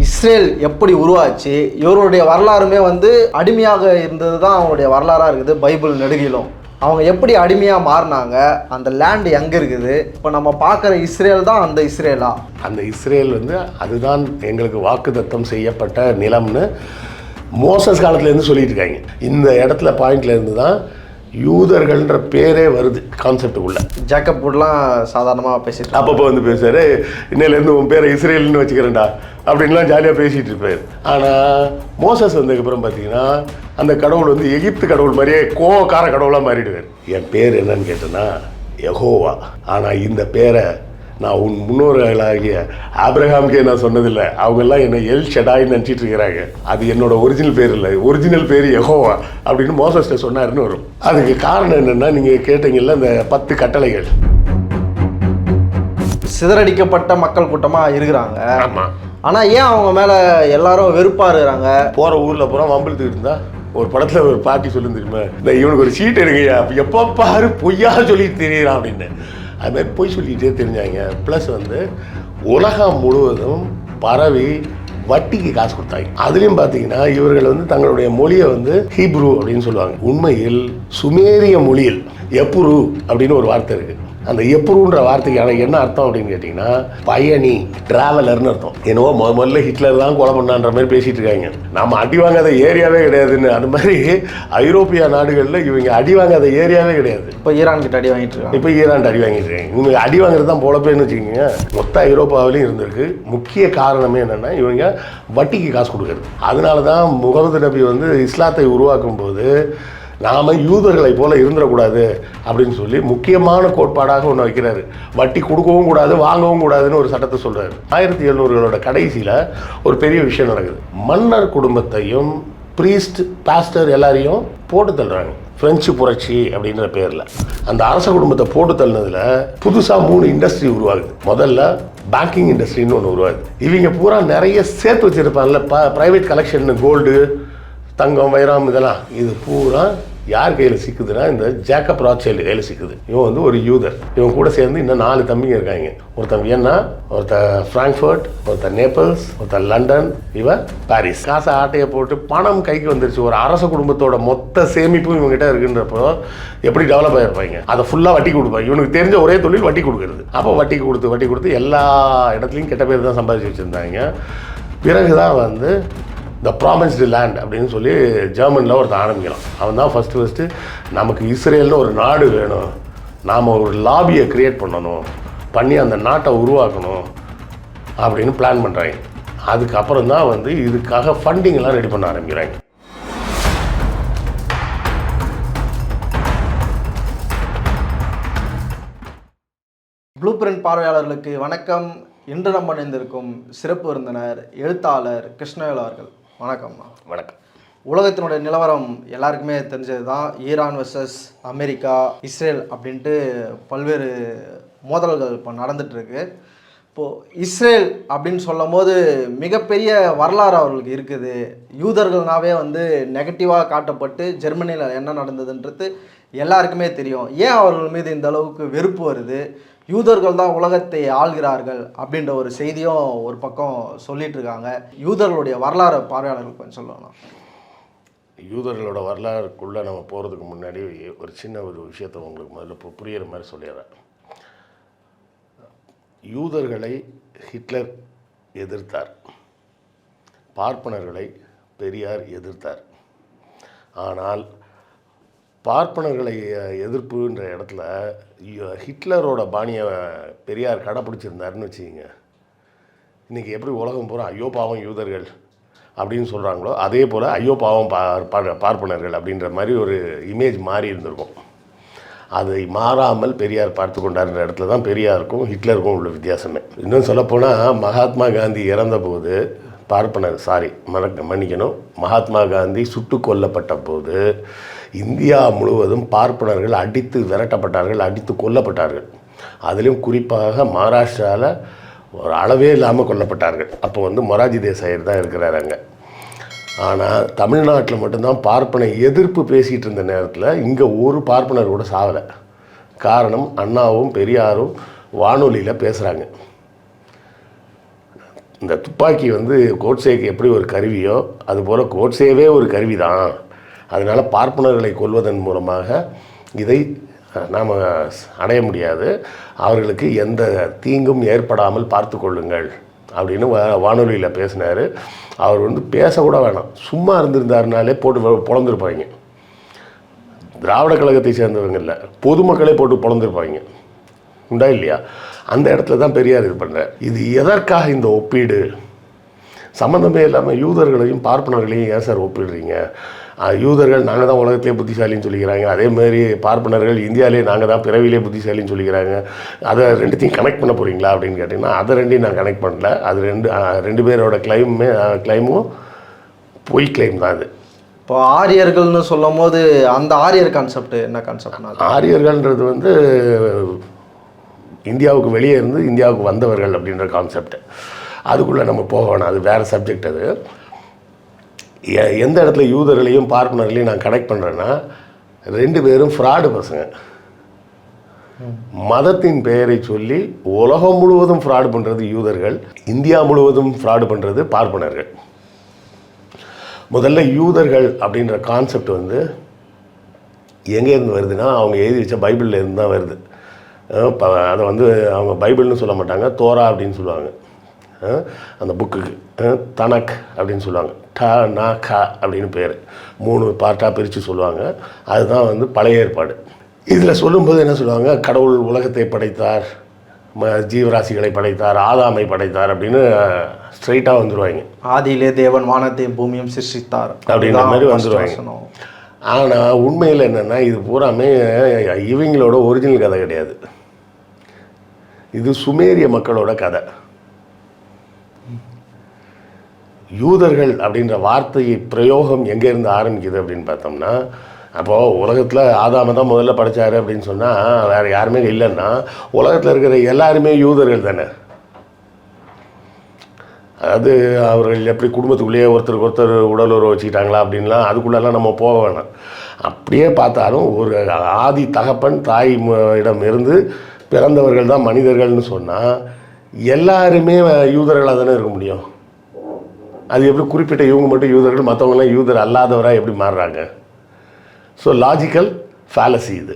Israel எப்படி உருவாச்சு, இவருடைய வரலாறுமே வந்து அடிமையாக இருந்தது தான் அவங்களுடைய வரலாறாக இருக்குது பைபிள் நெடுகிலும். அவங்க எப்படி அடிமையாக மாறினாங்க, அந்த லேண்டு எங்கே இருக்குது, இப்போ நம்ம பார்க்குற இஸ்ரேல் தான் அந்த இஸ்ரேலா? அந்த இஸ்ரேல் வந்து அதுதான் எங்களுக்கு வாக்குத்தத்தம் செய்யப்பட்ட நிலம்னு மோசஸ் காலத்துலேருந்து சொல்லிட்டு இருக்காங்க. இந்த இடத்துல பாயிண்ட்லேருந்து தான் யூதர்கள்ன்ற பேரே வருது கான்செப்டுக்குள்ள. ஜேக்கப் வுட்லாம் சாதாரணமாக பேசிட்டு அப்பப்போ வந்து பேசுவார், இன்னையிலேருந்து உன் பேரை இஸ்ரேல்னு வச்சுக்கிறேன்டா அப்படின்லாம் ஜாலியாக பேசிகிட்டு இருப்பார். ஆனால் மோசஸ் வந்ததுக்கப்புறம் பார்த்தீங்கன்னா அந்த கடவுள் வந்து எகிப்து கடவுள் மாதிரியே கோவக்கார கடவுளாக மாறிடுவார். என் பேர் என்னன்னு கேட்டேன்னா யெகோவா. ஆனால் இந்த பேரை நான் உன் முன்னோர்களாகிய ஆபிரகாமுக்கே நான் சொன்னதில்லை. அவங்கெல்லாம் என்னை எல் ஷடாயின்னு நினச்சிட்டு இருக்கிறாங்க. அது என்னோட ஒரிஜினல் பேர் இல்லை, ஒரிஜினல் பேர் யெகோவா அப்படின்னு மோசஸ்ட்ட சொன்னாருன்னு வரும். அதுக்கு காரணம் என்னென்னா, நீங்கள் கேட்டீங்கல்ல இந்த 10 கட்டளைகள். சிதறடிக்கப்பட்ட மக்கள் கூட்டமாக இருக்கிறாங்க. ஆமாம். ஆனால் ஏன் அவங்க மேலே எல்லாரும் வெறுப்பாக இருக்கிறாங்க? போகிற ஊரில் பூரா வம்பிழுத்துக்கிட்டு இருந்தா ஒரு படத்தில் ஒரு பாட்டி சொல்லு தெரியுமா, இந்த இவனுக்கு ஒரு சீட் எடுங்கய்யா, எப்போ பாரு பொய்யா சொல்லிட்டு தெரியுறான் அப்படின்னு. அதுமாதிரி பொய் சொல்லிகிட்டே தெரிஞ்சாங்க. ப்ளஸ் வந்து உலகம் முழுவதும் பரவி வட்டிக்கு காசு கொடுத்தாங்க. அதுலேயும் பார்த்தீங்கன்னா இவர்கள் வந்து தங்களுடைய மொழியை வந்து ஹீப்ரு அப்படின்னு சொல்லுவாங்க. உண்மையில் சுமேரிய மொழியில் எப்புரு அப்படின்னு ஒரு வார்த்தை இருக்குது. அந்த எப்புருன்ற வார்த்தைக்கான என்ன அர்த்தம் அப்படின்னு கேட்டிங்கன்னா பயணி, டிராவலர்னு அர்த்தம். என்னவோ முதல்ல ஹிட்லர் தான் கொலை பண்ணான்ற மாதிரி பேசிகிட்டு இருக்காங்க. நம்ம அடி வாங்காத ஏரியாவே கிடையாதுன்னு. அது மாதிரி ஐரோப்பிய நாடுகளில் இவங்க அடி வாங்காத ஏரியாவே கிடையாது. இப்போ ஈரான் கிட்ட அடி வாங்கிட்டு இருக்காங்க. இப்போ ஈரான் அடி வாங்கிட்டு இருக்காங்க. இவங்க அடி வாங்குறது தான் பொழப்பேன்னு வச்சுக்கோங்க. மொத்த ஐரோப்பாவிலையும் இருந்திருக்கு. முக்கிய காரணமே என்னென்னா இவங்க வட்டிக்கு காசு கொடுக்குறது. அதனால தான் முகமது நபி வந்து இஸ்லாத்தை உருவாக்கும் போது நாம் யூதர்களை போல இருந்துடக்கூடாது அப்படின்னு சொல்லி முக்கியமான கோட்பாடாக ஒன்று வைக்கிறாரு. வட்டி கொடுக்கவும் கூடாது, வாங்கவும் கூடாதுன்னு ஒரு சட்டத்தை சொல்கிறாரு. 1700களோட கடைசியில் ஒரு பெரிய விஷயம் நடக்குது. மன்னர் குடும்பத்தையும் ப்ரீஸ்ட், பாஸ்டர் எல்லாரையும் போட்டு தள்ளுறாங்க. பிரெஞ்சு புரட்சி அப்படின்ற பேரில் அந்த அரச குடும்பத்தை போட்டு தள்ளினதில் புதுசாக 3 இண்டஸ்ட்ரி உருவாகுது. முதல்ல பேங்கிங் இண்டஸ்ட்ரின்னு ஒன்று உருவாகுது. இவங்க பூரா நிறைய சேர்த்து வச்சுருப்பாங்கல்ல, ப்ரைவேட் கலெக்ஷன், கோல்டு, தங்கம், வைரம், இதெல்லாம் இது பூரா யார் கையில் சிக்குதுன்னா இந்த ஜேக்கப் ராத்சைல்டு கையில் சிக்குது. இவன் வந்து ஒரு யூதர். இவன் கூட சேர்ந்து இன்னும் 4 தம்பிங்க இருக்காங்க. ஒருத்தன் வியன்னா, ஒருத்தன் ஃப்ராங்க்ஃபர்ட், ஒருத்தன் நேபிள்ஸ், ஒருத்தன் லண்டன், இவன் பாரிஸ். காசை ஆட்டையை போட்டு பணம் கைக்கு வந்துருச்சு. ஒரு அரச குடும்பத்தோட மொத்த சேமிப்பும் இவங்ககிட்ட இருக்குன்றப்போ எப்படி டெவலப் ஆகிருப்பாங்க. அதை ஃபுல்லாக வட்டி கொடுப்பாங்க. இவனுக்கு தெரிஞ்ச ஒரே தொழில் வட்டி கொடுக்குறது. அப்போ வட்டி கொடுத்து எல்லா இடத்துலையும் கெட்ட பேர் தான் சம்பாதிச்சு வச்சுருந்தாங்க. பிறகுதான் வந்து த ப்ராமிஸ்டு லேண்ட் அப்படின்னு சொல்லி ஜெர்மனில் ஒருத்தர் ஆரம்பிக்கலாம். அவன் தான் ஃபஸ்ட்டு நமக்கு இஸ்ரேல்னு ஒரு நாடு வேணும், நாம் ஒரு லாபியை க்ரியேட் பண்ணி அந்த நாட்டை உருவாக்கணும் அப்படின்னு பிளான் பண்ணுறாங்க. அதுக்கப்புறம் தான் வந்து இதுக்காக ஃபண்டிங்லாம் ரெடி பண்ண ஆரம்பிக்கிறாங்க. ப்ளூ பிரிண்ட் பார்வையாளர்களுக்கு வணக்கம். இன்று நம்ம இணைந்திருக்கும் சிறப்பு விருந்தினர் எழுத்தாளர் கிருஷ்ணவேல் அவர்கள். வணக்கம்மா. வணக்கம். உலகத்தினுடைய நிலவரம் எல்லாருக்குமே தெரிஞ்சது தான். ஈரான் வெர்சஸ் அமெரிக்கா, இஸ்ரேல் அப்படின்ட்டு பல்வேறு மோதல்கள் இப்போ நடந்துகிட்ருக்கு. இப்போது இஸ்ரேல் அப்படின்னு சொல்லும் போது மிகப்பெரிய வரலாறு அவர்களுக்கு இருக்குது. யூதர்கள்னாவே வந்து நெகட்டிவாக காட்டப்பட்டு ஜெர்மனியில் என்ன நடந்ததுன்றது எல்லாருக்குமே தெரியும். ஏன் அவர்கள் மீது இந்த அளவுக்கு வெறுப்பு வருது? யூதர்கள் தான் உலகத்தை ஆள்கிறார்கள் அப்படின்ற ஒரு செய்தியும் ஒரு பக்கம் சொல்லிட்டு இருக்காங்க. யூதர்களுடைய வரலாறு பார்வையாளர்கள் கொஞ்சம் சொல்லணும். யூதர்களோட வரலாறுக்குள்ளே நம்ம போகிறதுக்கு முன்னாடி ஒரு சின்ன ஒரு விஷயத்தை உங்களுக்கு முதல்ல புரிகிற மாதிரி சொல்லிடுறேன். யூதர்களை ஹிட்லர் எதிர்த்தார், பார்ப்பனர்களை பெரியார் எதிர்த்தார். ஆனால் பார்ப்பனர்களை எதிர்ப்புன்ற இடத்துல ஹிட்லரோட பாணியை பெரியார் கடைப்பிடிச்சிருந்தாருன்னு வச்சுக்கிங்க. இன்றைக்கி எப்படி உலகம் பூரா ஐயோ பாவம் யூதர்கள் அப்படின்னு சொல்கிறாங்களோ அதே போல் ஐயோ பாவம் பார்ப்பனர்கள் அப்படின்ற மாதிரி ஒரு இமேஜ் மாறி இருந்திருக்கும். அதை மாறாமல் பெரியார் பார்த்து கொண்டாருன்ற இடத்துல தான் பெரியாருக்கும் ஹிட்லருக்கும் உள்ள வித்தியாசமே. இன்னும் சொல்லப்போனால் மகாத்மா காந்தி இறந்தபோது மன்னிக்கணும், மகாத்மா காந்தி சுட்டு கொல்லப்பட்ட போது இந்தியா முழுவதும் பார்ப்பனர்கள் அடித்து விரட்டப்பட்டார்கள், அடித்து கொல்லப்பட்டார்கள். அதிலும் குறிப்பாக மகாராஷ்டிராவில் ஒரு அளவே இல்லாமல் கொல்லப்பட்டார்கள். அப்போ வந்து மொராஜி தேசாயர் தான் இருக்கிறார் அங்கே. ஆனால் தமிழ்நாட்டில் மட்டும்தான் பார்ப்பன எதிர்ப்பு பேசிகிட்டு இருந்த நேரத்தில் இங்கே ஒரு பார்ப்பனர் கூட சாவலை. காரணம், அண்ணாவும் பெரியாரும் வானொலியில் பேசுகிறாங்க. இந்த துப்பாக்கி வந்து கோட்சேக்கு எப்படி ஒரு கருவியோ அதுபோல் கோட்சேவே ஒரு கருவி தான். அதனால் பார்ப்பனர்களை கொல்வதன் மூலமாக இதை நாம் அடைய முடியாது, அவர்களுக்கு எந்த தீங்கும் ஏற்படாமல் பார்த்து கொள்ளுங்கள் அப்படின்னு வானொலியில் பேசினார். அவர் வந்து பேசக்கூட வேணாம், சும்மா இருந்திருந்தாருனாலே போட்டு பொழந்திருப்பாங்க. திராவிட கழகத்தை சேர்ந்தவங்க இல்லை, பொதுமக்களே போட்டு பொழந்திருப்பாங்க. உண்டா இல்லையா? அந்த இடத்துல தான் பெரியார் இது பண்ணுறார். இது எதற்காக இந்த ஒப்பீடு? சம்மந்தமே இல்லாமல் யூதர்களையும் பார்ப்பனர்களையும் ஏன் சார் ஒப்பிடுறீங்க? யூதர்கள் நாங்கள் தான் உலகத்திலே புத்திசாலின்னு சொல்லிக்கிறாங்க, அதேமாதிரி பார்ப்பனர்கள் இந்தியாவிலே நாங்கள் தான் பிறவிலே புத்திசாலின்னு சொல்லிக்கிறாங்க. அதை ரெண்டுத்தையும் கனெக்ட் பண்ண போகிறீங்களா அப்படின்னு கேட்டிங்கன்னா அதை ரெண்டையும் நான் கனெக்ட் பண்ணல. அது ரெண்டு பேரோட கிளைமும் பொய் கிளைம் தான் அது. இப்போ ஆரியர்கள்னு சொல்லும் போது அந்த ஆரியர் கான்செப்ட் என்ன கான்செப்ட்னா? ஆரியர்கள்ன்றது வந்து இந்தியாவுக்கு வெளியே இருந்து இந்தியாவுக்கு வந்தவர்கள் அப்படின்ற கான்செப்ட். அதுக்குள்ளே நம்ம போக வேணாம், அது வேறு சப்ஜெக்ட். அது எந்த இடத்துல யூதர்களையும் பார்ப்பனர்களையும் நான் கனெக்ட் பண்ணுறேன்னா, ரெண்டு பேரும் ஃப்ராடு பசங்க. மதத்தின் பெயரை சொல்லி உலகம் முழுவதும் ஃப்ராடு பண்ணுறது யூதர்கள், இந்தியா முழுவதும் ஃப்ராடு பண்ணுறது பார்ப்பனர்கள். முதல்ல யூதர்கள் அப்படின்ற கான்செப்ட் வந்து எங்கேருந்து வருதுன்னா, அவங்க எழுதி வச்ச பைபிளில் இருந்து தான் வருது. அதை வந்து அவங்க பைபிள்னு சொல்ல மாட்டாங்க, தோரா அப்படின்னு சொல்லுவாங்க. அந்த புக்குக்கு தனக் அப்படின்னு சொல்லுவாங்க. ட ந க அப்படின்னு பேர், 3 பார்ட்டாக பிரித்து சொல்லுவாங்க. அதுதான் வந்து பழைய ஏற்பாடு. இதில் சொல்லும்போது என்ன சொல்லுவாங்க, கடவுள் உலகத்தை படைத்தார், ஜீவராசிகளை படைத்தார், ஆதாமை படைத்தார் அப்படின்னு ஸ்ட்ரைட்டாக வந்துடுவாங்க. ஆதியிலே தேவன் வானத்தையும் பூமியும் சிருஷ்டித்தார் அப்படின்ற மாதிரி வந்துடுவாங்க. ஆனால் உண்மையில் என்னென்னா, இது பூராமே இவங்களோட ஒரிஜினல் கதை கிடையாது. இது சுமேரிய மக்களோட கதை. யூதர்கள் அப்படின்ற வார்த்தையை பிரயோகம் எங்கேருந்து ஆரம்பிக்குது அப்படின்னு பார்த்தோம்னா, அப்போது உலகத்தில் ஆதாமை தான் முதல்ல படைத்தார் அப்படின்னு சொன்னால் வேறு யாருமே இல்லைன்னா உலகத்தில் இருக்கிற எல்லாருமே யூதர்கள் தானே. அதாவது அவர்கள் எப்படி குடும்பத்துக்குள்ளேயே ஒருத்தருக்கு ஒருத்தர் உடலுறவு வச்சுக்கிட்டாங்களா அப்படின்லாம் அதுக்குள்ளெல்லாம் நம்ம போக வேணாம். அப்படியே பார்த்தாலும் ஒரு ஆதி தகப்பன் தாய் இடம் இருந்து பிறந்தவர்கள் தான் மனிதர்கள்னு சொன்னால் எல்லாருமே யூதர்களாக தானே இருக்க முடியும். அது எப்படி குறிப்பிட்ட இவங்க மட்டும் யூதர்கள், மற்றவங்களாம் யூதர் அல்லாதவராக எப்படி மாறுறாங்க? ஸோ லாஜிக்கல் ஃபேலசி இது.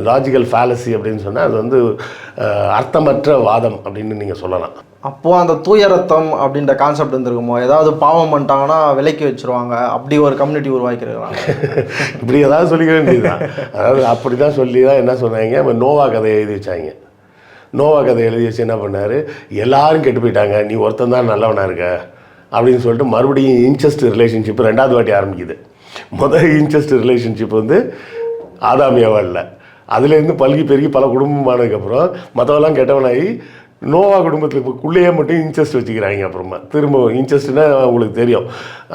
லாஜிக்கல் ஃபேலசி அப்படின்னு சொன்னால் அது வந்து அர்த்தமற்ற வாதம் அப்படின்னு நீங்கள் சொல்லலாம். அப்போது அந்த தூய ரத்தம் அப்படின்ற கான்செப்ட் இருந்திருக்குமோ, ஏதாவது பாவம் பண்ணிட்டாங்கன்னா விலைக்கு வச்சுருவாங்க, அப்படி ஒரு கம்யூனிட்டி உருவாக்கிருக்கிறாங்க. இப்படி ஏதாவது சொல்லிக்க வேண்டியதுதான். அதாவது அப்படி தான் சொல்லி தான் என்ன சொன்னாங்க, நோவா கதையை எழுதி வச்சாங்க. நோவா கதை எழுதி வச்சு என்ன பண்ணார், எல்லாரும் கெட்டு போயிட்டாங்க, நீ ஒருத்தன் தான் நல்லவனாக இருக்க அப்படின்னு சொல்லிட்டு மறுபடியும் இன்செஸ்ட் ரிலேஷன்ஷிப் 2வது வாட்டி ஆரம்பிக்குது. முதல் இன்செஸ்ட் ரிலேஷன்ஷிப் வந்து ஆதாமியாவா இல்லை, அதுலேருந்து பல்கி பெருகி பல குடும்பமானதுக்கப்புறம் மற்றவெல்லாம் கெட்டவனாகி நோவா குடும்பத்துக்குள்ளேயே மட்டும் இன்செஸ்ட் வச்சுக்கிறாங்க. அப்புறமா திரும்ப இன்செஸ்ட்னா உங்களுக்கு தெரியும்,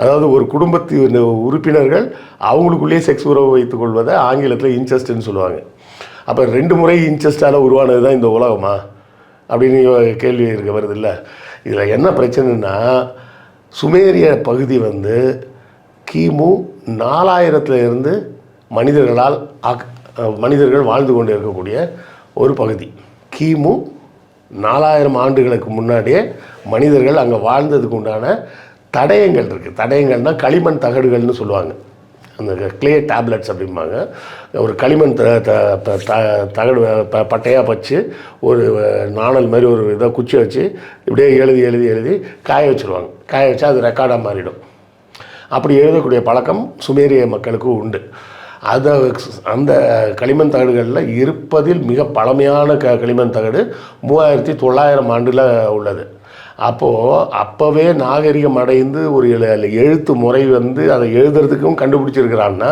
அதாவது ஒரு குடும்பத்தின் உறுப்பினர்கள் அவங்களுக்குள்ளேயே செக்ஸ் உறவு வைத்துக் கொள்வதை ஆங்கிலத்தில் இன்செஸ்ட்னு சொல்லுவாங்க. அப்போ 2 முறை இன்செஸ்டால் உருவானது தான் இந்த உலகமா அப்படின்னு கேள்வி வருது இல்லை. இதில் என்ன பிரச்சனைன்னா, சுமேரிய பகுதி வந்து கிமு 4000 இருந்து மனிதர்கள் வாழ்ந்து கொண்டு இருக்கக்கூடிய ஒரு பகுதி. கிமு 4000 ஆண்டுகளுக்கு முன்னாடியே மனிதர்கள் அங்கே வாழ்ந்ததுக்கு உண்டான தடயங்கள் இருக்குது. தடயங்கள்னால் களிமண் தகடுகள்னு சொல்லுவாங்க, அந்த கிளே டேப்லெட்ஸ் அப்படிம்பாங்க. ஒரு களிமண் தகடு பட்டையாக வச்சு ஒரு நாணல் மாதிரி ஒரு இதை குச்சி வச்சு இப்படியே எழுதி காய வச்சுருவாங்க. காய வச்சா அது ரெக்கார்டாக மாறிடும். அப்படி எழுதக்கூடிய பழக்கம் சுமேரிய மக்களுக்கு உண்டு. அந்த களிமண் தகடுகளில் இருப்பதில் மிக பழமையான களிமண் தகடு 3900 ஆண்டில் உள்ளது. அப்போவே நாகரிகம் அடைந்து ஒரு எழுத்து முறை வந்து அதை எழுதுறதுக்கும் கண்டுபிடிச்சிருக்கிறான்னா,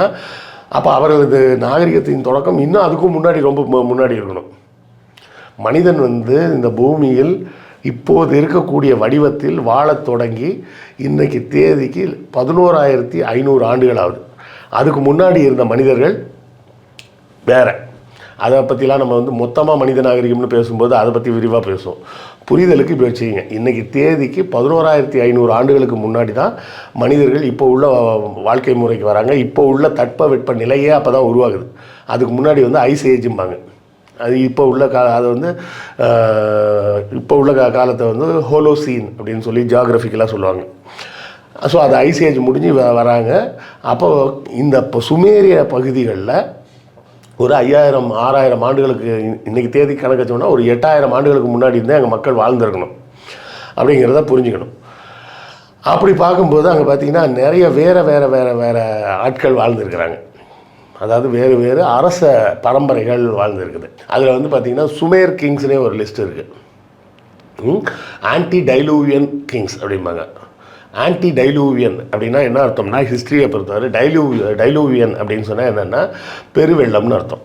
அப்போ அவர்களது நாகரிகத்தின் தொடக்கம் இன்னும் அதுக்கும் முன்னாடி ரொம்ப முன்னாடி இருக்கணும். மனிதன் வந்து இந்த பூமியில் இப்போது இருக்கக்கூடிய வடிவத்தில் வாழத் தொடங்கி இன்றைக்கி தேதிக்கு 11500 ஆண்டுகள் ஆகுது. அதுக்கு முன்னாடி இருந்த மனிதர்கள் வேறு. அதை பற்றிலாம் நம்ம வந்து மொத்தமாக மனித நாகரிகம்னு பேசும்போது அதை பற்றி விரிவாக பேசுவோம். புரிதலுக்கு இப்படி வச்சுக்கிங்க, இன்றைக்கி தேதிக்கு 11500 ஆண்டுகளுக்கு முன்னாடி தான் மனிதர்கள் இப்போ உள்ள வாழ்க்கை முறைக்கு வராங்க. இப்போ உள்ள தட்ப வெட்ப நிலையே அப்போ தான் உருவாகுது. அதுக்கு முன்னாடி வந்து ஐஸ் ஏஜும்பாங்க. அது இப்போ உள்ள அது வந்து இப்போ உள்ள காலத்தை வந்து ஹோலோசீன் அப்படின்னு சொல்லி ஜியாகிரபிக்கலாக சொல்லுவாங்க. ஸோ அது ஐஸ் ஏஜ் முடிஞ்சு வராங்க. அப்போ இந்த இப்போ சுமேரிய பகுதிகளில் ஒரு 5000 6000 ஆண்டுகளுக்கு இன்றைக்கி தேதி கணக்கச்சோன்னா ஒரு 8000 ஆண்டுகளுக்கு முன்னாடி இருந்தே அங்கே மக்கள் வாழ்ந்துருக்கணும் அப்படிங்கிறத புரிஞ்சுக்கணும். அப்படி பார்க்கும்போது அங்கே பார்த்திங்கன்னா நிறைய வேறு ஆட்கள் வாழ்ந்துருக்கிறாங்க. அதாவது வேறு அரச பரம்பரைகள் வாழ்ந்துருக்குது. அதில் வந்து பார்த்திங்கன்னா சுமேர் கிங்ஸ்னே ஒரு லிஸ்ட் இருக்குது. ஆன்டி டைலூவியன் கிங்ஸ் அப்படிம்பாங்க. ஆன்டி டைலூவியன் அப்படின்னா என்ன அர்த்தம்னா, ஹிஸ்ட்ரியை பொறுத்தவரை டைலூவியன் அப்படின்னு சொன்னால் என்னென்னா பெருவெள்ளம்னு அர்த்தம்.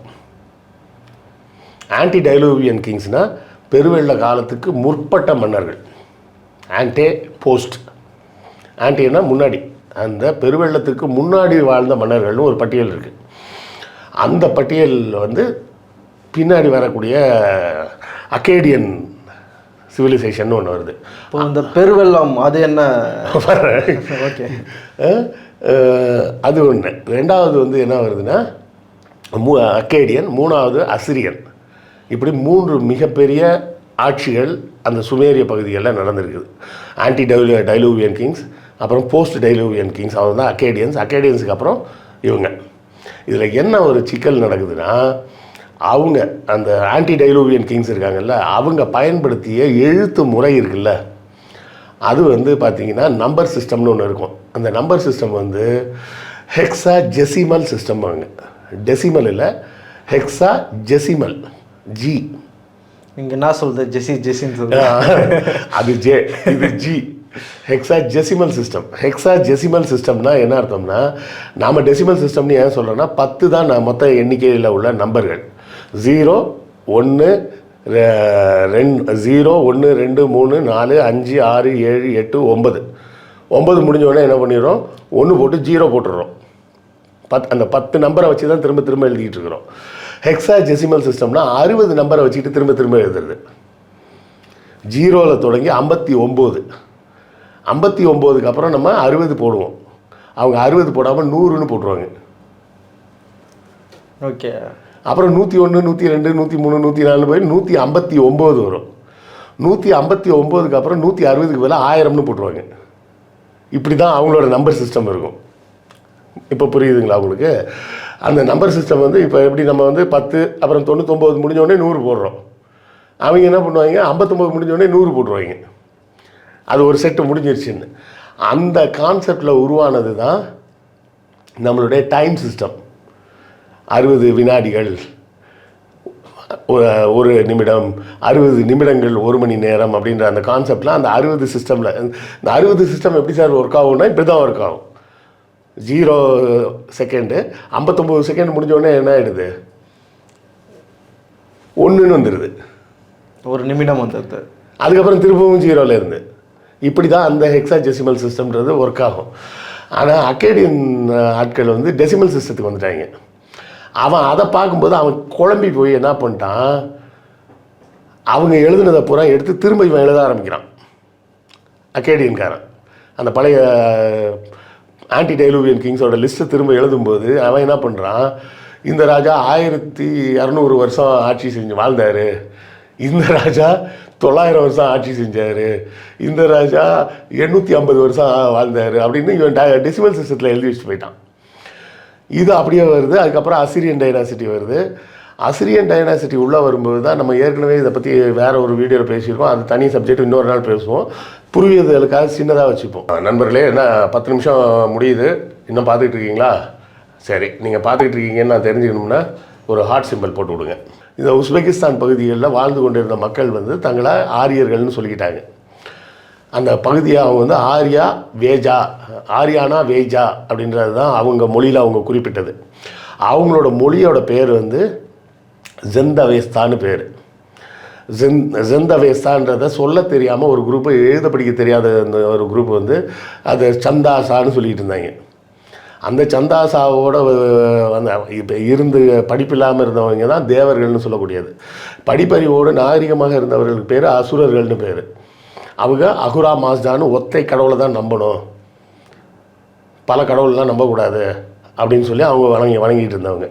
ஆன்டி டைலூவியன் கிங்ஸ்னால் பெருவெள்ள காலத்துக்கு முற்பட்ட மன்னர்கள். ஆன்டே போஸ்ட், ஆன்டினா முன்னாடி, அந்த பெருவெள்ளத்துக்கு முன்னாடி வாழ்ந்த மன்னர்கள்னு ஒரு பட்டியல் இருக்குது. அந்த பட்டியல் வந்து பின்னாடி வரக்கூடிய அக்கேடியன் சிவிலைசேஷன் ஒன்று வருது. இப்போ இந்த பெருவெள்ளம் அது என்ன? ஓகே, அது ஒன்று. ரெண்டாவது வந்து என்ன வருதுன்னா அக்கேடியன், மூணாவது அசிரியன். இப்படி 3 மிகப்பெரிய ஆட்சிகள் அந்த சுமேரிய பகுதிகளில் நடந்திருக்குது. ஆன்டி டைலூவியன் கிங்ஸ், அப்புறம் போஸ்ட் டைலூவியன் கிங்ஸ், அவங்க தான் அக்கேடியன்ஸ். அக்கேடியன்ஸுக்கு அப்புறம் இவங்க. இதில் என்ன ஒரு சிக்கல் நடக்குதுன்னா, அவங்க அந்த ஆன்டி டைலூவியன் கிங்ஸ் இருக்காங்கல்ல, அவங்க பயன்படுத்திய எழுத்து முறை இருக்குல்ல, அது வந்து பார்த்திங்கன்னா நம்பர் சிஸ்டம்னு ஒன்று இருக்கும். அந்த நம்பர் சிஸ்டம் வந்து ஹெக்ஸா ஜெசிமல் சிஸ்டம். வாங்க, டெசிமல் இல்லை, ஹெக்ஸா ஜெசிமல், ஜி. இங்கே என்ன சொல்லுது? ஜெசின்னு சொல்லுது. அது ஜே, இது G. Hexadecimal system. Hexadecimal சிஸ்டம்னா என்ன அர்த்தம்னா, நாம் டெசிமல் சிஸ்டம்னு ஏன் சொல்கிறோன்னா 10 தான் மொத்த எண்ணிக்கையில் உள்ள நம்பர்கள். 0 1 0 1 2 3 4 5 6 7 8 9. 9 முடிஞ்சோடனே என்ன பண்ணிடுறோம், 1 போட்டு 0 போட்டுடுறோம். அந்த 10 நம்பரை வச்சு தான் திரும்ப எழுதிக்கிட்டு இருக்கிறோம். ஹெக்ஸா ஜெசிமல் சிஸ்டம்னா 60 நம்பரை வச்சுக்கிட்டு திரும்ப எழுதுறது. 0ல் தொடங்கி 59. 59க்கு அப்புறம் நம்ம 60 போடுவோம். அவங்க 60 போடாமல் 100ன்னு போட்டுருவாங்க. ஓகே. அப்புறம் 101 102 103 104 போய் 159 வரும். 159க்கு அப்புறம் 160க்கு மேலே 1000ன்னு போட்டுருவாங்க. இப்படி தான் அவங்களோட நம்பர் சிஸ்டம் இருக்கும். இப்போ புரியுதுங்களா உங்களுக்கு? அந்த நம்பர் சிஸ்டம் வந்து இப்போ எப்படி நம்ம வந்து 10 அப்புறம் 99 முடிஞ்சோடனே 100 போடுறோம். அவங்க என்ன பண்ணுவாங்க, 59 முடிஞ்சோடனே 100 போட்டுருவாங்க. அது ஒரு செட்டு முடிஞ்சிருச்சுன்னு. அந்த கான்செப்டில் உருவானது தான் நம்மளுடைய டைம் சிஸ்டம். 60 வினாடிகள் 1 நிமிடம், 60 நிமிடங்கள் 1 மணி நேரம் அப்படின்ற அந்த கான்செப்டில் அந்த 60 சிஸ்டமில், இந்த 60 சிஸ்டம் எப்படி சார் ஒர்க் ஆகும்னா இப்படி தான் ஒர்க் ஆகும். 0 செகண்டு, 59 செகண்ட் முடிஞ்சோடனே என்ன ஆகிடுது, 1ன்னு வந்துடுது. 1 நிமிடம் வந்துடுது. அதுக்கப்புறம் திரும்பவும் 0ல் இருந்து இப்படி தான் அந்த ஹெக்ஸா ஜெசிமல் சிஸ்டம்ன்றது ஒர்க் ஆகும். ஆனால் அக்கேடியன் ஆட்கள் வந்து டெசிமல் சிஸ்டத்துக்கு வந்துட்டாங்க. அவன் அதை பார்க்கும்போது அவன் குழம்பி போய் என்ன பண்ணிட்டான், அவங்க எழுதுனதை பூரா எடுத்து திரும்ப இவன் எழுத ஆரம்பிக்கிறான். அக்கேடியன்காரன் அந்த பழைய ஆன்டி டைலூவியன் கிங்ஸோட லிஸ்ட்டை திரும்ப எழுதும்போது அவன் என்ன பண்ணுறான், இந்த ராஜா 1200 வருஷம் ஆட்சி செஞ்சு வாழ்ந்தார், இந்த ராஜா 900 வருஷம் ஆட்சி செஞ்சார், இந்த ராஜா 850 வருஷம் வாழ்ந்தார் அப்படின்னு இவன் டெசிமல் சிஸ்டத்தில் எழுதி வச்சுட்டு போயிட்டான். இது அப்படியே வருது. அதுக்கப்புறம் அசிரியன் டைனாசிட்டி வருது. அசிரியன் டைனாசிட்டி உள்ளே வரும்போது தான் நம்ம ஏற்கனவே இதை பற்றி வேறு ஒரு வீடியோவில் பேசியிருக்கோம். அது தனி சப்ஜெக்ட், இன்னொரு நாள் பேசுவோம். புரியுதலுக்காக சின்னதாக வச்சுப்போம். நண்பர்களே, என்ன 10 நிமிஷம் முடியுது, இன்னும் பார்த்துக்கிட்டு இருக்கீங்களா? சரி, நீங்கள் பார்த்துக்கிட்டு இருக்கீங்கன்னு நான் தெரிஞ்சுக்கணும்னா ஒரு ஹார்ட் சிம்பிள் போட்டு விடுங்க. இந்த உஸ்பெகிஸ்தான் பகுதிகளில் வாழ்ந்து கொண்டிருந்த மக்கள் வந்து தங்களை ஆரியர்கள்னு சொல்லிக்கிட்டாங்க. அந்த பகுதியை அவங்க வந்து ஆர்யா வேஜா, ஆரியானா வேஜா அப்படின்றது தான் அவங்க மொழியில் அவங்க குறிப்பிட்டது. அவங்களோட மொழியோட பேர் வந்து ஜெந்தவேஸ்தான்னு பேர். ஜெந்தவேஸ்தான்றதை சொல்ல தெரியாமல் ஒரு குரூப்பு, எழுத படிக்க தெரியாத அந்த ஒரு குரூப் வந்து அதை சந்தாசான்னு சொல்லிகிட்டு இருந்தாங்க. அந்த சந்தாசாவோட வந்து இப்போ இருந்து படிப்பில்லாமல் இருந்தவங்க தான் தேவர்கள்னு சொல்லக்கூடியது. படிப்பறிவோடு நாகரிகமாக இருந்தவர்களுக்கு பேர் அசுரர்கள்னு பேர். அவங்க அகுரா மாஸ்டான்னு ஒத்தை கடவுளை தான் நம்பணும், பல கடவுள்லாம் நம்பக்கூடாது அப்படின்னு சொல்லி அவங்க வணங்கிட்டு இருந்தவங்க.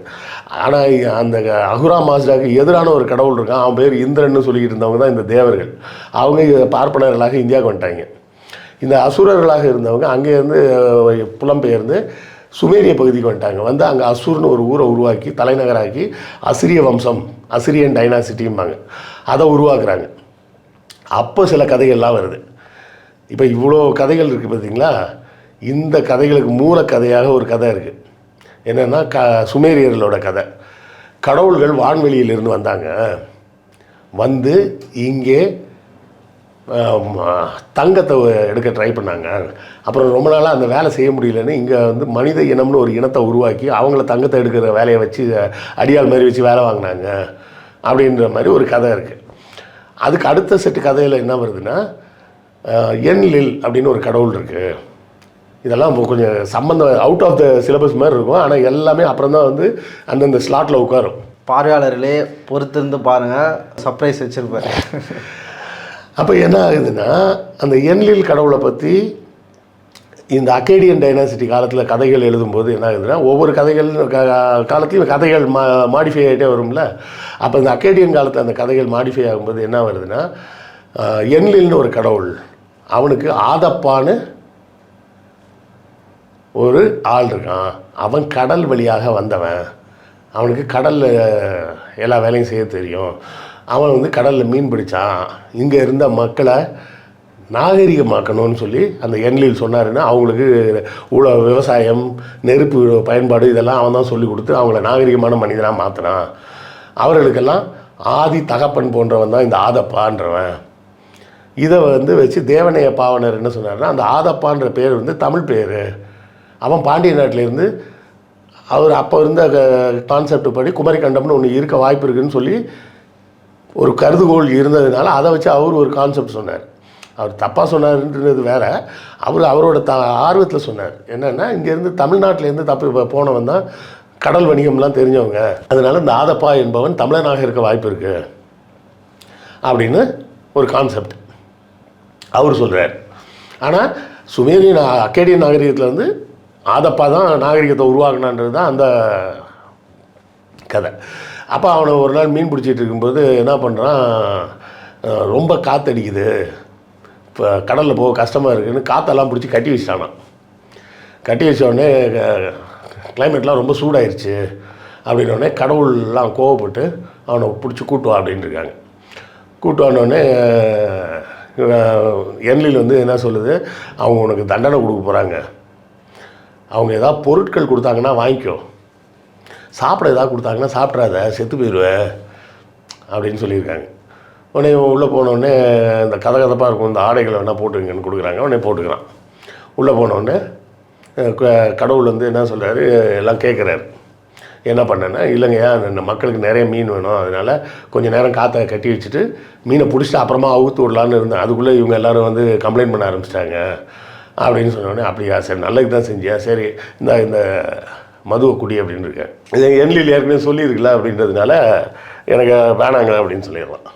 ஆனால் அந்த அஹுரா மாஸ்டாக்கு எதிரான ஒரு கடவுள் இருக்கான், அவன் பேர் இந்திரன்னு சொல்லிக்கிட்டு இருந்தவங்க தான் இந்த தேவர்கள். அவங்க பார்ப்பனர்களாக இந்தியாவுக்கு வந்துட்டாங்க. இந்த அசுரர்களாக இருந்தவங்க அங்கேருந்து புலம்பெயர்ந்து சுமேரிய பகுதிக்கு வந்துட்டாங்க. வந்து அங்கே அசூர்னு ஒரு ஊரை உருவாக்கி தலைநகராக்கி அசிரிய வம்சம், அசிரியன் டைனாசிட்டிம்பாங்க, அதை உருவாக்குறாங்க. அப்போ சில கதைகள்லாம் வருது. இப்போ இவ்வளோ கதைகள் இருக்குது பார்த்தீங்களா. இந்த கதைகளுக்கு மூல கதையாக ஒரு கதை இருக்குது. என்னென்னா சுமேரியர்களோட கதை. கடவுள்கள் வான்வெளியிலிருந்து வந்தாங்க, வந்து இங்கே தங்கத்தை எடுக்க ட்ரை பண்ணாங்க. அப்புறம் ரொம்ப நாளாக அந்த வேலை செய்ய முடியலன்னு இங்கே வந்து மனித இனம்னு ஒரு இனத்தை உருவாக்கி அவங்கள தங்கத்தை எடுக்கிற வேலையை வச்சு அடியாள் மாதிரி வச்சு வேலை வாங்கினாங்க அப்படின்ற மாதிரி ஒரு கதை இருக்குது. அதுக்கு அடுத்த செட்டு கதையில் என்ன வருதுன்னா, என்லில் அப்படின்னு ஒரு கடவுள் இருக்குது. இதெல்லாம் கொஞ்சம் சம்மந்தம் அவுட் ஆஃப் த சிலபஸ் மாதிரி இருக்கும். ஆனால் எல்லாமே அப்புறம் தான் வந்து அந்தந்த ஸ்லாட்டில் உட்காரும். பார்வையாளர்களே பொறுத்திருந்து பாருங்கள், சர்ப்ரைஸ் வச்சுருப்பார். அப்போ என்ன ஆகுதுன்னா, அந்த என்லில் கடவுளை பற்றி இந்த அக்கேடியன் டைனாசிட்டி காலத்தில் கதைகள் எழுதும்போது என்ன ஆகுதுன்னா, ஒவ்வொரு கதைகள் காலத்தையும் கதைகள் மாடிஃபை ஆகிட்டே வரும்ல. அப்போ இந்த அக்கேடியன் காலத்தில் அந்த கதைகள் மாடிஃபை ஆகும்போது என்ன வருதுன்னா, என்லில்னு ஒரு கடவுள், அவனுக்கு ஆதப்பான்னு ஒரு ஆள் இருக்கான். அவன் கடல் வழியாக வந்தவன், அவனுக்கு கடலில் எல்லா வேலையும் செய்ய தெரியும். அவன் வந்து கடலில் மீன் பிடிச்சான். இங்கே இருந்த மக்களை நாகரிகமாக்கணும்னு சொல்லி அந்த என்லில் சொன்னாருன்னா, அவங்களுக்கு விவசாயம், நெருப்பு பயன்பாடு இதெல்லாம் அவன் தான் சொல்லி கொடுத்து அவங்கள நாகரிகமான மனிதனாக மாற்றினான். அவர்களுக்கெல்லாம் ஆதி தகப்பன் போன்றவன் தான் இந்த ஆதப்பான்றவன். இதை வந்து வச்சு தேவனைய பாவனர் என்ன சொன்னார்னா, அந்த ஆதப்பான்ற பேர் வந்து தமிழ் பேர். அவன் பாண்டிய நாட்டிலேருந்து அவர் அப்போ இருந்த கான்செப்ட் படி குமரிக்கண்டம்னு ஒன்று இருக்க வாய்ப்பு இருக்குதுன்னு சொல்லி ஒரு கருதுகோள் இருந்ததுனால அதை வச்சு அவர் ஒரு கான்செப்ட் சொன்னார். அவர் தப்பாக சொன்னார்ன்றது வேறு, அவரோட ஆர்வத்தில் சொன்னார். என்னென்னா, இங்கேருந்து தமிழ்நாட்டிலேருந்து போனவன் தான் கடல் வணிகம்லாம் தெரிஞ்சவங்க, அதனால் இந்த ஆதப்பா என்பவன் தமிழனாக இருக்க வாய்ப்பு இருக்குது அப்படின்னு ஒரு கான்செப்ட் அவர் சொல்கிறார். ஆனால் சுமேரியன் அக்கேடியன் நாகரிகத்தில் வந்து ஆதப்பா தான் நாகரிகத்தை உருவாக்கினான்றது தான் அந்த கதை. அப்போ அவனை ஒரு நாள் மீன் பிடிச்சிட்டு இருக்கும்போது என்ன பண்ணுறான், ரொம்ப காற்றடிக்குது, இப்போ கடலில் போக கஷ்டமாக இருக்குதுன்னு காற்றெல்லாம் பிடிச்சி கட்டி வச்சிட்டானான். கட்டி வச்சோடனே கிளைமேட்லாம் ரொம்ப சூடாயிருச்சு அப்படின்னோடனே கடவுள்லாம் கோவப்பட்டு அவனை பிடிச்சி கூட்டுவா அப்படின்னு இருக்காங்க. கூட்டுவானோடனே என்லில் வந்து என்ன சொல்லுது, அவங்க உனக்கு தண்டனை கொடுக்க போகிறாங்க, அவங்க ஏதாவது பொருட்கள் கொடுத்தாங்கன்னா வாங்கிக்கோ, சாப்பிட ஏதாவது கொடுத்தாங்கன்னா சாப்பிட்றாத, செத்து போயிடுவேன் அப்படின்னு சொல்லியிருக்காங்க. உடனே உள்ளே போனோடனே இந்த கதகதப்பாக இருக்கும், இந்த ஆடைகளை வேணால் போட்டுங்கன்னு கொடுக்குறாங்க. உடனே போட்டுக்கிறான். உள்ளே போனோடனே கடவுள் வந்து என்ன சொல்கிறாரு, எல்லாம் கேட்குறாரு. என்ன பண்ணேன்னா, இல்லைங்கய்யா இந்த மக்களுக்கு நிறைய மீன் வேணும், அதனால் கொஞ்சம் நேரம் காற்றை கட்டி வச்சுட்டு மீனை பிடிச்சிட்டு அப்புறமா அவுத்து விடலான்னு இருந்தேன். அதுக்குள்ளே இவங்க எல்லோரும் வந்து கம்ப்ளைண்ட் பண்ண ஆரம்பிச்சிட்டாங்க அப்படின்னு சொன்னோடனே, அப்படியா சரி நல்லது தான் செஞ்சியா, சரி இந்த மதுவை குடி அப்படின்னு இருக்கேன். இது என்லில் ஏற்கனவே சொல்லியிருக்கல அப்படின்றதுனால எனக்கு வேணாங்க அப்படின்னு சொல்லிடலாம்.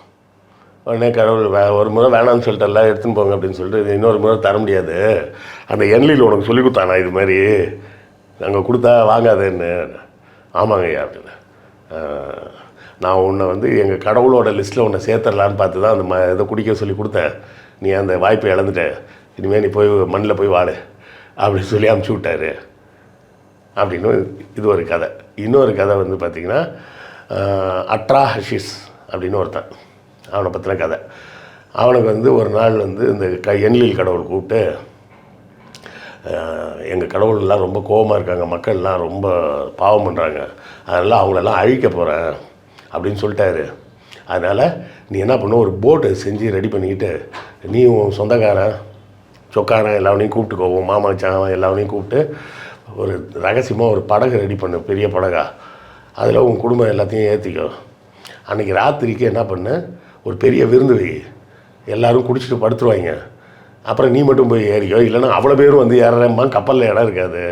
உடனே கடவுள் ஒரு முறை வேணான்னு சொல்லிட்டு எல்லாம் எடுத்துன்னு போங்க அப்படின்னு சொல்லிட்டு, இது இன்னொரு முறை தர முடியாது, அந்த என்லில் உனக்கு சொல்லி கொடுத்தானா இது மாதிரி அங்கே கொடுத்தா வாங்காதேன்னு. ஆமாங்கய்யா அப்படின்னு. நான் உன்னை வந்து எங்கள் கடவுளோட லிஸ்ட்டில் உன்னை சேர்த்துடலான்னு பார்த்து தான் அந்த இதை குடிக்க சொல்லி கொடுத்தேன், நீ அந்த வாய்ப்பை இழந்துட்ட, இனிமேல் நீ போய் மண்ணில் போய் வாடு அப்படின்னு சொல்லி அமுச்சு விட்டாரு அப்படின்னு. இது ஒரு கதை. இன்னொரு கதை வந்து பார்த்திங்கன்னா, அட்ரா ஹஷிஸ் அப்படின்னு ஒருத்தன், அவனை பற்றின கதை. அவனுக்கு வந்து ஒரு நாள் வந்து இந்த என்லில் கடவுள் கூப்பிட்டு, எங்கள் கடவுள்லாம் ரொம்ப கோபமாக இருக்காங்க, மக்கள்லாம் ரொம்ப பாவம் பண்ணுறாங்க, அதனால் அவங்களெல்லாம் அழிக்க போகிறேன் அப்படின்னு சொல்லிட்டாரு. அதனால் நீ என்ன பண்ண, ஒரு போட்டு செஞ்சு ரெடி பண்ணிக்கிட்டு நீ உன் சொந்தக்காரன் சொக்காரன் எல்லாவனையும் கூப்பிட்டுக்கோவோம், மாமா சாவன் எல்லாவனையும் கூப்பிட்டு ஒரு ரகசியமாக ஒரு படகு ரெடி பண்ணு, பெரிய படகா, அதில் உன் குடும்பம் எல்லாத்தையும் ஏற்றிக்கோ. அன்றைக்கி ராத்திரிக்கு என்ன பண்ணு, ஒரு பெரிய விருந்து வை, எல்லோரும் குடிச்சிட்டு படுத்துருவாங்க, அப்புறம் நீ மட்டும் போய் ஏறியோ, இல்லைன்னா அவ்வளோ பேரும் வந்து ஏறேம்மா, கப்பலில் இடம் இருக்காது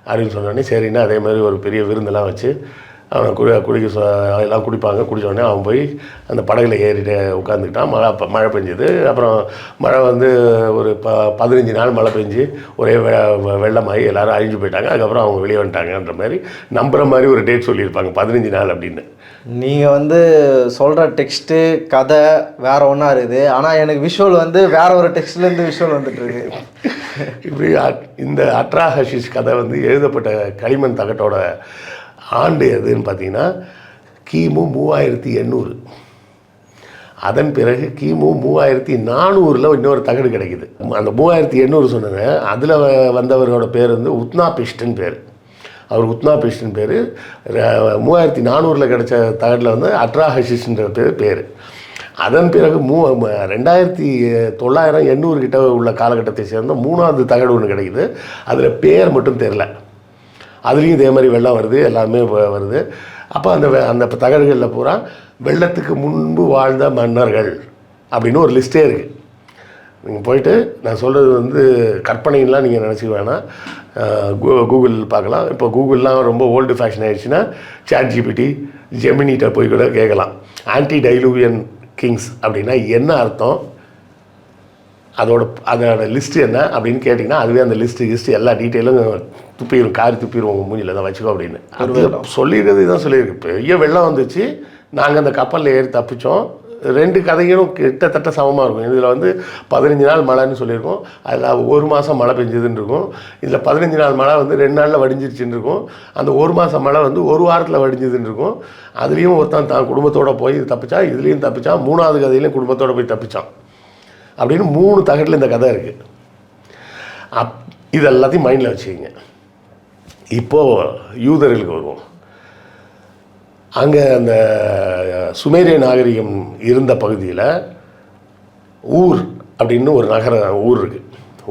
அப்படின்னு சொன்னோடனே சரின்னா அதே மாதிரி ஒரு பெரிய விருந்தெல்லாம் வச்சு அவனை எல்லாம் குடிப்பாங்க. குடித்த உடனே அவன் போய் அந்த படகுல ஏறிட்டு உட்காந்துக்கிட்டான். மழை பெஞ்சுது. அப்புறம் மழை வந்து ஒரு 15 நாள் மழை பெஞ்சு ஒரே வெள்ளமாகி எல்லோரும் அழிஞ்சு போயிட்டாங்க. அதுக்கப்புறம் அவங்க வெளியே வந்துட்டாங்கன்ற மாதிரி நம்புகிற மாதிரி ஒரு டேட் சொல்லியிருப்பாங்க 15 நாள் அப்படின்னு. நீங்கள் வந்து சொல்கிற டெக்ஸ்ட்டு கதை வேறு ஒன்றா இருக்குது, ஆனால் எனக்கு விஷுவல் வந்து வேற ஒரு டெக்ஸ்ட்லேருந்து விஷுவல் வந்துட்டுருக்கு. இப்படி இந்த அட்ராஹஷிஷ் கதை வந்து எழுதப்பட்ட களிமண் தகட்டோட ஆண்டு எதுன்னு பார்த்தீங்கன்னா கிமு 3800. அதன் பிறகு கிமு 3400 இன்னொரு தகடு கிடைக்குது. அந்த 3800 சொன்னேன், அதில் வந்தவரோட பேர் வந்து உத்னாபிஷ்டன் பேர். அவர் உத்னாபிஷ்டன் பேர். 3400 கிடைச்ச தகடில் வந்து அட்ராஹஷிஷ்ன்ற பேர். அதன் பிறகு 2900 800 கிட்ட உள்ள காலகட்டத்தை சேர்ந்த 3வது தகடு ஒன்று கிடைக்குது. அதில் பேர் மட்டும் தெரில. அதுலேயும் இதே மாதிரி வெள்ளம் வருது, எல்லாமே வருது. அப்போ அந்த தகடுகளில் பூரா வெள்ளத்துக்கு முன்பு வாழ்ந்த மன்னர்கள் அப்படின்னு ஒரு லிஸ்ட்டே இருக்குது. நீங்கள் போயிட்டு நான் சொல்கிறது வந்து கற்பனைலாம் நீங்கள் நினச்சிக்க வேணாம், கூகுள் பார்க்கலாம். இப்போ கூகுள்லாம் ரொம்ப ஓல்டு ஃபேஷன் ஆகிடுச்சுன்னா ChatGPT ஜெமினிட்ட போய் கூட கேட்கலாம். ஆன்டி டைலூவியன் கிங்ஸ் அப்படின்னா என்ன அர்த்தம், அதோட லிஸ்ட்டு என்ன அப்படின்னு கேட்டிங்கன்னா அதுவே அந்த லிஸ்ட்டு எல்லா டீட்டெயிலும் துப்பிடும், காரி துப்பிடும் உங்கள் மூஞ்சில் தான் வச்சுக்கோ அப்படின்னு. அது சொல்லியிருக்கிறது இதுதான் சொல்லியிருக்கு. பெரிய வெள்ளம் வந்துச்சு, நாங்கள் அந்த கப்பலில் ஏறி தப்பித்தோம். 2 கதைகளும் கிட்டத்தட்ட சமமாக இருக்கும். இதில் வந்து 15 நாள் மழைன்னு சொல்லியிருக்கோம், அதில் 1 மாதம் மழை பெஞ்சதுன்னு இருக்கும். இதில் 15 நாள் மழை வந்து 2 நாளில் வடிஞ்சிருச்சுன்னு இருக்கும். அந்த 1 மாதம் மழை வந்து 1 வாரத்தில் வடிஞ்சதுன்னு இருக்கும். அதுலேயும் ஒருத்தன் தான் குடும்பத்தோடு போய் தப்பிச்சான், இதுலேயும் தப்பிச்சான், 3வது கதையிலையும் குடும்பத்தோடு போய் தப்பிச்சான் அப்படின்னு 3 தகட்டில் இந்த கதை இருக்குது. இது எல்லாத்தையும் மைண்டில் வச்சுக்கிங்க. இப்போது யூதர்களுக்கு வருவோம். அங்கே அந்த சுமேரிய நாகரிகம் இருந்த பகுதியில் ஊர் அப்படின்னு ஒரு ஊர் இருக்குது.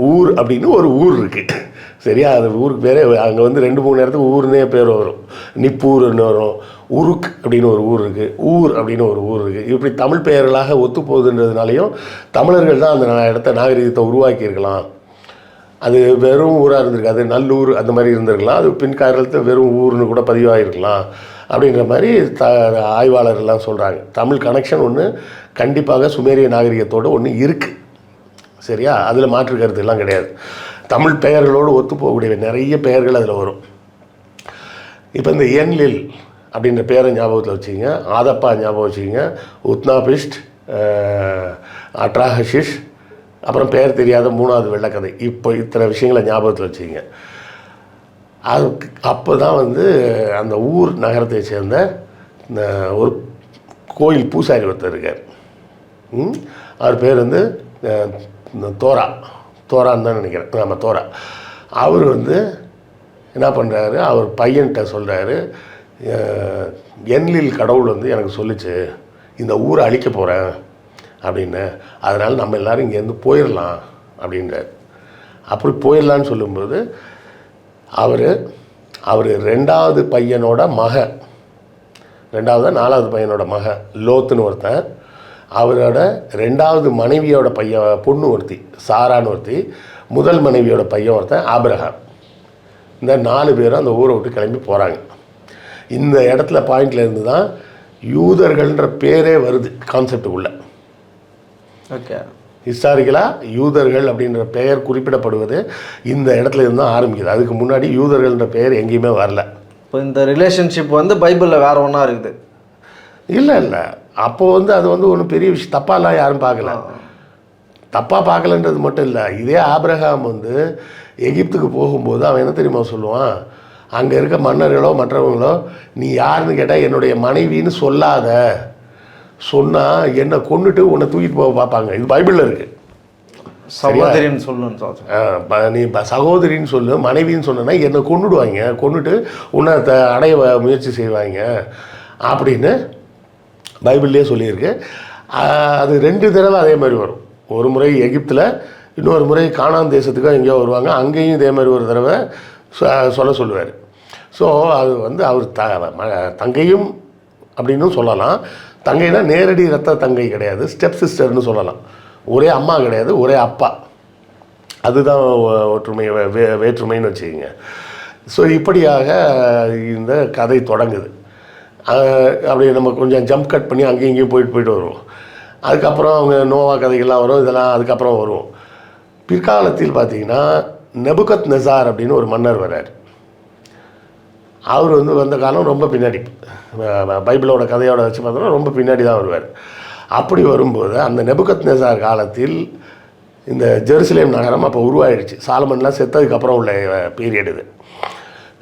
ஊர் அப்படின்னு ஒரு ஊர் இருக்குது, சரியா? அது ஊருக்கு பேரே அங்கே வந்து 2-3 இடத்துக்கு ஊர்னே பேர் வரும். நிப்பூர்னு வரும், உருக் அப்படின்னு ஒரு ஊர் இருக்குது, ஊர் அப்படின்னு ஒரு ஊர் இருக்குது. இப்படி தமிழ் பெயர்களாக ஒத்து போகுதுன்றதுனாலையும் தமிழர்கள் தான் அந்த இடத்த நாகரிகத்தை உருவாக்கியிருக்கலாம். அது வெறும் ஊராக இருந்திருக்காது, நல்லூர் அந்த மாதிரி இருந்திருக்கலாம். அது பின்காலத்தில் வெறும் ஊர்னு கூட பதிவாகிருக்கலாம் அப்படின்ற மாதிரி ஆய்வாளர்கள்லாம் சொல்கிறாங்க. தமிழ் கனெக்ஷன் ஒன்று கண்டிப்பாக சுமேரிய நாகரிகத்தோடு ஒன்று இருக்குது, சரியா? அதில் மாற்று கருத்துலாம் கிடையாது. தமிழ் பெயர்களோடு ஒத்து போகக்கூடிய நிறைய பெயர்கள் அதில் வரும். இப்போ இந்த என்லில் அப்படின்ற பேரை ஞாபகத்தில் வச்சுக்கிங்க, ஆதப்பா ஞாபகம் வச்சுக்கிங்க, உத்னாபிஷ்ட், அட்ராஹஷிஷ், அப்புறம் பெயர் தெரியாத 3வது வெள்ளக்கதை. இப்போ இத்தனை விஷயங்களை ஞாபகத்தில் வச்சுக்கிங்க. அதுக்கு அப்போ தான் வந்து அந்த ஊர் நகரத்தை சேர்ந்த ஒரு கோயில் பூசாரி ஒருத்தர் இருக்கார். அவர் பேர் வந்து தோரான்னு தான் நினைக்கிறேன். ஆமாம், தோரா. அவர் வந்து என்ன பண்ணுறாரு, அவர் பையன்கிட்ட சொல்கிறாரு, என்லில் கடவுள் வந்து எனக்கு சொல்லிச்சு இந்த ஊரை அழிக்க போகிறேன் அப்படின்னு, அதனால் நம்ம எல்லோரும் இங்கேருந்து போயிடலாம் அப்படின்றார். அப்படி போயிடலான்னு சொல்லும்போது அவர் 2வது பையனோட மகன், 4வது பையனோட மகன் லோத்துன்னு ஒருத்தன், அவரோட 2வது மனைவியோட பொண்ணு ஒருத்தி சாரான்னு ஒருத்தி, முதல் மனைவியோட பையன் ஒருத்தன் ஆபிரகாம். இந்த 4 பேரும் அந்த ஊரை விட்டு கிளம்பி போகிறாங்க. இந்த இடத்துல பாயிண்டில் இருந்து தான் யூதர்கள்ன்ற பேரே வருது கான்செப்டுக்குள்ளே. ஓகே, ஹிஸ்டாரிக்கலாக யூதர்கள் அப்படின்ற பெயர் குறிப்பிடப்படுவது இந்த இடத்துல இருந்து தான் ஆரம்பிக்குது. அதுக்கு முன்னாடி யூதர்கள்ன்ற பெயர் எங்கேயுமே வரல. இப்போ இந்த ரிலேஷன்ஷிப் வந்து பைபிளில் வேறு ஒன்றா இருக்குது? இல்லை, அப்போது வந்து அது வந்து ஒன்றும் பெரிய விஷயம் தப்பாலாம் யாரும் பார்க்கல. தப்பாக பார்க்கலன்றது மட்டும் இல்லை, இதே ஆபிரகாம் வந்து எகிப்துக்கு போகும்போது அவன் என்ன தெரியுமா சொல்லுவான், அங்கே இருக்க மன்னர்களோ மற்றவங்களோ நீ யாருன்னு கேட்டால் என்னுடைய மனைவின்னு சொல்லாத, சொன்னால் என்னை கொண்டுட்டு உன்னை தூக்கிட்டு போக பார்ப்பாங்க. இது பைபிளில் இருக்குது. சகோதரின்னு சொல்லு, நீ சகோதரின்னு சொல்லு, மனைவின்னு சொன்னா என்னை கொண்டுடுவாங்க, கொண்டுட்டு உன்னை அடைய முயற்சி செய்வாங்க அப்படின்னு பைபிள்லேயே சொல்லியிருக்கு. அது 2 தடவை அதே மாதிரி வரும். ஒரு முறை எகிப்தில், இன்னொரு முறை கானான் தேசத்துக்கு எங்கேயோ வருவாங்க, அங்கேயும் இதே மாதிரி ஒரு தடவை சொல்லுவார். ஸோ அது வந்து அவர் தங்கையும் அப்படின்னு சொல்லலாம். தங்கைனா நேரடி ரத்த தங்கை கிடையாது, ஸ்டெப் சிஸ்டர்னு சொல்லலாம். ஒரே அம்மா கிடையாது, ஒரே அப்பா. அதுதான் ஒற்றுமை, வேற்றுமைன்னு வச்சுக்கிங்க. ஸோ இப்படியாக இந்த கதை தொடங்குது. அப்படி நம்ம கொஞ்சம் ஜம்ப் கட் பண்ணி அங்கேயும் இங்கேயும் போயிட்டு வருவோம். அதுக்கப்புறம் அவங்க நோவா கதைகள்லாம் வரும், இதெல்லாம் அதுக்கப்புறம் வரும். பிற்காலத்தில் பார்த்திங்கன்னா நெபுகத் நெசார் அப்படின்னு ஒரு மன்னர் வர்றார். அவர் வந்த காலம் ரொம்ப பின்னாடி, பைபிளோட கதையோட வச்சு பார்த்தோன்னா ரொம்ப பின்னாடி தான் வருவார். அப்படி வரும்போது அந்த நெபுகத் நெசார் காலத்தில் இந்த ஜெருசலேம் நகரம் அப்போ உருவாயிடுச்சு. சாலமன்லாம் செத்ததுக்கப்புறம் உள்ள பீரியட் இது.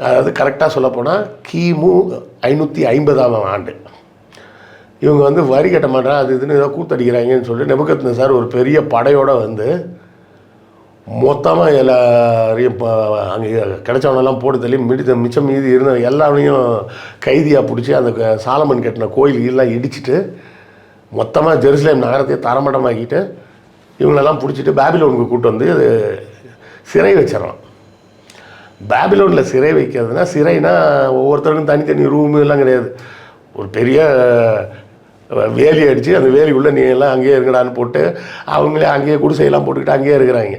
அதாவது கரெக்டாக சொல்லப்போனால் கிமு 550ஆம் ஆண்டு. இவங்க வரி கட்ட மாட்டாங்க, அது இதுன்னு ஏதோ கூத்தடிக்கிறாங்கன்னு சொல்லிட்டு நெபுகத் நெசார் ஒரு பெரிய படையோடு மொத்தமாக எல்லாரையும் அங்கே கிடைச்சவனெல்லாம் போட்டு தள்ளி மிச்சம் மீதி இருந்த எல்லாரையும் கைதியாக பிடிச்சி அந்த சாலமன் கட்டின கோயிலெல்லாம் இடிச்சிட்டு மொத்தமாக ஜெருசலேம் நகரத்தையே தரமட்டமாக்கிட்டு இவங்களெல்லாம் பிடிச்சிட்டு பாபிலோனுக்கு கூப்பிட்டு அது சிறை வச்சிடறான். பாபிலோனில் சிறை வைக்கிறதுனா, சிறைனா ஒவ்வொருத்தருக்கும் தனித்தனி ரூமு எல்லாம் கிடையாது. ஒரு பெரிய வேலி அடித்து அந்த வேலிக்குள்ளே நீ எல்லாம் அங்கேயே இருக்கடான்னு போட்டு அவங்களே அங்கேயே குடிசையெல்லாம் போட்டுக்கிட்டு அங்கேயே இருக்கிறாங்க.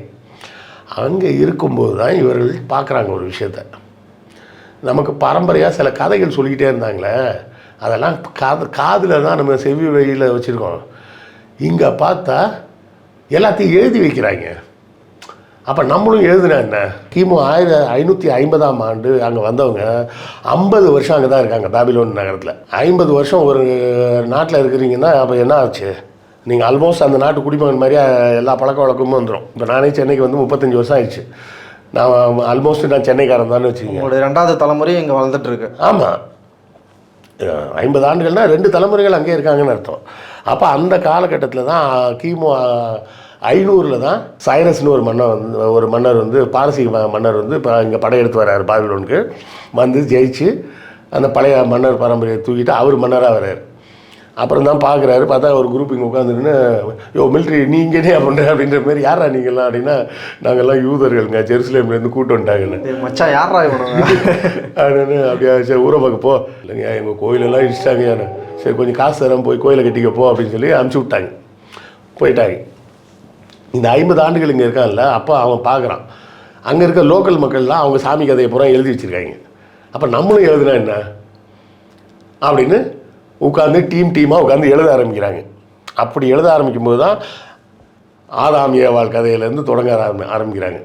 அங்கே இருக்கும்போது தான் இவர்கள் பார்க்குறாங்க ஒரு விஷயத்த. நமக்கு பரம்பரையாக சில கதைகள் சொல்லிக்கிட்டே இருந்தாங்களே, அதெல்லாம் காதில் தான் நம்ம செவி வழியில் வச்சுருக்கோம். இங்கே பார்த்தா எல்லாத்தையும் எழுதி வைக்கிறாங்க. அப்போ நம்மளும் எழுதுனா என்ன? கிமு 1550ஆம் ஆண்டு அங்கே வந்தவங்க 50 வருஷம் அங்கே தான் இருக்காங்க பாபிலோன் நகரத்தில். 50 வருஷம் ஒரு நாட்டில் இருக்கிறீங்கன்னா அப்போ என்ன ஆச்சு? நீங்கள் ஆல்மோஸ்ட் அந்த நாட்டு குடிமகன் மாதிரியே எல்லா பழக்க வழக்கமும் வந்துடும். இப்போ நானே சென்னைக்கு 35 வருஷம் ஆயிடுச்சு. நான் ஆல்மோஸ்ட் நான் சென்னைக்காரன் தானே வச்சுக்கோங்க. உங்களுடைய 2வது தலைமுறை இங்கே வளர்ந்துட்டுருக்கு. ஆமாம், 50 ஆண்டுகள்னால் 2 தலைமுறைகள் அங்கேயே இருக்காங்கன்னு அர்த்தம். அப்போ அந்த காலகட்டத்தில் தான் கிமு 500 தான் சைரஸ்னு ஒரு மன்னர் பாரசீக மன்னர் இப்போ இங்கே படையெடுத்து வர்றாரு பாபிலோனுக்கு. ஜெயிச்சு அந்த பழைய மன்னர் பரம்பரையை தூக்கிட்டு அவர் மன்னராக வர்றார். அப்புறம் தான் பார்க்குறாரு, பார்த்தா ஒரு குரூப் இங்கே உட்காந்துருன்னு, யோ மிலிட்ரி நீங்கன்னே பண்ணுற அப்படின்ற மாதிரி, யாரா நீங்கள்லாம் அப்படின்னா, நாங்கள்லாம் யூதர்களுங்க, ஜெருசலேம்லேருந்து கூட்டு வந்துட்டாங்கன்னு. மச்சா யாரா அப்படின்னு அப்படியா? சரி ஊரை பார்க்க போ. இல்லைங்க எங்கள் கோயிலெல்லாம் இடிச்சிட்டாங்க, யானை சரி கொஞ்சம் காசு தரேன் போய் கோயிலை கட்டிக்கப்போ அப்படின்னு சொல்லி அனுப்பிச்சி விட்டாங்க. போயிட்டாங்க. இந்த 50 ஆண்டுகள் இங்கே இருக்கான்ல, அப்போ அவன் பார்க்குறான் அங்கே இருக்க லோக்கல் மக்கள்லாம் அவங்க சாமி கதையை பூரா எழுதி வச்சுருக்காங்க. அப்போ நம்மளும் எழுதுனா என்ன அப்படின்னு உட்காந்து டீமாக உட்காந்து எழுத ஆரம்பிக்கிறாங்க. அப்படி எழுத ஆரம்பிக்கும்போது தான் ஆதாம் ஏவாள் கதையிலேருந்து தொடங்க ஆரம்பிக்கிறாங்க.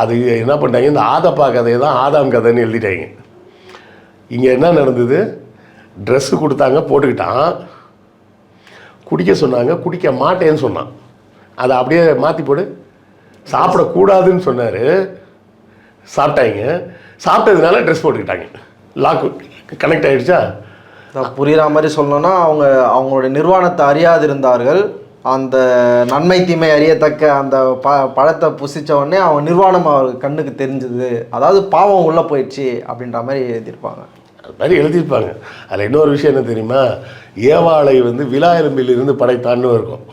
அது என்ன பண்ணிட்டாங்க, இந்த ஆதப்பா கதையை தான் ஆதாம் கதைன்னு எழுதிட்டாங்க. இங்கே என்ன நடந்தது? ட்ரெஸ்ஸு கொடுத்தாங்க, போட்டுக்கிட்டான். குடிக்க சொன்னாங்க, குடிக்க மாட்டேன்னு சொன்னான். அதை அப்படியே மாற்றி போடு. சாப்பிடக்கூடாதுன்னு சொன்னார், சாப்பிட்டாங்க. சாப்பிட்டதுனால ட்ரெஸ் போட்டுக்கிட்டாங்க. லாக்கு கனெக்ட் ஆகிடுச்சா? புரிகிற மாதிரி சொல்லணும்னா, அவங்களுடைய நிர்வாணத்தை அறியாதிருந்தார்கள். அந்த நன்மை தீமை அறியத்தக்க அந்த பழத்தை புசித்த உடனே அவன் நிர்வாணம் அவர் கண்ணுக்கு தெரிஞ்சது. அதாவது பாவம் உள்ளே போயிடுச்சு அப்படின்ற மாதிரி எழுதியிருப்பாங்க. அது மாதிரி எழுதியிருப்பாங்க. அதில் இன்னொரு விஷயம் என்ன தெரியுமா? ஏவாளை விலா எலும்பிலிருந்து படைத்தான்னு இருக்கும்.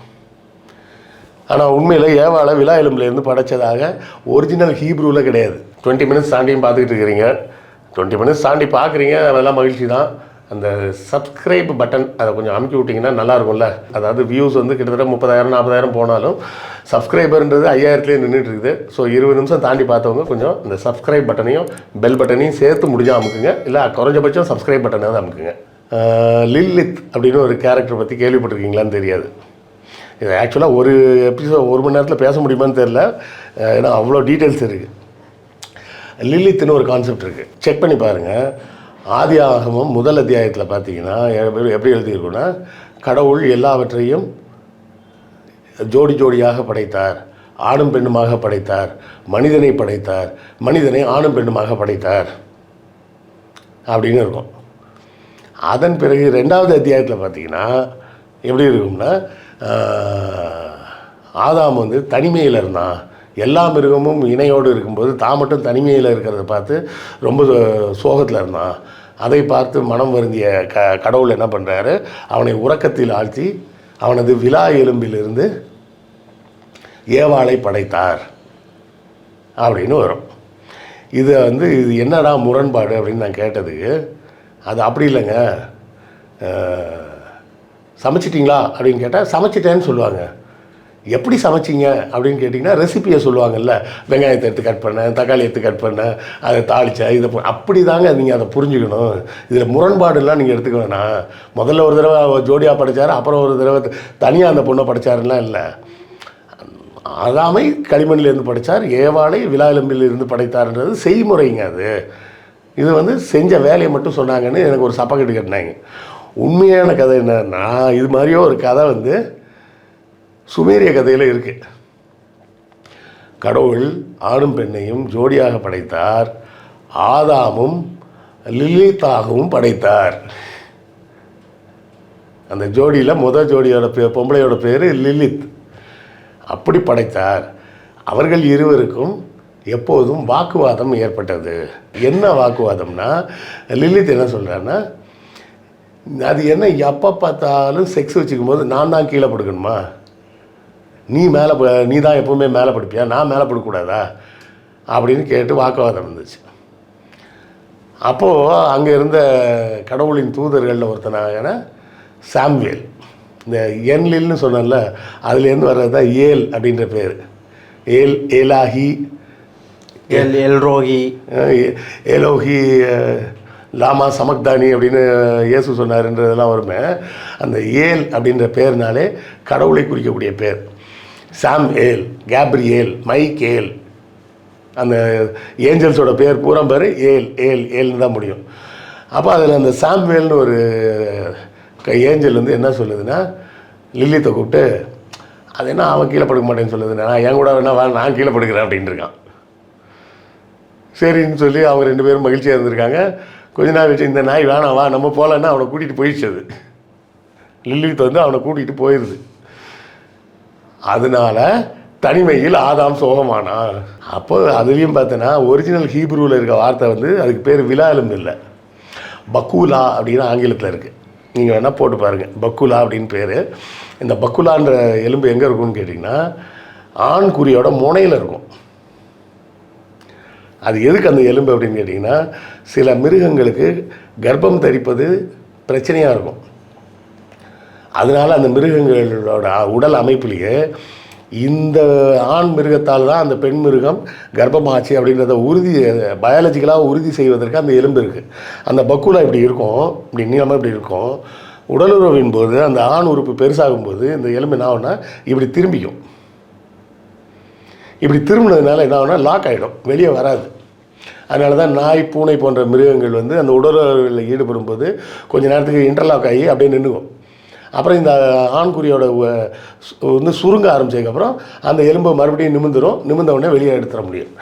ஆனால் உண்மையில் ஏவாளை விலா எலும்பிலேருந்து படைத்ததாக ஒரிஜினல் ஹீப்ரூவில் கிடையாது. 20 மினிட்ஸ் தாண்டியும் பார்த்துக்கிட்டு இருக்கிறீங்க. 20 மினிட்ஸ் தாண்டி பார்க்குறீங்க, அதெல்லாம் மகிழ்ச்சி தான். அந்த சப்ஸ்கிரைப் பட்டன் அதை கொஞ்சம் அமுக்கி விட்டிங்கன்னா நல்லாயிருக்கும்ல. அதாவது வியூஸ் கிட்டத்தட்ட 30,000 40,000 போனாலும் சப்ஸ்கிரைபர்ன்றது 5000லேயே நின்றுட்டு இருக்குது. ஸோ 20 நிமிஷம் தாண்டி பார்த்தவங்க கொஞ்சம் இந்த சப்ஸ்கிரைப் பட்டனையும் பெல் பட்டனையும் சேர்த்து முடிஞ்சால் அமுக்குங்க. இல்லை குறைஞ்சபட்சம் சப்ஸ்கிரைப் பட்டனை தான் அமுக்குங்க. லில்லித் அப்படின்னு ஒரு கேரக்டர் பற்றி கேள்விப்பட்டிருக்கீங்களான்னு தெரியாது. இது ஆக்சுவலாக ஒரு எபிசோட் 1 மணி நேரத்தில் பேச முடியுமான்னு தெரில, ஏன்னா அவ்வளோ டீட்டெயில்ஸ் இருக்குது. லில்லித்துன்னு ஒரு கான்செப்ட் இருக்குது, செக் பண்ணி பாருங்கள். ஆதி ஆகமம் 1 அத்தியாயத்தில் பார்த்தீங்கன்னா எப்படி எழுதியிருக்குன்னா, கடவுள் எல்லாவற்றையும் ஜோடி ஜோடியாக படைத்தார், ஆணும் பெண்ணுமாக படைத்தார், மனிதனை படைத்தார், மனிதனை ஆணும் பெண்ணுமாக படைத்தார் அப்படின்னு இருக்கும். அதன் பிறகு 2வது அத்தியாயத்தில் பார்த்தீங்கன்னா எப்படி இருக்கும்னா, ஆதாம் தனிமையில் இருந்தான். எல்லா மிருகமும் இணையோடு இருக்கும்போது தான் மட்டும் தனிமையில் இருக்கிறத பார்த்து ரொம்ப சோகத்தில் இருந்தான். அதை பார்த்து மனம் வருந்திய கடவுள் என்ன பண்ணுறாரு, அவனை உறக்கத்தில் ஆழ்த்தி அவனது விலா எலும்பிலிருந்து ஏவாளை படைத்தார் அப்படின்னு வரும். இது இது என்னடா முரண்பாடு அப்படின்னு நான் கேட்டதுக்கு, அது அப்படி இல்லைங்க, சமைச்சிட்டிங்களா அப்படின்னு கேட்டால் சமைச்சிட்டேன்னு சொல்லுவாங்க. எப்படி சமைச்சிங்க அப்படின்னு கேட்டிங்கன்னா ரெசிப்பியை சொல்லுவாங்கல்ல, வெங்காயத்தை எடுத்து கட் பண்ண, தக்காளி எடுத்து கட் பண்ண, அதை தாளிச்சா இதை அப்படி தாங்க நீங்கள் அதை புரிஞ்சுக்கணும். இதில் முரண்பாடுலாம் நீங்கள் எடுத்துக்க வேணாம். முதல்ல ஒரு தடவை ஜோடியாக படைச்சார், அப்புறம் ஒரு தடவை தனியாக அந்த பொண்ணை படைச்சாருலாம் இல்லை. ஆதாமை களிமண்ணிலேருந்து படைத்தார், ஏவாளை விலா எலும்பிலிருந்து படைத்தார்ன்றது செய்முறைங்க. இது வந்து செஞ்ச வேலையை மட்டும் சொன்னாங்கன்னு எனக்கு ஒரு சப்பக்கட்டு கட்டினாங்க. உண்மையான கதை என்னன்னா, இது மாதிரியோ ஒரு கதை வந்து சுமேரிய கதையில் இருக்குது. கடவுள் ஆணும் பெண்ணையும் ஜோடியாக படைத்தார், ஆதாமும் லிலித்தாகவும் படைத்தார். அந்த ஜோடியில் முதல் ஜோடியோட பொம்பளையோட பேர் லிலித். அப்படி படைத்தார். அவர்கள் இருவருக்கும் எப்போதும் வாக்குவாதம் ஏற்பட்டது. என்ன வாக்குவாதம்னா, லிலித் என்ன சொல்கிறான்னா, அது என்ன எப்போ பார்த்தாலும் செக்ஸ் வச்சுக்கும் போது நான் தான் கீழே படுக்கணுமா, நீ தான் எப்போவுமே மேலே படுப்பியா, நான் மேலே படுக்கக்கூடாதா அப்படின்னு கேட்டு வாக்குவாதம் இருந்துச்சு. அப்போது அங்கே இருந்த கடவுளின் தூதர்களில் ஒருத்தனான சாம்வேல், இந்த என்லில்னு சொன்னல அதுலேருந்து வர்றது தான் ஏல் அப்படின்ற பேர். ஏலாஹி, எல்ரோஹி, ஏலோஹி, லாமா சமக்தானி அப்படின்னு இயேசு சொன்னார்ன்றதெல்லாம் வருமே. அந்த ஏல் அப்படின்ற பேர்னாலே கடவுளை குறிக்கக்கூடிய பேர். சாம் ஏல், கேப்ரியேல், மைக்கேல், அந்த ஏஞ்சல்ஸோட பேர் பூரா பேர் ஏல் ஏல் ஏல்னு தான் முடியும். அப்போ அதில் அந்த சாம்வேல்னு ஒரு ஏஞ்சல் வந்து என்ன சொல்லுதுன்னா, லில்லித்தை கூப்பிட்டு, அது என்ன அவன் கீழே படுக்க மாட்டேன்னு சொல்லுதுன்னா, நான் என் கூட வேணா நான் கீழே படுக்கிறேன் அப்படின்ட்டு இருக்கான். சரின்னு சொல்லி அவங்க ரெண்டு பேரும் மகிழ்ச்சியாக இருந்திருக்காங்க. கொஞ்ச நாள் வச்சு இந்த நாய் வேணாம் வா நம்ம போகலன்னா அவனை கூட்டிகிட்டு போயிடுச்சு. அது லில்லித் வந்து அவனை கூட்டிகிட்டு போயிடுது. அதனால தனிமையில் ஆதாம் சோகமானான். அப்போ அதுலேயும் பார்த்தோன்னா ஒரிஜினல் ஹீப்ரூவில் இருக்க வார்த்தை வந்து அதுக்கு பேர் விலா எலும்பு இல்லை, பக்கூலா அப்படின்னு ஆங்கிலத்தில் இருக்குது. நீங்கள் வேணால் போட்டு பாருங்கள், பக்குலா அப்படின்னு பேர். இந்த பக்குலான்ற எலும்பு எங்கே இருக்கும்னு கேட்டிங்கன்னா, ஆண் குறியோட முனையில் இருக்கும். அது எதுக்கு அந்த எலும்பு அப்படின்னு கேட்டிங்கன்னா, சில மிருகங்களுக்கு கர்ப்பம் தரிப்பது பிரச்சனையாக இருக்கும். அதனால் அந்த மிருகங்களோட உடல் அமைப்புலேயே இந்த ஆண் மிருகத்தால் தான் அந்த பெண் மிருகம் கர்ப்பமாச்சு அப்படின்றத பயாலஜிக்கலாக உறுதி செய்வதற்கு அந்த எலும்பு இருக்குது. அந்த பக்குலா இப்படி இருக்கும், இப்படி நீளமாக இப்படி இருக்கும். உடலுறவின் போது அந்த ஆண் உறுப்பு பெருசாகும் போது இந்த எலும்பு என்ன ஆகும்னா இப்படி திரும்பிக்கும். இப்படி திரும்பினதுனால என்ன ஆகும்னா லாக் ஆகிடும், வெளியே வராது. அதனால தான் நாய், பூனை போன்ற மிருகங்கள் வந்து அந்த உடலுறவில் ஈடுபடும் போது கொஞ்சம் நேரத்துக்கு இன்டர்லாக் ஆகி அப்படியே நின்றுக்கும். அப்புறம் இந்த ஆண்குறியோட வந்து சுருங்க ஆரம்பிச்சதுக்கப்புறம் அந்த எலும்பை மறுபடியும் நிமிர்ந்த உடனே வெளியே எடுத்துட முடியும்.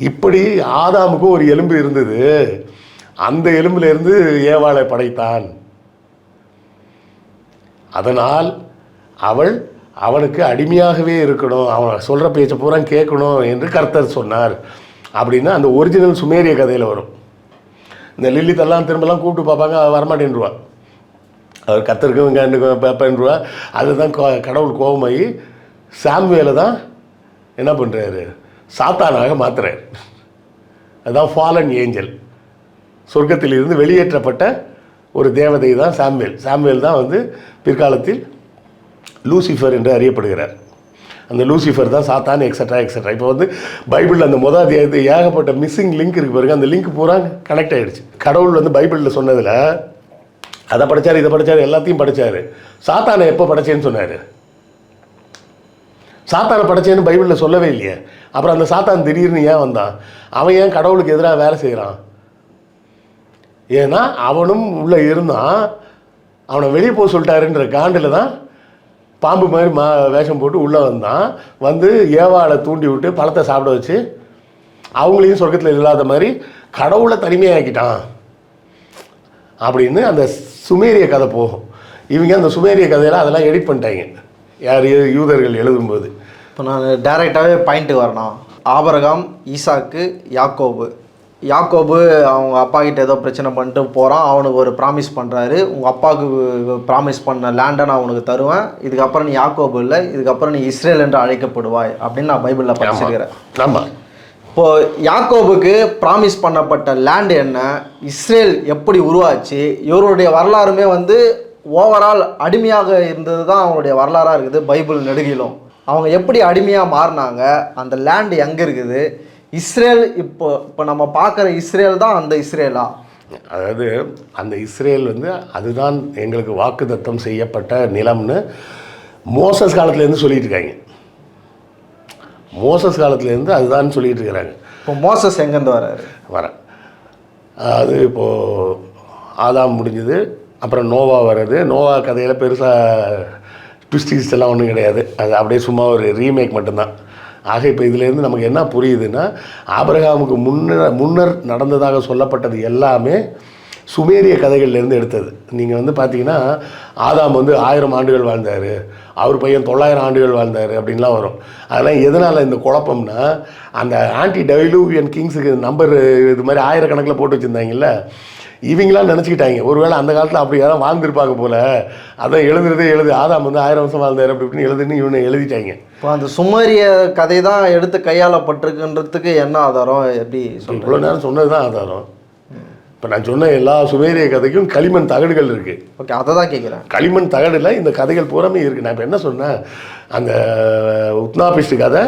இப்படி ஆதாமுக்கும் ஒரு எலும்பு இருந்தது. அந்த எலும்பிலிருந்து ஏவாளை படைத்தான். அதனால் அவனுக்கு அடிமையாகவே இருக்கணும், அவன் சொல்கிற பேச்சை பூரா கேட்கணும் என்று கர்த்தர் சொன்னார் அப்படின்னா அந்த ஒரிஜினல் சுமேரிய கதையில் வரும். இந்த லில்லித்தெல்லாம் திரும்பலாம் கூப்பிட்டு பார்ப்பாங்க, வரமாட்டேன்ருவான். அவர் கத்தருக்கும் வெங்காயத்துக்கும் பேப்பன்ருவா. அதுதான் கடவுள் கோபமாகி சாம்வேலை தான் என்ன பண்ணுறாரு, சாத்தானாக மாற்றுறாரு. அதுதான் ஃபாலன் ஏஞ்சல், சொர்க்கத்திலிருந்து வெளியேற்றப்பட்ட ஒரு தேவதை தான் சாம்வேல் தான் வந்து பிற்காலத்தில் லூசிஃபர் என்று அறியப்படுகிறார். அந்த லூசிஃபர் தான் சாத்தான், எக்ஸட்ரா எக்ஸட்ரா. இப்போ வந்து பைபிளில் அந்த முதல் அத்தியாயத்தை ஏகப்பட்ட மிஸ்ஸிங் லிங்க் இருக்குது பாருங்க, அந்த லிங்க் பூரா கனெக்ட் ஆகிடுச்சு. கடவுள் வந்து பைபிளில் சொன்னதில் அதை படித்தார், இதை படித்தார், எல்லாத்தையும் படித்தார். சாத்தானை எப்போ படைச்சேன்னு சொன்னார்? சாத்தானை படைச்சேன்னு பைபிளில் சொல்லவே இல்லையே. அப்புறம் அந்த சாத்தான் திடீர்னு ஏன் வந்தான்? அவன் ஏன் கடவுளுக்கு எதிராக வேலை செய்கிறான்? ஏன்னா அவனும் உள்ளே இருந்தான், அவனை வெளியே போக சொல்லிட்டாருன்ற காண்டில் தான் பாம்பு மாதிரி வேஷம் போட்டு உள்ளே வந்தான். வந்து ஏவாளை தூண்டி விட்டு பழத்தை சாப்பிட வச்சு அவங்களையும் சொர்க்கத்தில் இல்லாத மாதிரி கடவுளை தனிமையாக்கிட்டான் அப்படின்னு அந்த சுமேரிய கதை போகும். இவங்க அந்த சுமேரிய கதையில் அதெல்லாம் எடிட் பண்ணிட்டாங்க, யார் யூதர்கள் எழுதும்போது. இப்போ நான் டைரெக்டாகவே பாயிண்ட்டு வரணும். ஆபிரகாம், ஈசாக்கு, யாக்கோபு அவங்க அப்பா கிட்ட ஏதோ பிரச்சனை பண்ணிட்டு போகிறான். அவனுக்கு ஒரு ப்ராமிஸ் பண்ணுறாரு, உங்கள் அப்பாவுக்கு ப்ராமிஸ் பண்ண லேண்டை நான் உனக்கு தருவேன், இதுக்கப்புறம் நீ யாக்கோபு இல்லை, இதுக்கப்புறம் நீ இஸ்ரேல் என்று அழைக்கப்படுவாய் அப்படின்னு நான் பைபிளில் படிச்சிருக்கிறேன். ஆமாம். இப்போது யாக்கோபுக்கு ப்ராமிஸ் பண்ணப்பட்ட லேண்டு என்ன, இஸ்ரேல் எப்படி உருவாச்சு, இவருடைய வரலாறுமே வந்து ஓவரால் அடிமையாக இருந்தது தான் அவங்களுடைய வரலாறாக இருக்குது பைபிள் நெடுகிலும். அவங்க எப்படி அடிமையாக மாறினாங்க, அந்த லேண்ட் எங்கே இருக்குது, இஸ்ரேல் இப்போ நம்ம பார்க்குற இஸ்ரேல் தான் அந்த இஸ்ரேலா? அதாவது அந்த இஸ்ரேல் வந்து அதுதான் எங்களுக்கு வாக்குத்தத்தம் செய்யப்பட்ட நிலம்னு மோசஸ் காலத்துலேருந்து சொல்லிட்டு இருக்காங்க. மோசஸ் காலத்துலேருந்து அதுதான் சொல்லிட்டு இருக்கிறாங்க. இப்போ மோசஸ் எங்கேருந்து வரேன் அது இப்போது ஆதாம் முடிஞ்சது, அப்புறம் நோவா வர்றது. நோவா கதையில் பெருசாக ட்விஸ்டிஸ் எல்லாம் ஒன்றும் கிடையாது, அது அப்படியே சும்மா ஒரு ரீமேக் மட்டும்தான். ஆக இப்போ இதிலேருந்து நமக்கு என்ன புரியுதுன்னா, ஆபிரகாமுக்கு முன்னர் நடந்ததாக சொல்லப்பட்டது எல்லாமே சுமேரிய கதைகள்லேருந்து எடுத்தது. நீங்கள் வந்து பார்த்தீங்கன்னா ஆதாம் வந்து 1000 ஆண்டுகள் வாழ்ந்தார், அவர் பையன் 900 ஆண்டுகள் வாழ்ந்தார் அப்படின்லாம் வரும். அதெல்லாம் எதனால் இந்த குழப்பம்னா, அந்த ஆன்டி டைலூவியன் கிங்ஸுக்கு நம்பர் இது மாதிரி 1000 கணக்கில் போட்டு வச்சுருந்தாங்கல்ல, இவங்களாம் நினச்சிக்கிட்டாங்க ஒருவேளை அந்த காலத்தில் அப்படி யாரும் வாழ்ந்துருப்பாங்க போல், அதான் எழுது ஆதாம் வந்து 1000 வருஷம் வாழ்ந்தார் அப்படி இப்படின்னு எழுதுன்னு இவனை எழுதிட்டாங்க. இப்போ அந்த சுமேரிய கதை தான் எடுத்து கையாளப்பட்டிருக்குன்றதுக்கு என்ன ஆதாரம்? எப்படி இவ்வளோ நேரம் சொன்னது தான் ஆதாரம். இப்போ நான் சொன்ன எல்லா சுமேரிய கதைக்கும் களிமண் தகடுகள் இருக்குது. ஓகே, அதை தான் கேட்குறேன். களிமண் தகடில் இந்த கதைகள் பூராமே இருக்குது. நான் இப்போ என்ன சொன்னேன், அந்த உத்னாபிஸ்ட் கதை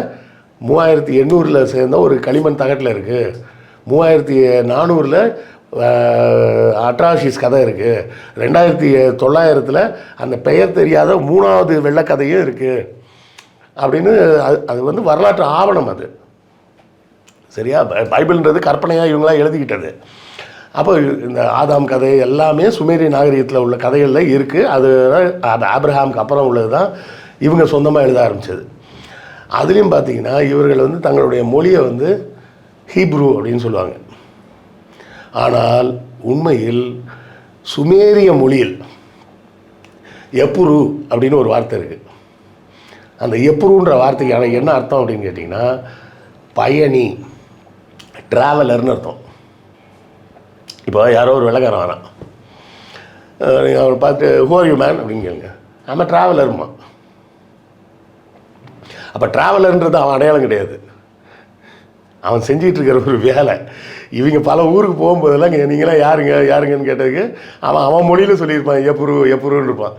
3800 சேர்ந்த ஒரு களிமண் தகட்டில் இருக்குது. 3400 அட்ராஷிஸ் கதை இருக்குது. 2900 அந்த பெயர் தெரியாத 3வது வெள்ளக்கதையும் இருக்குது அப்படின்னு. அது வந்து வரலாற்று ஆவணம் அது, சரியா? பைபிள்ன்றது கற்பனையாக இவங்களாம் எழுதிக்கிட்டது. அப்போ இந்த ஆதாம் கதை எல்லாமே சுமேரிய நாகரிகத்தில் உள்ள கதைகளில் இருக்குது. அது ஆபிரகாமுக்கு அப்புறம் உள்ளது தான் இவங்க சொந்தமாக எழுத ஆரம்பித்தது. அதுலேயும் பார்த்திங்கன்னா இவர்கள் வந்து தங்களுடைய மொழியை வந்து ஹீப்ரு அப்படின்னு சொல்லுவாங்க. ஆனால் உண்மையில் சுமேரிய மொழியில் எப்புரு அப்படின்னு ஒரு வார்த்தை இருக்குது. அந்த எப்புருன்ற வார்த்தைக்கான என்ன அர்த்தம் அப்படின்னு கேட்டிங்கன்னா, பயணி, ட்ராவலர்னு அர்த்தம். இப்போ யாரோ ஒரு வெள்ளைக்காரன் வரான், நீங்கள் அவரை பார்த்து ஹூ ஆர் யூ மேன் அப்படின்னு கேளுங்க, நம்ம ட்ராவலருமா. அப்போ ட்ராவலர்ன்றது அவன் அடையாளம் கிடையாது, அவன் செஞ்சிகிட்டு இருக்கிற ஒரு வேலை. இவங்க பல ஊருக்கு போகும்போதெல்லாம் நீங்களாம் யாருங்கன்னு கேட்டதுக்கு அவன் மொழியில் சொல்லியிருப்பான், எப்புருன்னு இருப்பான்.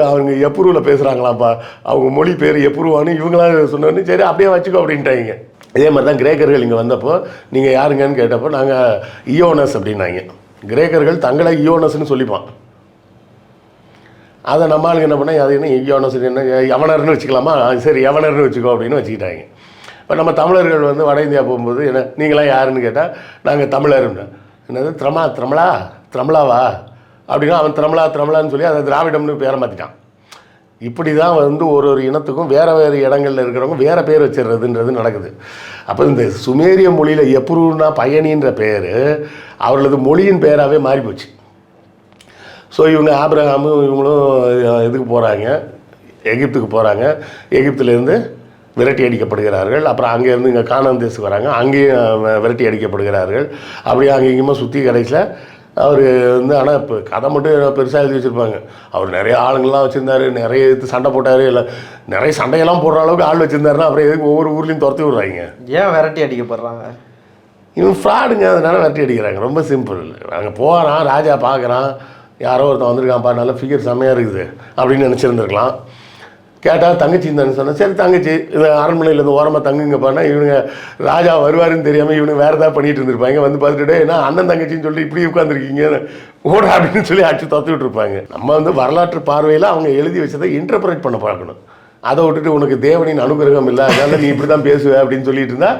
அவங்க எப்புருவில் பேசுகிறாங்களாப்பா, அவங்க மொழி பேர் எப்புருவான்னு இவங்களாம் சொன்னோன்னு சரி அப்படியே வச்சுக்கோ அப்படின்ட்டாங்க. இதே மாதிரி தான் கிரேக்கர்கள் இங்கே வந்தப்போ நீங்கள் யாருங்கன்னு கேட்டப்போ நாங்கள் இயோனஸ் அப்படின்னாங்க. கிரேக்கர்கள் தங்களை இயோனஸ்ன்னு சொல்லிப்பான். அதை நம்மளுக்கு என்ன பண்ணால் அது என்ன இயோனஸ் என்ன யவனர்னு வச்சுக்கலாமா, சரி யவனர்னு வச்சுக்கோ அப்படின்னு வச்சுக்கிட்டாங்க. இப்போ நம்ம தமிழர்கள் வந்து வட இந்தியா போகும்போது என்ன நீங்களாம் யாருன்னு கேட்டால் நாங்கள் தமிழர்னு, என்னது திரமலாவா அப்படின்னா அவன் திரமலான்னு சொல்லி அதை திராவிடம்னு பேரை மாற்றிட்டான். இப்படி தான் வந்து ஒரு இனத்துக்கும் வேறு இடங்களில் இருக்கிறவங்க வேறு பேர் வச்சிடுறதுன்றது நடக்குது. அப்போ இந்த சுமேரிய மொழியில் எப்புருன்னா பயணின்ற பேர் அவர்களது மொழியின் பேராகவே மாறிப்போச்சு. ஸோ இவங்க ஆபிரகாமும் இவங்களும் இதுக்கு போகிறாங்க, எகிப்துக்கு போகிறாங்க. எகிப்துலேருந்து விரட்டி அடிக்கப்படுகிறார்கள். அப்புறம் அங்கேருந்து இங்கே கானான் தேசத்துக்கு வராங்க, அங்கேயும் விரட்டி அடிக்கப்படுகிறார்கள். அப்படியே அங்கேயுமா சுற்றி கடைசியில் அவர் வந்து, ஆனால் இப்போ கதை மட்டும் பெருசாக எழுதி வச்சுருப்பாங்க. அவர் நிறைய ஆளுங்கள்லாம் வச்சுருந்தார், நிறைய இது சண்டை போட்டார், இல்லை நிறைய சண்டையெல்லாம் போடுற அளவுக்கு ஆள் வச்சுருந்தாருன்னா அப்புறம் எதுக்கு ஒவ்வொரு ஊர்லேயும் துரத்தி விட்றாங்க? ஏன் விரட்டி அடிக்கப்படுறாங்க? இவன் ஃப்ராடுங்க, அதனால விரட்டி அடிக்கிறாங்க. ரொம்ப சிம்பிள். அங்கே போகிறான், ராஜா பார்க்குறான், யாரோ ஒருத்தன் வந்திருக்கான்ப்பா, நல்ல ஃபிகர் செம்மையாக இருக்குது அப்படின்னு நினச்சிருந்துருக்கலாம். கேட்டால் தங்கச்சி இருந்தான்னு சொன்னால் சரி தங்கச்சி இந்த அரண்மனையில் இருந்து ஓரமாக தங்குங்கப்பான்னா இவனுங்க ராஜா வருவாருன்னு தெரியாமல் இவனுங்க வேறு ஏதாவது பண்ணிகிட்டு இருந்திருப்பாங்க. வந்து பார்த்துட்டு ஏன்னா அண்ணன் தங்கச்சின்னு சொல்லி இப்படி உட்காந்துருக்கீங்க ஓட அப்படின்னு சொல்லி அடிச்சு தொத்து விட்டுருப்பாங்க. நம்ம வந்து வரலாற்று பார்வையில் அவங்க எழுதி வச்சதை இன்டர்பிரேட் பண்ண பார்க்கணும். அதை விட்டுட்டு உனக்கு தேவனின் அனுகிரகம் இல்லை அதனால் நீ இப்படி தான் பேசுவே அப்படின்னு சொல்லிட்டு இருந்தால்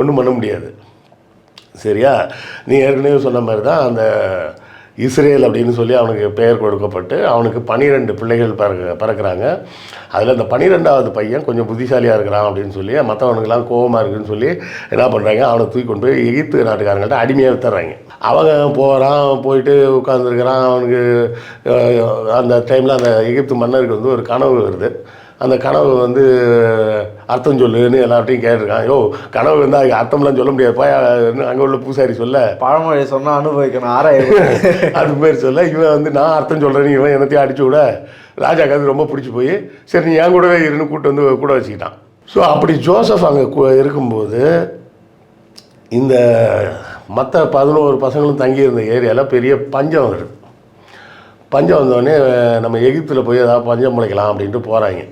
ஒன்றும் பண்ண முடியாது. சரியா? நீ ஏற்கனவே சொன்ன மாதிரி தான் அந்த இஸ்ரேல் அப்படின்னு சொல்லி அவனுக்கு பெயர் கொடுக்கப்பட்டு அவனுக்கு 12 பிள்ளைகள் பிறக்கிறாங்க. அதில் இந்த 12வது பையன் கொஞ்சம் புத்திசாலியாக இருக்கிறான் அப்படின்னு சொல்லி மற்றவனுக்கெல்லாம் கோபமாக இருக்குதுன்னு சொல்லி என்ன பண்ணுறாங்க, அவனை தூக்கி கொண்டு போய் எகிப்து நாட்டுக்காரங்கள்ட்ட அடிமையாக வித்துறாங்க. அவங்க போயிட்டு உட்காந்துருக்கிறான். அவனுக்கு அந்த டைமில் அந்த எகிப்து மன்னருக்கு வந்து ஒரு கனவு வருது. அந்த கனவு வந்து அர்த்தம் சொல்லுன்னு எல்லார்ட்டையும் கேட்டிருக்கான். கனவு வந்து அதுக்கு அர்த்தம்லாம் சொல்ல முடியாது, போய் அங்கே உள்ள பூசாரி சொல்ல பழமொழி சொன்னால் அனுபவிக்கணும் அது மாதிரி சொல்ல இவன் வந்து நான் அர்த்தம் சொல்கிறேன்னு இவன் என்னத்தையும் அடிச்சு விட ராஜாக்கு அது ரொம்ப பிடிச்சி போய் சரி நீ என் கூடவே இருன்னு கூப்பிட்டு வந்து கூட வச்சுக்கிட்டான். ஸோ அப்படி ஜோசப் அங்கே இருக்கும்போது இந்த மற்ற 11 பசங்களும் தங்கியிருந்த ஏரியாவில் பெரிய பஞ்சம் வருது. பஞ்சம் வந்தோடனே நம்ம எகிப்தில் போய் ஏதாவது பஞ்சம் முளைக்கலாம் அப்படின்ட்டு போகிறாங்க.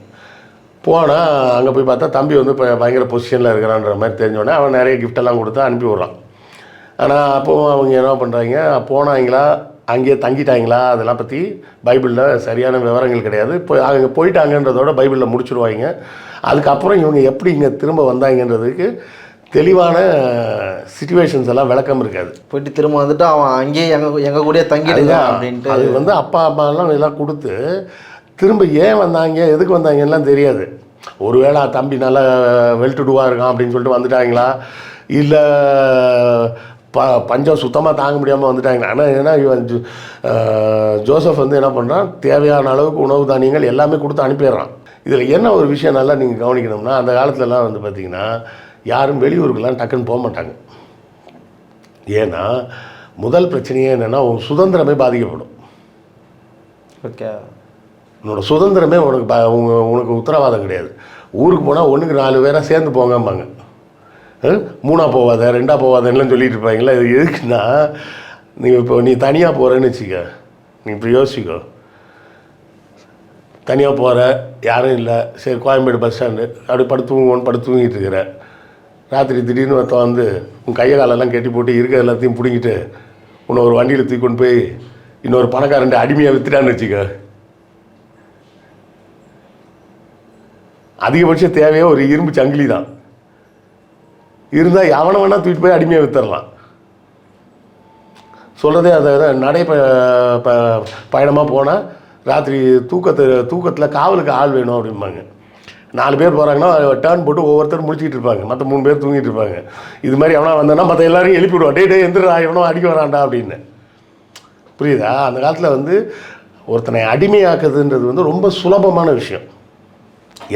போனால் அங்கே போய் பார்த்தா தம்பி வந்து இப்போ பயங்கர பொசிஷனில் இருக்கிறான்ற மாதிரி தெரிஞ்சோடனே அவன் நிறைய கிஃப்டெல்லாம் கொடுத்து அனுப்பி விட்றான். ஆனால் அப்போது அவங்க என்ன பண்ணுறாங்க, போனாங்களா அங்கேயே தங்கிட்டாங்களா அதெல்லாம் பற்றி பைபிளில் சரியான விவரங்கள் கிடையாது. இப்போ அங்கே போயிட்டாங்கன்றதோட பைபிளில் முடிச்சுடுவாங்க. அதுக்கப்புறம் இவங்க எப்படி இங்கே திரும்ப வந்தாங்கன்றதுக்கு தெளிவான சிச்சுவேஷன்ஸ் எல்லாம் விளக்கம் இருக்காது. போயிட்டு திரும்ப வந்துட்டு அவன் அங்கேயே எங்கள் கூடயே தங்கிடுங்க அப்படின்ட்டு அது வந்து அப்பா அம்மாலாம் எல்லாம் கொடுத்து திரும்ப ஏன் வந்தாங்க எதுக்கு வந்தாங்கலாம் தெரியாது. ஒருவேளை தம்பி நல்லா வெல்டுடுவாக இருக்கான் அப்படின்னு சொல்லிட்டு வந்துட்டாங்களா, இல்லை பஞ்சம் சுத்தமாக தாங்க முடியாமல் வந்துட்டாங்களா. ஆனால் ஏன்னா இவன் ஜோசப் வந்து என்ன பண்ணுறான், தேவையான அளவுக்கு உணவு தானியங்கள் எல்லாமே கொடுத்து அனுப்பிடுறான். இதில் என்ன ஒரு விஷயம் நல்லா நீங்கள் கவனிக்கணும்னா, அந்த காலத்துலலாம் வந்து பார்த்திங்கன்னா யாரும் வெளியூருக்கெல்லாம் டக்குன்னு போக மாட்டாங்க. ஏன்னா முதல் பிரச்சனையே என்னென்னா உன் சுதந்திரமே பாதிக்கப்படும். ஓகே, உன்னோட சுதந்திரமே உனக்கு உத்தரவாதம் கிடையாது. ஊருக்கு போனால் ஒன்றுக்கு 4 பேராக சேர்ந்து போங்கம்பாங்க. 3ஆ போவாத 2ஆ போவாதன்னுலாம் சொல்லிட்டு இருப்பாங்களா. இது எதுக்குன்னா, நீ தனியாக போகிறேன்னு வச்சுக்க, நீ இப்போ யோசிக்கோ, தனியாக போகிற யாரும் இல்லை, சரி கோயம்பேடு பஸ் ஸ்டாண்டு அப்படி படுத்து தூங்கிட்டு இருக்கிற, ராத்திரி திடீர்னு ஒருத்தன் வந்து உன் கையை காலெல்லாம் கட்டி போட்டு இருக்க எல்லாத்தையும் பிடிங்கிட்டு உன்னை ஒரு வண்டியில் தூக்கி கொண்டு போய் இன்னொரு பணக்காரன்ட்டு அடிமையாக வித்துட்டான்னு வச்சுக்க. அதிகபட்ச தேவையாக ஒரு இரும்பு சங்கிலி தான் இருந்தால் எவனை வேணால் தூக்கிட்டு போய் அடிமையாக வித்துடலாம். சொல்கிறதே அதை நடை பயணமாக போனால் ராத்திரி தூக்கத்தில் காவலுக்கு ஆள் வேணும் அப்படிம்பாங்க. 4 பேர் போகிறாங்கன்னா டேர்ன் போட்டு ஒவ்வொருத்தரும் முடிச்சிக்கிட்டு இருப்பாங்க, மற்ற 3 பேர் தூங்கிட்டு இருப்பாங்க. இது மாதிரி எவனா வந்தோன்னா மற்ற எல்லாரையும் எழுப்பி விடுவான், டே எந்திரா எவனோ அடிக்க வரான்டா அப்படின்னு. புரியுதா? அந்த காலத்தில் வந்து ஒருத்தனை அடிமையாக்குறதுன்றது வந்து ரொம்ப சுலபமான விஷயம்.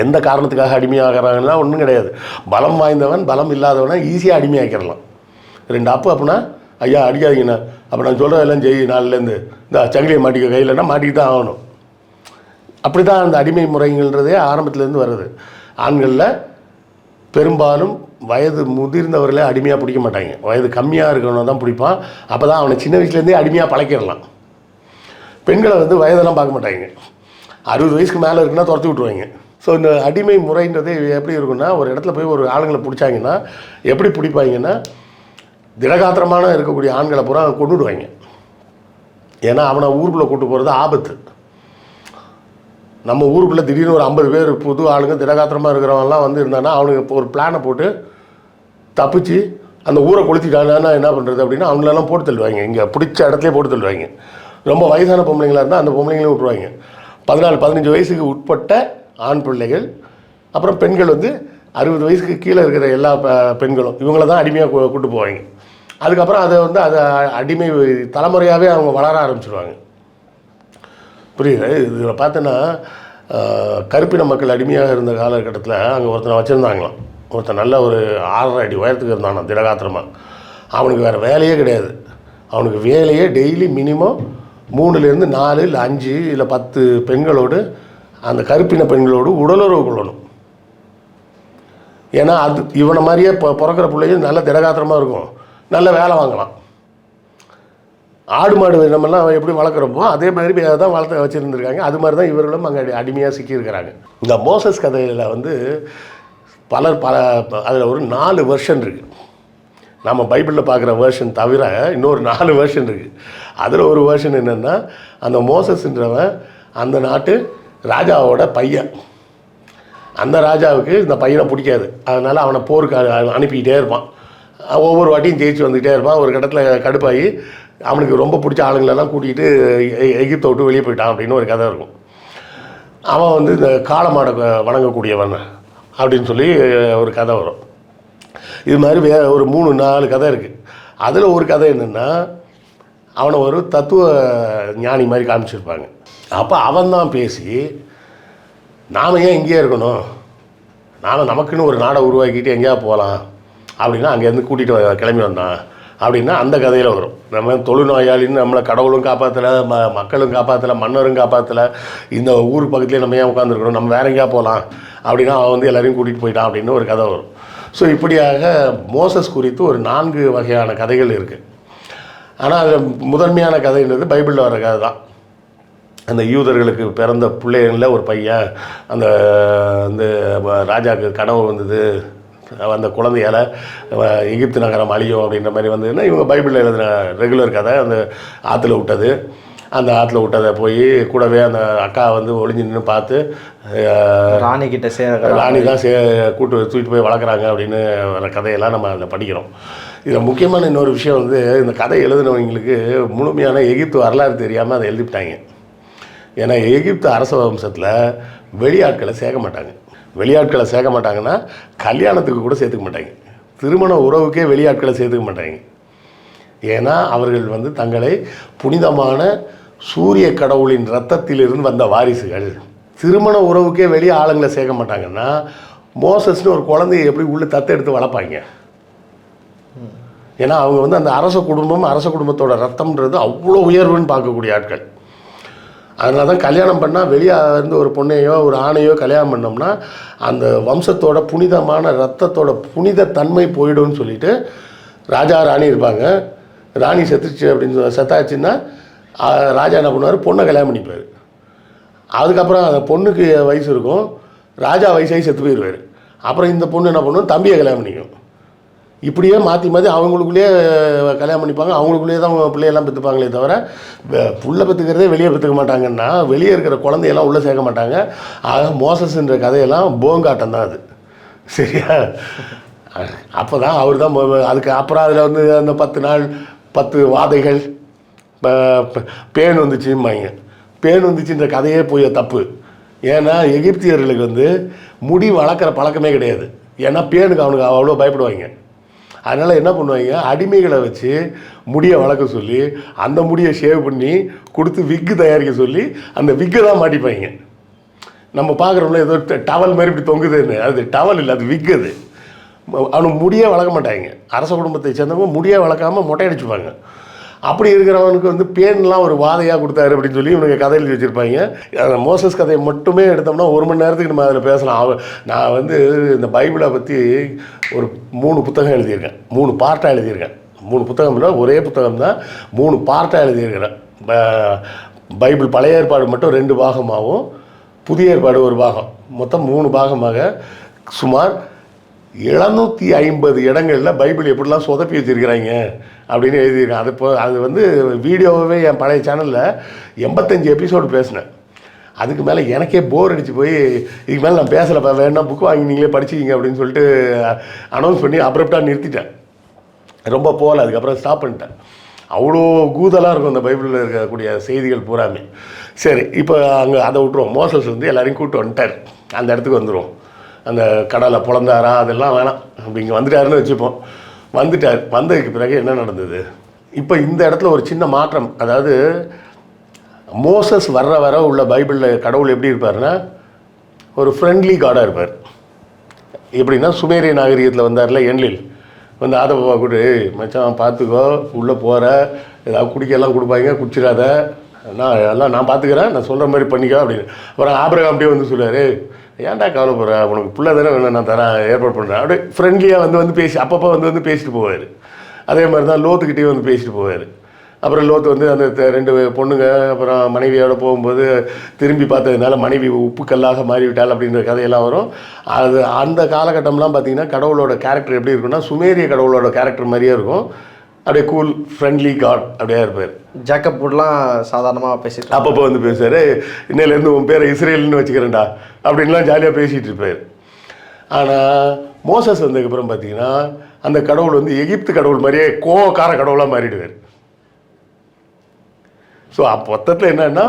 எந்த காரணத்துக்காக அடிமையாகிறாங்கன்னா ஒன்றும் கிடையாது. பலம் வாய்ந்தவன் பலம் இல்லாதவனை ஈஸியாக அடிமையாக்கிடலாம். 2 அப்படின்னா ஐயா அடிக்காதீங்கண்ணா, அப்போ நான் சொல்கிறேன் எல்லாம் செய், நாளிலேருந்து இந்த சங்கிலியை மாட்டிக்க கையிலன்னா மாட்டிக்கிட்டு தான் ஆகணும். அப்படி தான் அந்த அடிமை முறைங்கள்ன்றதே ஆரம்பத்துலேருந்து வருது. ஆண்களில் பெரும்பாலும் வயது முதிர்ந்தவர்களே அடிமையாக பிடிக்க மாட்டாங்க, வயது கம்மியாக இருக்கிறவனை தான் பிடிப்பான். அப்போ தான் அவனை சின்ன வயசுலேருந்தே அடிமையாக பழக்கிடலாம். பெண்களை வந்து வயதெல்லாம் பார்க்க மாட்டாங்க, 60 வயசுக்கு மேலே இருக்குன்னா துரத்தி விட்ருவாங்க. ஸோ இந்த அடிமை முறைன்றது எப்படி இருக்குன்னா, ஒரு இடத்துல போய் ஒரு ஆளுங்களை பிடிச்சாங்கன்னா எப்படி பிடிப்பாங்கன்னா, திடகாத்திரமான இருக்கக்கூடிய ஆண்களை பூரா கொண்டுடுவாங்க. ஏன்னா அவனை ஊருக்குள்ளே கூட்டு போகிறது ஆபத்து. நம்ம ஊருக்குள்ளே திடீர்னு ஒரு 50 பேர் புது ஆளுங்க திடகாத்திரமாக இருக்கிறவங்கலாம் வந்து இருந்தாங்கன்னா அவனுக்கு இப்போ ஒரு பிளானை போட்டு தப்பிச்சு அந்த ஊரை கொளுத்திட்டாங்கன்னா என்ன பண்ணுறது அப்படின்னா அவங்களெல்லாம் போட்டு தள்ளுவாங்க, இங்கே பிடிச்ச இடத்துலேயே போட்டு தள்ளுவாங்க. ரொம்ப வயசான பொம்பளைங்களாக இருந்தால் அந்த பொம்பளைங்களையும் விட்டுருவாங்க. 14-15 வயசுக்கு உட்பட்ட ஆண் பிள்ளைகள், அப்புறம் பெண்கள் வந்து 60 வயசுக்கு கீழே இருக்கிற எல்லா பெண்களும் இவங்கள தான் அடிமையாக கூட்டு போவாங்க. அதுக்கப்புறம் அதை அடிமை தலைமுறையாகவே அவங்க வளர ஆரம்பிச்சிடுவாங்க. புரியுது? இதில் பார்த்தோன்னா கருப்பின மக்கள் அடிமையாக இருந்த காலகட்டத்தில் அங்கே ஒருத்தனை வச்சுருந்தாங்களாம். ஒருத்தன் நல்ல ஒரு 6.5 அடி உயரத்துக்கு இருந்தானா திடகாத்திரமாக. அவனுக்கு வேறு வேலையே கிடையாது. அவனுக்கு வேலையே டெய்லி மினிமம் 3லேருந்து 4 இல்லை 5 இல்லை 10 பெண்களோடு, அந்த கருப்பின பெண்களோடு உடலுறவு கொள்ளணும். ஏன்னா அது இவனை மாதிரியே பிறக்கிற பிள்ளைங்க நல்ல திடகாத்திரமாக இருக்கும், நல்ல வேலை வாங்கலாம். ஆடு மாடு நம்மெல்லாம் எப்படி வளர்க்குறப்போ அதே மாதிரி தான் வளர்த்து வச்சுருந்துருக்காங்க. அது மாதிரி தான் இவர்களும் அங்கே அடிமையாக சிக்கியிருக்கிறாங்க. இந்த மோசஸ் கதையில் வந்து பல அதில் ஒரு 4 வெர்ஷன் இருக்குது. நம்ம பைபிளில் பார்க்குற வேர்ஷன் தவிர இன்னொரு 4 வேர்ஷன் இருக்குது. அதில் ஒரு வேர்ஷன் என்னென்னா, அந்த மோசஸ்ன்றவன் அந்த நாட்டு ராஜாவோட பையன். அந்த ராஜாவுக்கு இந்த பையனை பிடிக்காது, அதனால் அவனை போருக்கு அனுப்பிக்கிட்டே இருப்பான். ஒவ்வொரு வாட்டியும் ஜெயிச்சு வந்துக்கிட்டே இருப்பான். ஒரு கட்டத்தில் கடுப்பாகி அவனுக்கு ரொம்ப பிடிச்ச ஆளுங்களெல்லாம் கூட்டிகிட்டு எகிப்தை விட்டு வெளியே போயிட்டான் அப்படின்னு ஒரு கதை இருக்கும். அவன் வந்து இந்த காளமாடை வணங்கக்கூடியவன் அப்படின்னு சொல்லி ஒரு கதை வரும். இது மாதிரி ஒரு 3-4 கதை இருக்குது. அதில் ஒரு கதை என்னென்னா, அவனை ஒரு தத்துவ ஞானி மாதிரி காமிச்சிருப்பாங்க. அப்போ அவன் தான் பேசி, நாம் ஏன் இங்கேயே இருக்கணும், நமக்குன்னு ஒரு நாடை உருவாக்கிட்டு எங்கேயா போகலாம் அப்படின்னா அங்கேருந்து கூட்டிகிட்டு கிளம்பி வந்தான் அப்படின்னா அந்த கதையில் வரும். நம்ம தொழுநோயாளின்னு நம்மளை கடவுளும் காப்பாற்றலை, மக்களும் காப்பாற்றலை, மன்னரும் காப்பாற்றலை, இந்த ஊர் பக்கத்துலேயே நம்ம ஏன் உட்காந்துருக்கணும், நம்ம வேற எங்கேயா போகலாம் அப்படின்னா அவன் வந்து எல்லோரையும் கூட்டிகிட்டு போயிட்டான் அப்படின்னு ஒரு கதை வரும். ஸோ இப்படியாக மோசஸ் குறித்து ஒரு 4 வகையான கதைகள் இருக்குது. ஆனால் அதில் முதன்மையான கதைன்றது பைபிளில் வர கதை தான். அந்த யூதர்களுக்கு பிறந்த பிள்ளைகளில் ஒரு பையன் அந்த அந்த ராஜாவுக்கு கனவு வந்தது, அந்த குழந்தையால் எகிப்து நகரம் அழியும் அப்படின்ற மாதிரி வந்ததுன்னா இவங்க பைபிளில் எழுதின ரெகுலர் கதை. அந்த ஆற்றுல விட்டது, அந்த ஆற்றுல விட்டதை போய் கூடவே அந்த அக்கா வந்து ஒளிஞ்சு நின்று பார்த்து ராணி தான் தூக்கிட்டு போய் வளர்க்குறாங்க அப்படின்னு வர கதையெல்லாம் நம்ம அதில் படிக்கிறோம். இதில் முக்கியமான இன்னொரு விஷயம் வந்து இந்த கதை எழுதினவங்களுக்கு முழுமையான எகிப்து வரலாறு தெரியாமல் அதை எழுதிவிட்டாங்க. ஏன்னா எகிப்து அரச வம்சத்தில் வெளியாட்களை சேர்க்க மாட்டாங்க. வெளியாட்களை சேர்க்க மாட்டாங்கன்னா கல்யாணத்துக்கு கூட சேர்த்துக்க மாட்டாங்க, திருமண உறவுக்கே வெளியாட்களை சேர்த்துக்க மாட்டாங்க. ஏன்னா அவர்கள் வந்து தங்களை புனிதமான சூரிய கடவுளின் இரத்தத்திலிருந்து வந்த வாரிசுகள். திருமண உறவுக்கே வெளியே ஆளுங்களை சேர்க்க மாட்டாங்கன்னா மோசஸ்னு ஒரு குழந்தைய எப்படி உள்ளே தத்தெடுத்து வளர்ப்பாங்க? ஏன்னா அவங்க வந்து அந்த அரச குடும்பத்தோட ரத்தம்ன்றது அவ்வளோ உயர்வுன்னு பார்க்கக்கூடிய ஆட்கள். அதனால தான் கல்யாணம் பண்ணால் வெளியே இருந்து ஒரு பொண்ணையோ ஒரு ஆணையோ கல்யாணம் பண்ணோம்னா அந்த வம்சத்தோட புனிதமான ரத்தத்தோட புனித தன்மை போயிடும்னு சொல்லிட்டு ராஜா ராணி இருப்பாங்க. ராணி செத்தாச்சுன்னா ராஜா என்ன பண்ணுவார், பொண்ணை கல்யாணம் பண்ணிப்பார். அதுக்கப்புறம் அந்த பொண்ணுக்கு வயசு இருக்கும், ராஜா வயசாகி செத்து போயிடுவார். அப்புறம் இந்த பொண்ணு என்ன பண்ணும், தம்பியை கல்யாணம் பண்ணிக்கும். இப்படியே மாற்றி மாற்றி அவங்களுக்குள்ளேயே கல்யாணம் பண்ணிப்பாங்க, அவங்களுக்குள்ளேயே தான் பிள்ளையெல்லாம் பெற்றுப்பாங்களே தவிர புள்ள பெற்றுக்கிறதே வெளியே பெற்றுக்க மாட்டாங்கன்னா வெளியே இருக்கிற குழந்தையெல்லாம் உள்ளே சேர்க்க மாட்டாங்க. ஆக மோசஸ்ன்ற கதையெல்லாம் போங்காட்டம் தான் அது, சரியா? அப்போ தான் அவர் தான் அதுக்கு அப்புறம் அதில் வந்து அந்த 10 நாள் 10 வாதைகள் பேன் வந்துச்சும்பாங்க. பேன் வந்துச்சுன்ற கதையே போய் தப்பு. ஏன்னா எகிப்தியர்களுக்கு வந்து முடி வளர்க்குற பழக்கமே கிடையாது. ஏன்னா பேனுக்கு அவனுக்கு அவ்வளோ பயப்படுவாங்க. அதனால் என்ன பண்ணுவாங்க, அடிமைகளை வச்சு முடியை வளர்க்க சொல்லி அந்த முடியை ஷேவ் பண்ணி கொடுத்து விக்கு தயாரிக்க சொல்லி அந்த விக்கை தான் மாட்டிப்பாங்க. நம்ம பார்க்குறோம்ல ஏதோ டவல் மாதிரி இப்படி தொங்குதுன்னு, அது டவல் இல்லை, அது விக்கு. அது அவனுக்கு முடியே வளர்க்க மாட்டாங்க. அரச குடும்பத்தை சேர்ந்தவங்க முடியே வளர்க்காமல் மொட்டை அடிச்சுப்பாங்க. அப்படி இருக்கிறவனுக்கு வந்து பேன்லாம் ஒரு வாதையாக கொடுத்தாரு அப்படின்னு சொல்லி இவனுக்கு கதை எழுதி வச்சுருப்பாங்க. அந்த மோசஸ் கதையை மட்டுமே எடுத்தோம்னா 1 மணி நேரத்துக்கு நம்ம அதில் பேசலாம். நான் வந்து இந்த பைபிளை பற்றி ஒரு 3 புத்தகம் எழுதியிருக்கேன், 3 பார்ட்டாக எழுதியிருக்கேன். 3 புத்தகம் இல்லை, ஒரே புத்தகம் தான், 3 பார்ட்டாக எழுதியிருக்கிறேன். பைபிள் பழைய ஏற்பாடு மட்டும் 2 பாகமாகவும் புதிய ஏற்பாடு 1 பாகம், மொத்தம் 3 பாகமாக சுமார் 750 இடங்களில் பைபிள் எப்படிலாம் சொதப்பி வச்சுருக்கிறாங்க அப்படின்னு எழுதியிருக்கேன். அது வந்து வீடியோவே என் பழைய சேனலில் 85 எபிசோடு பேசினேன். அதுக்கு மேலே எனக்கே போர் அடித்து போய் இதுக்கு மேலே நான் பேசலை, வேணா புக் வாங்கி நீங்களே படிச்சிக்கிங்க அப்படின்னு சொல்லிட்டு அனௌன்ஸ் பண்ணி அப்ரப்டாக நிறுத்திட்டேன். ரொம்ப போகல, அதுக்கப்புறம் ஸ்டாப் பண்ணிட்டேன். அவ்வளோ கூதலாக இருக்கும் அந்த பைபிளில் இருக்கக்கூடிய செய்திகள் பூராமே. சரி, இப்போ அங்கே அதை விட்டுருவோம். மோசஸ் வந்து எல்லாரையும் கூப்பிட்டு வந்துட்டார், அந்த இடத்துக்கு வந்துடுவோம். அந்த கடலை பிளந்தாரா அதெல்லாம் வேணாம், அப்படி இங்கே வந்துட்டாருன்னு வச்சுப்போம். வந்துட்டார். வந்ததுக்கு பிறகு என்ன நடந்தது? இப்போ இந்த இடத்துல ஒரு சின்ன மாற்றம். அதாவது மோசஸ் வர உள்ள பைபிளில் கடவுள் எப்படி இருப்பார்னா ஒரு ஃப்ரெண்ட்லி காடாக இருப்பார். எப்படின்னா சுமேரிய நாகரிகத்தில் வந்தார்ல என்லில், வந்து அதை கூட மச்சான் பார்த்துக்கோ, உள்ளே போகிற ஏதாவது குடிக்கலாம் கொடுப்பாங்க, குடிச்சிடாத, நான் பார்த்துக்கிறேன், நான் சொல்கிற மாதிரி பண்ணிக்கோ அப்படின்னு. அப்புறம் ஆபிரகாம் அப்படியே வந்து சொல்லுவார், ஏன்டா கவலைப்படுற, உனக்கு பிள்ளை தானே வேணும், நான் தரேன், ஏற்பாடு பண்ணுறேன். அப்படியே ஃப்ரெண்ட்லியாக வந்து பேசி அப்பப்போ வந்து பேசிட்டு போவார். அதே மாதிரி தான் லோத்துக்கிட்டே வந்து பேசிட்டு போவார். அப்புறம் லோத்து வந்து அந்த 2 பொண்ணுங்க அப்புறம் மனைவியோடு போகும்போது திரும்பி பார்த்ததுனால மனைவி உப்புக்கல்லாக மாறிவிட்டாள் அப்படின்ற கதையெல்லாம் வரும். அது அந்த காலகட்டம்லாம் பார்த்திங்கன்னா கடவுளோட கேரக்டர் எப்படி இருக்குன்னா சுமேரிய கடவுளோட கேரக்டர் மாதிரியே இருக்கும். அப்படியே கூல் ஃப்ரெண்ட்லி காட் அப்படியே இருப்பார். ஜேக்கப் வுட்லாம் சாதாரணமாக பேசிட்டு அப்பப்போ வந்து பேசுவார், இன்னையிலேருந்து உன் பேரை இஸ்ரேல்னு வச்சுக்கிறேன்டா அப்படின்லாம் ஜாலியாக பேசிகிட்டு இருப்பார். ஆனால் மோசஸ் வந்ததுக்கப்புறம் பார்த்தீங்கன்னா அந்த கடவுள் வந்து எகிப்து கடவுள் மாதிரியே கோவக்கார கடவுளாக மாறிடுவார். ஸோ மொத்தத்தில் என்னென்னா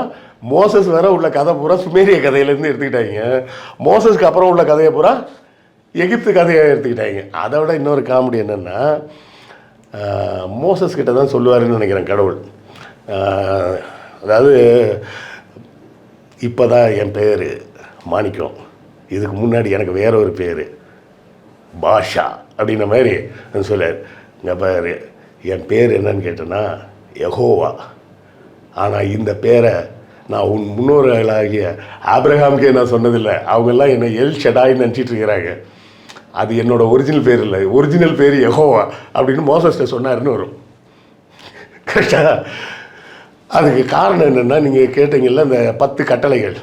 மோசஸ் வேற உள்ள கதை பூரா சுமேரிய கதையிலேருந்து எடுத்துக்கிட்டாங்க, மோசஸ்க்கு அப்புறம் உள்ள கதையை பூரா எகிப்து கதையை எடுத்துக்கிட்டாங்க. அதை விட இன்னொரு காமெடி என்னென்னா மோசஸ் கிட்ட தான் சொல்லுவாருன்னு நினைக்கிறேன் கடவுள். அதாவது இப்போ தான் என் பேர் மாணிக்கம், இதுக்கு முன்னாடி எனக்கு வேற ஒரு பேர் பாஷா அப்படின்ற மாதிரி சொல்லார். இங்கே பாரு, என் பேர் என்னன்னு கேட்டேன்னா யெகோவா, ஆனால் இந்த பேரை நான் உன் முன்னோர்களாகிய ஆபிரகாமுக்கே நான் சொன்னதில்லை, அவங்கெல்லாம் என்னை எல் ஷடாயின்னு நினச்சிட்டு இருக்கிறாங்க, அது என்னோட ஒரிஜினல் பேர் இல்லை, ஒரிஜினல் பேர் யெகோவா அப்படின்னு மோசஸ்ட்ட சொன்னாருன்னு வரும். கரெக்டா? அதுக்கு காரணம் என்னென்னா, நீங்கள் கேட்டீங்கல்ல இந்த 10 கட்டளைகள்.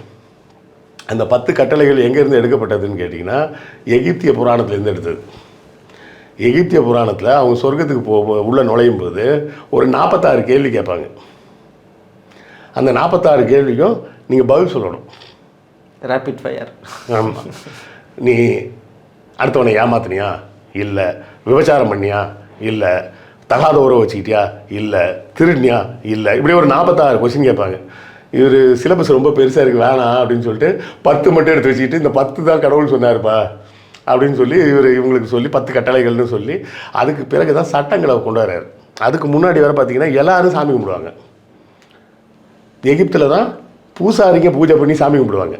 அந்த 10 கட்டளைகள் எங்கேருந்து எடுக்கப்பட்டதுன்னு கேட்டிங்கன்னா, எகிப்திய புராணத்துலேருந்து எடுத்தது. எகிப்திய புராணத்தில் அவங்க சொர்க்கத்துக்கு உள்ளே நுழையும் போது ஒரு 46 கேள்வி கேட்பாங்க. அந்த 46 கேள்விக்கும் நீங்கள் பதில் சொல்லணும். Rapid fire. ஆமாம். நீ அடுத்தவனை ஏமாத்தினியா? இல்லை. விபச்சாரம் பண்ணியா? இல்லை. தகாத உறவு வச்சுக்கிட்டியா? இல்லை. திருடினியா? இல்லை. இப்படி ஒரு 46 கொஸ்டின் கேட்பாங்க. இவர் சிலபஸ் ரொம்ப பெருசாக இருக்குது, வேணாம் அப்படின்னு சொல்லிட்டு 10 மட்டும் எடுத்து வச்சுக்கிட்டு, இந்த 10 தான் கடவுள் சொன்னார்ப்பா அப்படின்னு சொல்லி இவங்களுக்கு சொல்லி 10 கட்டளைகள்னு சொல்லி அதுக்கு பிறகு தான் சட்டங்களை கொண்டு வர்றாரு. அதுக்கு முன்னாடி வர பார்த்தீங்கன்னா எல்லாரும் சாமி கும்பிடுவாங்க. எகிப்தில் தான் பூசாரிங்க பூஜை பண்ணி சாமி கும்பிடுவாங்க.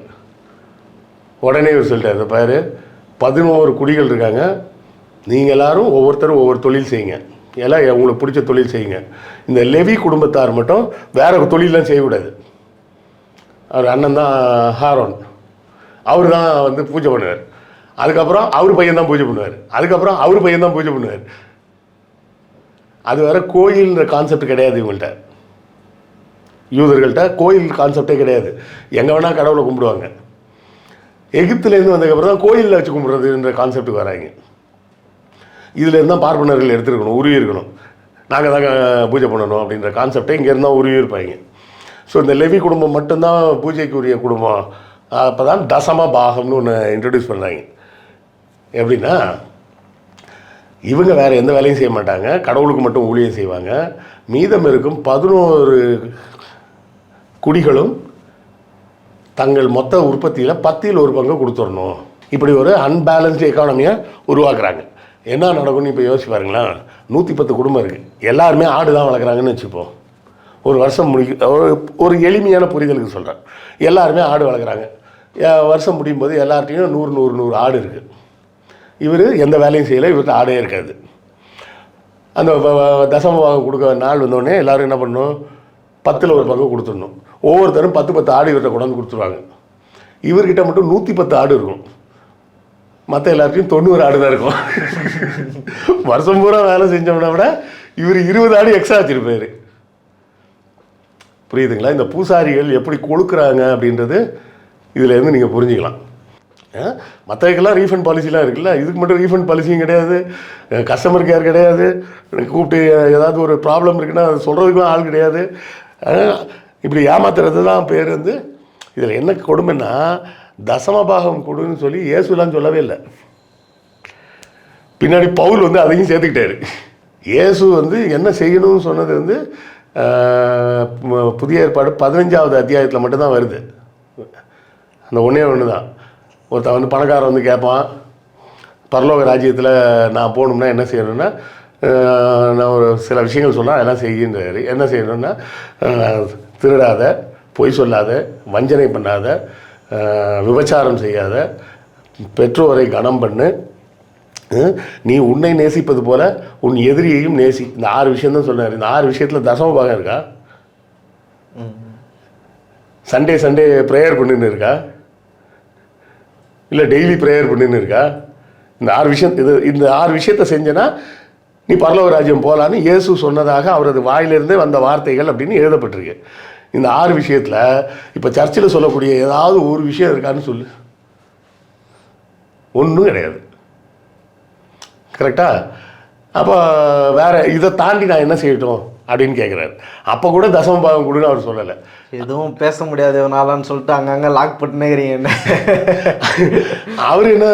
உடனே இவர் சொல்லிட்டார், பாரு 11 குடிகள் இருக்காங்க, நீங்கள் எல்லாரும் ஒவ்வொருத்தரும் ஒவ்வொரு தொழில் செய்யுங்க, எல்லாம் உங்களுக்கு பிடிச்ச தொழில் செய்யுங்க. இந்த லெவி குடும்பத்தார் மட்டும் வேறு தொழிலெலாம் செய்யக்கூடாது. அவர் அண்ணன் தான் ஹாரோன், அவர் தான் வந்து பூஜை பண்ணுவார். அதுக்கப்புறம் அவர் பையன் தான் பூஜை பண்ணுவார். அதுக்கப்புறம் அவர் பையன் தான் பூஜை பண்ணுவார். அது வேறு கோயில்ன்ற கான்செப்ட் கிடையாது இவங்கள்ட்ட. யூதர்கள்ட்ட கோயில் கான்செப்டே கிடையாது. எங்கே வேணால் கடவுளை கும்பிடுவாங்க. எகிப்துலேருந்து வந்ததுக்கப்புறம் தான் கோயிலில் வச்சு கும்பிட்றதுன்ற கான்செப்டுக்கு வராங்க. இதுலேருந்து தான் பார்ப்பனர்கள் எடுத்துருக்கணும், உருவி இருக்கணும், நாங்கள் தாங்க பூஜை பண்ணணும் அப்படின்ற கான்செப்டை இங்கேருந்து தான் உருவி இருப்பாங்க. ஸோ இந்த லெவி குடும்பம் மட்டும்தான் பூஜைக்குரிய குடும்பம். அப்போ தான் தசம பாகம்னு ஒன்று இன்ட்ரடியூஸ் பண்ணுறாங்க. எப்படின்னா, இவங்க வேறு எந்த வேலையும் செய்ய மாட்டாங்க, கடவுளுக்கு மட்டும் ஊழியம் செய்வாங்க. மீதம் இருக்கும் 11 குடிகளும் தங்கள் மொத்த உற்பத்தியில் 10ல் 1 பங்கு கொடுத்துடணும். இப்படி ஒரு அன்பேலன்ஸ்டு எக்கானமியை உருவாக்குறாங்க. என்ன நடக்கும்னு இப்போ யோசிச்சு பாருங்களேன். 110 குடும்பம் இருக்குது, எல்லாருமே ஆடு தான் வளர்க்குறாங்கன்னு வச்சுப்போம். ஒரு வருஷம் ஒரு எளிமையான புரிதலுக்கு சொல்கிறேன். எல்லாருமே ஆடு வளர்க்குறாங்க. வருஷம் முடியும் போது எல்லார்ட்டையும் 100 ஆடு இருக்குது. இவர் எந்த வேலையும் செய்யலை, இவர்கிட்ட ஆடே இருக்காது. அந்த தசம பாகம் கொடுக்க நாள் வந்தோடனே எல்லோரும் என்ன பண்ணணும், 10ல் 1 பங்கு கொடுத்துடணும். ஒவ்வொருத்தரும் 10 ஆடு இவர்கிட்ட கொண்டாந்து கொடுத்துருவாங்க. இவர்கிட்ட மட்டும் 110 ஆடு இருக்கும், மற்ற எல்லாத்தையும் 90 ஆடு தான் இருக்கும். வருஷம் பூரா வேலை செஞ்சோம்னா விட இவர் 20 ஆடு எக்ஸ்ட்ரா வச்சுருப்பார். புரியுதுங்களா? இந்த பூசாரிகள் எப்படி கொழுக்கிறாங்க அப்படின்றது இதிலேருந்து நீங்கள் புரிஞ்சுக்கலாம். மற்றதுக்கெல்லாம் ரீஃபண்ட் பாலிசிலாம் இருக்குல்ல, இதுக்கு மட்டும் ரீஃபண்ட் பாலிசியும் கிடையாது, கஸ்டமர் கேர் கிடையாது, கூப்பிட்டு ஏதாவது ஒரு ப்ராப்ளம் இருக்குன்னா அது சொல்கிறதுக்கும் ஆள் கிடையாது. இப்படி ஏமாத்துறது தான் பேர். வந்து இதில் என்ன கொடுமைன்னா, தசமபாகம் கொடுன்னு சொல்லி இயேசுலாம் சொல்லவே இல்லை. பின்னாடி பவுல் வந்து அதையும் சேர்த்துக்கிட்டாரு. இயேசு வந்து என்ன செய்யணும்னு சொன்னது வந்து புதிய ஏற்பாடு 15வது அத்தியாயத்தில் மட்டும்தான் வருது. அந்த ஒன்று தான். ஒருத்தன் வந்து பணக்காரன் வந்து கேட்பான், பரலோக ராஜ்யத்தில் நான் போகணும்னா என்ன செய்யணும்னா, நான் ஒரு சில விஷயங்கள் சொன்னால் அதெல்லாம் செய்கின்றாரு. என்ன செய்யணும்னா, திருடாத, பொய் சொல்லாத, வஞ்சனை பண்ணாத, விபச்சாரம் செய்யாத, பெற்றோரை கனம் பண்ணு, நீ உன்னை நேசிப்பது போல உன் எதிரியையும் நேசி. இந்த 6 விஷயம் தான் சொன்னார். இந்த 6 விஷயத்தில் தசம பாகம் இருக்கா? சண்டே ப்ரேயர் பண்ணின்னு இருக்கா? இல்லை டெய்லி ப்ரேயர் பண்ணின்னு இருக்கா? இந்த 6 விஷயம், இந்த 6 விஷயத்தை செஞ்சேன்னா நீ பரலோக ராஜ்யம் போகலான்னு இயேசு சொன்னதாக அவரது வாயிலிருந்தே வந்த வார்த்தைகள் அப்படின்னு எழுதப்பட்டிருக்கு. இந்த 6 விஷயத்தில் இப்போ சர்ச்சில் சொல்லக்கூடிய ஏதாவது ஒரு விஷயம் இருக்கான்னு சொல்லு. ஒன்றும் கிடையாது. கரெக்டா? அப்போ வேறு இதை தாண்டி நான் என்ன செய்யட்டும் அப்படின்னு கேட்குறாரு. அப்போ கூட தசம பாகம் கொடுன்னு அவர் சொல்லலை. எதுவும் பேச முடியாது நாளான்னு சொல்லிட்டு அங்கங்கே லாக் பண்ணிக்கிறீங்க என்ன. அவர் என்ன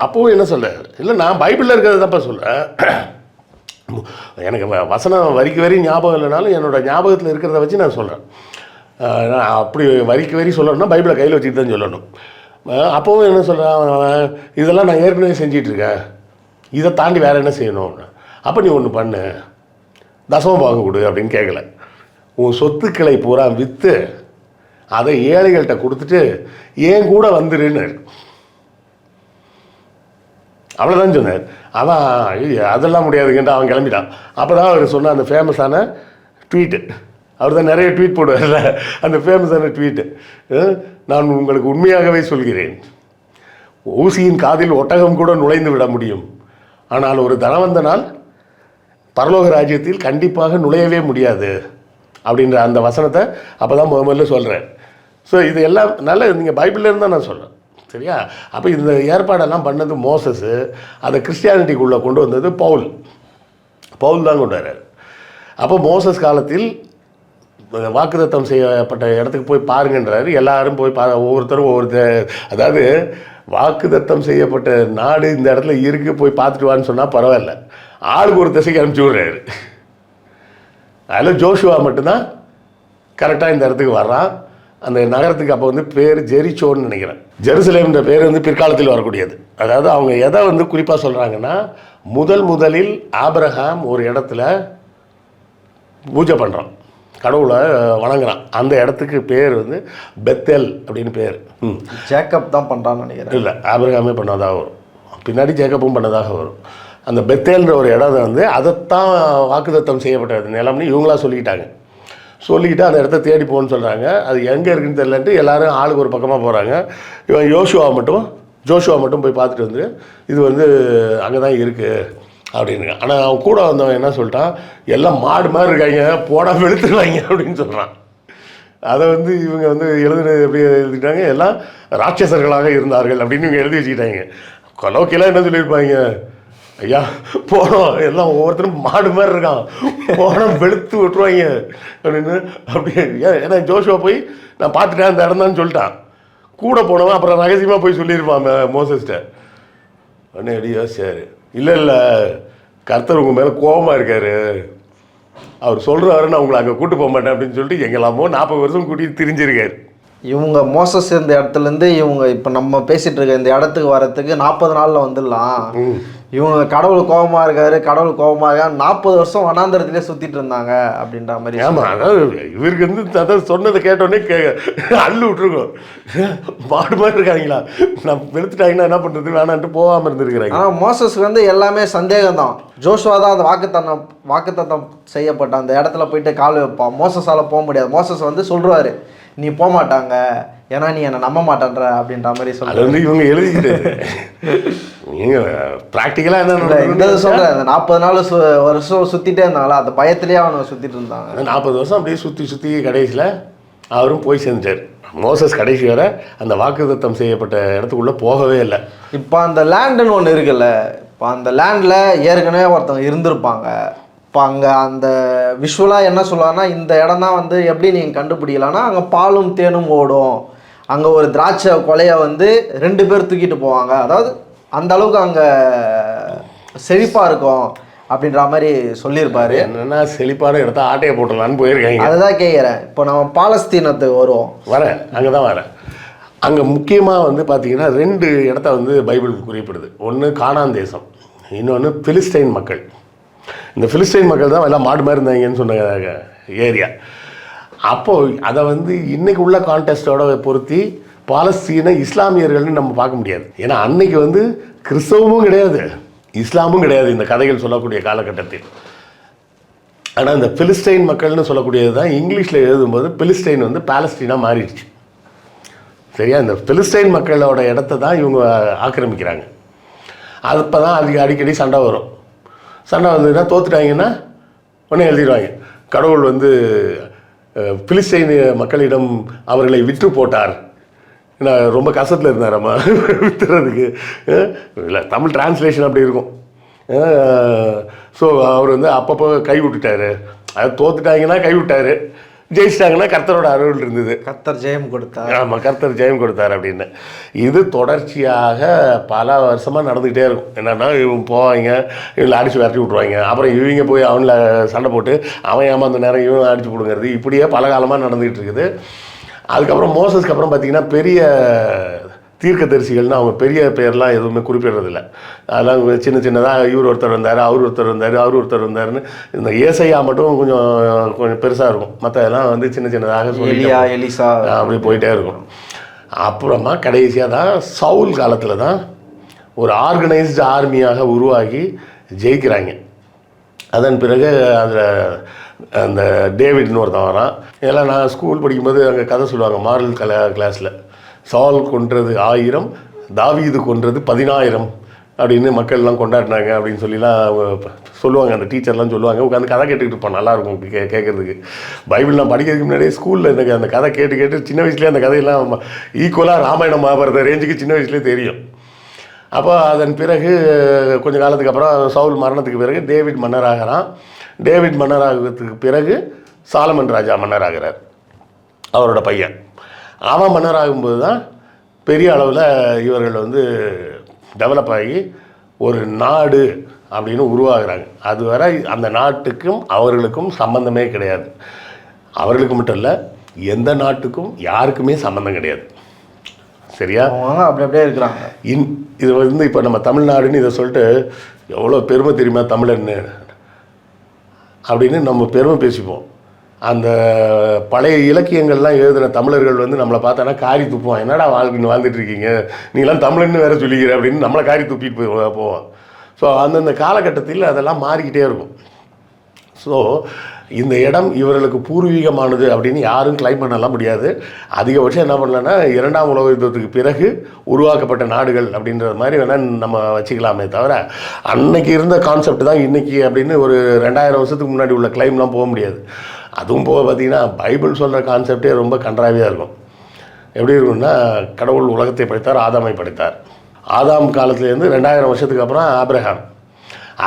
அப்போவும் என்ன சொல்கிறார், இல்லை நான் பைபிளில் இருக்கிறத தான்ப்பா சொல்கிறேன். எனக்கு வசனம் வரிக்கு வரி ஞாபகம் இல்லைனாலும் என்னோடய ஞாபகத்தில் இருக்கிறத வச்சு நான் சொல்கிறேன். நான் அப்படி வரிக்கு வரி சொல்லணும்னா பைபிளை கையில் வச்சுட்டு தான் சொல்லணும். அப்போவும் என்ன சொல்கிறேன், இதெல்லாம் நான் ஏற்கனவே செஞ்சிட்ருக்கேன், இதை தாண்டி வேறு என்ன செய்யணும். அப்போ நீ ஒன்று பண்ணு, தசம பாகம் கொடு அப்படின்னு கேட்கல. உன் சொத்துக்களை பூரா விற்று அதை ஏழைகள்கிட்ட கொடுத்துட்டு ஏன் கூட வந்துருன்னு அவ்வளோதான் சொன்னார். அவன் அதெல்லாம் முடியாதுங்கன்ட்டு அவன் கிளம்பிட்டான். அப்போ தான் அவர் சொன்ன அந்த ஃபேமஸான ட்வீட்டு, அவர் தான் நிறைய ட்வீட் போடுவார்ல, அந்த ஃபேமஸான ட்வீட்டு, நான் உங்களுக்கு உண்மையாகவே சொல்கிறேன், ஊசியின் காதில் ஒட்டகம் கூட நுழைந்து விட முடியும், ஆனால் ஒரு தனவந்தனால் பரலோக ராஜ்யத்தில் கண்டிப்பாக நுழையவே முடியாது அப்படின்ற அந்த வசனத்தை அப்போ தான் முதல்ல சொல்கிறேன். ஸோ இது எல்லாம் நல்ல நீங்கள் பைபிளில் இருந்தால் நான் சொல்கிறேன், சரியா? அப்போ இந்த ஏற்பாடெல்லாம் பண்ணது மோசஸு, அதை கிறிஸ்டியானிட்டிக்குள்ளே கொண்டு வந்தது பவுல் தான் கொண்டு வர்றாரு. அப்போ மோசஸ் காலத்தில் வாக்குத்தத்தம் செய்யப்பட்ட இடத்துக்கு போய் பாருங்கன்றாரு. எல்லாரும் போய் ஒவ்வொருத்தரும் அதாவது வாக்குத்தத்தம் செய்யப்பட்ட நாடு இந்த இடத்துல இருக்கு, போய் பார்த்துட்டு வான்னு சொன்னால் பரவாயில்ல, ஆளுக்கு ஒரு திசைக்கு அனுப்பிச்சி விடுறாரு. அதில் ஜோஷுவா மட்டும்தான் கரெக்டாக இந்த இடத்துக்கு வர்றான். அந்த நகரத்துக்கு அப்போ வந்து பேர் ஜெரிச்சோன்னு நினைக்கிறேன். ஜெருசலேம்ன்ற பேர் வந்து பிற்காலத்தில் வரக்கூடியது. அதாவது அவங்க எதை வந்து குறிப்பாக சொல்கிறாங்கன்னா, முதலில் ஆபிரகாம் ஒரு இடத்துல பூஜை பண்ணுறான், கடவுளை வணங்குறான். அந்த இடத்துக்கு பேர் வந்து பெத்தேல் அப்படின்னு பேர். ஜேக்கப் தான் பண்ணுறான்னு நினைக்கிறேன். இல்லை, ஆபிரகாமே பண்ணதாக வரும், பின்னாடி ஜேக்கப்பும் பண்ணதாக வரும். அந்த பெத்தேல்ன்ற ஒரு இடம் வந்து அதைத்தான் வாக்குத்தத்தம் செய்யப்பட்ட நிலம்னு இவங்களா சொல்லிக்கிட்டு அந்த இடத்த தேடி போகணுன்னு சொல்கிறாங்க. அது எங்கே இருக்குன்னு தெரியலன்ட்டு எல்லோரும் ஆளுக்கு ஒரு பக்கமாக போகிறாங்க. இவன் ஜோஷுவா மட்டும் போய் பார்த்துட்டு வந்து இது வந்து அங்கே தான் இருக்குது அப்படின்னு. ஆனால் அவன் கூட வந்தவன் என்ன சொல்லிட்டான், எல்லாம் மாடு மாதிரி இருக்காங்க, போடாமல் எடுத்துருவாங்க அப்படின்னு சொல்கிறான். அதை வந்து இவங்க வந்து எப்படி எழுதிட்டாங்க, எல்லாம் ராட்சசர்களாக இருந்தார்கள் அப்படின்னு இவங்க எழுதி வச்சுக்கிட்டாங்க. கொலோக்கியெல்லாம் என்ன சொல்லியிருப்பாங்க, ஐயா போனோம் எல்லாம் ஒவ்வொருத்தரும் மாடு மாதிரி இருக்கான், போனோம் வெளுத்து விட்டுருவாங்க அப்படின்னு. அப்படியே ஏன்னா ஜோஷுவா போய் நான் பார்த்துட்டேன் அந்த இடம் தான் சொல்லிட்டான். கூட போனவன் அப்புறம் ரகசியமாக போய் சொல்லியிருப்பான் மோசஸ்கிட்ட. உடனே அடியா சரி, இல்லை கர்த்தர் உங்கள் மேலே கோபமாக இருக்கார், அவர் சொல்கிறாரு நான் உங்களை அங்கே கூட்டு போக மாட்டேன் அப்படின்னு சொல்லிட்டு எங்கெல்லாமோ 40 வருஷம் கூட்டிகிட்டு திரிஞ்சிருக்காரு. இவங்க மோசஸ் இருந்த இடத்துலேருந்து இவங்க இப்போ நம்ம பேசிகிட்டு இருக்க இந்த இடத்துக்கு வர்றதுக்கு 40 நாளில் வந்துடலாம். இவங்க கடவுள் கோபமாக இருக்காரு, கடவுள் கோபமாக இருக்கா, 40 வருஷம் வனாந்தரத்திலே சுற்றிட்டு இருந்தாங்க அப்படின்ற மாதிரி. ஆமாம், அதாவது இவருக்கு வந்து அதாவது சொன்னதை கேட்டோடனே அள்ளு விட்டுருக்கோம், மாடு மாதிரி இருக்காங்களா, நான் வெளுத்துட்டாங்கன்னா என்ன பண்ணுறது வேணான்ட்டு போகாமல் இருந்துருக்குறாங்க. ஆனால் மோசஸ்க்கு வந்து எல்லாமே சந்தேகம் தான். ஜோஷுவா தான் அந்த வாக்குத்தத்தம் செய்யப்பட்ட அந்த இடத்துல போயிட்டு கால் வைப்பான். மோசஸால் போக முடியாது. மோசஸ் வந்து சொல்கிறாரு, நீ போக மாட்டாங்க, ஏன்னா நீ என்னை நம்ப மாட்டேன்ற அப்படின்ற மாதிரி சொல்ல வந்து இவங்க எழுதிக்கிட்டு நீங்கள் ப்ராக்டிக்கலாக என்ன இந்த சொல்கிறேன். அந்த 40 வருஷம் சுற்றிட்டே இருந்தாங்களா, அந்த பயத்திலேயே அவனை சுற்றிட்டு இருந்தாங்க. 40 வருஷம் அப்படியே சுற்றி கடைசியில் அவரும் போய் சேர்ந்துட்டார். மோசஸ் கடைசி வரை அந்த வாக்குத்தத்தம் செய்யப்பட்ட இடத்துக்குள்ளே போகவே இல்லை. இப்போ அந்த லேண்டுன்னு ஒன்று இருக்குல்ல, இப்போ அந்த லேண்டில் ஏற்கனவே ஒருத்தவங்க இருந்திருப்பாங்க. இப்போ அங்கே அந்த விஷுவலாக என்ன சொல்லுவாங்கன்னா, இந்த இடம் தான் வந்து எப்படி நீங்கள் கண்டுபிடிக்கலான்னா, அங்கே பாலும் தேனும் ஓடும், அங்கே ஒரு திராட்சை கொலையை வந்து 2 பேர் தூக்கிட்டு போவாங்க, அதாவது அந்த அளவுக்கு அங்கே செழிப்பாக இருக்கும் அப்படின்ற மாதிரி சொல்லியிருப்பாரு. என்னென்னா செழிப்பான இடத்த ஆட்டையை போட்டலான்னு போயிருக்காங்க. அதுதான் கேட்குறேன். இப்போ நம்ம பாலஸ்தீனத்துக்கு வரேன், அங்கே தான் வரேன். அங்கே முக்கியமாக வந்து பார்த்தீங்கன்னா 2 இடத்த வந்து பைபிளுக்கு குறிப்பிடுது. ஒன்று கானான் தேசம், இன்னொன்று பிலிஸ்டைன் மக்கள். இந்த பிலிஸ்டைன் மக்கள் தான் எல்லாம் மாடு மாதிரி இருந்தாங்கன்னு சொன்ன ஏரியா. அப்போது அதை வந்து இன்றைக்கு உள்ள கான்டெஸ்ட்டோட பொருத்தி பாலஸ்தீன இஸ்லாமியர்கள்னு நம்ம பார்க்க முடியாது. ஏன்னா அன்னைக்கு வந்து கிறிஸ்தவமும் கிடையாது, இஸ்லாமும் கிடையாது இந்த கதைகள் சொல்லக்கூடிய காலகட்டத்தில். ஆனால் இந்த பிலிஸ்டைன் மக்கள்னு சொல்லக்கூடியது தான் இங்கிலீஷில் எழுதும்போது பிலிஸ்டைன் வந்து பாலஸ்தீனாக மாறிடுச்சு. சரியா? இந்த பிலிஸ்டைன் மக்களோட இடத்த தான் இவங்க ஆக்கிரமிக்கிறாங்க. அப்போ தான் அடிக்கடி சண்டை வரும். சண்டை வந்ததுன்னா தோத்துட்டாங்கன்னா உடனே எழுதிடுவாங்க, கடவுள் வந்து பிலிஸ்டைன் மக்களிடம் அவர்களை விற்று போட்டார். நான் ரொம்ப கஷ்டத்தில் இருந்தாரம்மா விற்றுறதுக்கு. இல்லை, தமிழ் டிரான்ஸ்லேஷன் அப்படி இருக்கும். ஸோ அவர் வந்து அப்பப்போ கை விட்டுட்டார். அது தோத்துட்டாங்கன்னா கை விட்டார், ஜெயிச்சிட்டாங்கன்னா கர்த்தரோட அருள் இருந்தது, கர்த்தர் ஜெயம் கொடுத்தார். ஆமாம், கர்த்தர் ஜெயம் கொடுத்தார் அப்படின்னு. இது தொடர்ச்சியாக பல வருஷமாக நடந்துக்கிட்டே இருக்கும். என்னென்னா இவங்க போவாங்க, இவங்களை அடித்து விரட்டி விட்ருவாங்க, அப்புறம் இவங்க போய் அவங்கள சண்டை போட்டு அவன் ஏமாந்த நேரம் இவன் அடித்து கொடுங்கிறது, இப்படியே பல காலமாக நடந்துகிட்டு இருக்குது. அதுக்கப்புறம் மோசஸ்க்கு அப்புறம் பார்த்திங்கன்னா பெரிய தீர்க்கதரிசிகள்னு அவங்க பெரிய பேர்லாம் எதுவுமே குறிப்பிடுறதில்ல. அதெல்லாம் சின்னதாக இவர் ஒருத்தர் வந்தார், அவர் ஒருத்தர் வந்தார்னு. இந்த ஏசையா மட்டும் கொஞ்சம் பெருசாக இருக்கும், மற்ற எல்லாம் வந்து சின்னதாக சொல்லி எலிசா அப்படி போயிட்டே இருக்கும். அப்புறமா கடைசியாக தான் சவுல் காலத்தில் தான் ஒரு ஆர்கனைஸ்டு ஆர்மியாக உருவாகி ஜெயிக்கிறாங்க. அதன் பிறகு அதில் அந்த டேவிட்னு ஒருத்தன் வரான். இதெல்லாம் நான் ஸ்கூல் படிக்கும்போது அங்கே கதை சொல்லுவாங்க மாரல் கிளாஸில். சவுல் கொன்றது 1000, தாவீது கொன்றது 10000, அப்படின்னு மக்கள்லாம் கொண்டாடினாங்க அப்படின்னு சொல்லிலாம் சொல்லுவாங்க. அந்த டீச்சர்லாம் சொல்லுவாங்க. உட்காந்து கதை கேட்டுக்கிட்டு இருப்போம். நல்லாயிருக்கும் கேட்குறதுக்கு. பைபிள் நான் படிக்கிறதுக்கு முன்னாடியே ஸ்கூலில் எனக்கு அந்த கதை கேட்டு சின்ன வயசுலேயே அந்த கதையெல்லாம் ஈக்குவலாக ராமாயணம் மகாபாரத ரேஞ்சுக்கு சின்ன வயசுலேயே தெரியும். அப்போ அதன் பிறகு கொஞ்சம் காலத்துக்கு அப்புறம் சவுல் மரணத்துக்கு பிறகு டேவிட் மன்னராகிறான். டேவிட் மன்னராகிறதுக்கு பிறகு சாலமன் ராஜா மன்னராகிறார், அவரோட பையன். அவன் மன்னராகும்போது தான் பெரிய அளவில் இவர்கள் வந்து டெவலப் ஆகி ஒரு நாடு அப்படின்னு உருவாகிறாங்க. அதுவரை அந்த நாட்டுக்கும் அவர்களுக்கும் சம்பந்தமே கிடையாது. அவர்களுக்கு மட்டும் இல்லை, எந்த நாட்டுக்கும் யாருக்குமே சம்பந்தம் கிடையாது. சரியா? அப்படி அப்படியே இருக்கிறாங்க. இது வந்து இப்போ நம்ம தமிழ்நாடுன்னு இதை சொல்லிட்டு எவ்வளோ பெருமை தெரியுமா தமிழன்னு அப்படின்னு நம்ம பெருமை பேசிப்போம். அந்த பழைய இலக்கியங்கள்லாம் எழுதின தமிழர்கள் வந்து நம்மளை பார்த்தானா காரி துப்புவோம். என்னடா வாழ்ந்துட்டு இருக்கீங்க, நீங்களாம் தமிழன்னு வேற சொல்லிக்கிற அப்படின்னு நம்மளை காரி துப்பிட்டு போவோம். ஸோ அந்தந்த காலகட்டத்தில் அதெல்லாம் மாறிக்கிட்டே இருக்கும். ஸோ இந்த இடம் இவர்களுக்கு பூர்வீகமானது அப்படின்னு யாரும் கிளைம் பண்ணலாம் முடியாது. அதிகபட்சம் என்ன பண்ணலன்னா, 2ஆம் உலக யுத்தத்துக்கு பிறகு உருவாக்கப்பட்ட நாடுகள் அப்படின்ற மாதிரி வேணால் நம்ம வச்சுக்கலாமே தவிர, அன்னைக்கு இருந்த கான்செப்ட் தான் இன்றைக்கி அப்படின்னு ஒரு 2000 வருஷத்துக்கு முன்னாடி உள்ள கிளைம்லாம் போக முடியாது. அதுவும் போக பார்த்திங்கன்னா பைபிள் சொல்கிற கான்செப்டே ரொம்ப கன்றாவியாக இருக்கும். எப்படி இருக்கும்னா, கடவுள் உலகத்தை படைத்தார், ஆதாமை படைத்தார். ஆதாம் காலத்துலேருந்து 2000 வருஷத்துக்கு அப்புறம்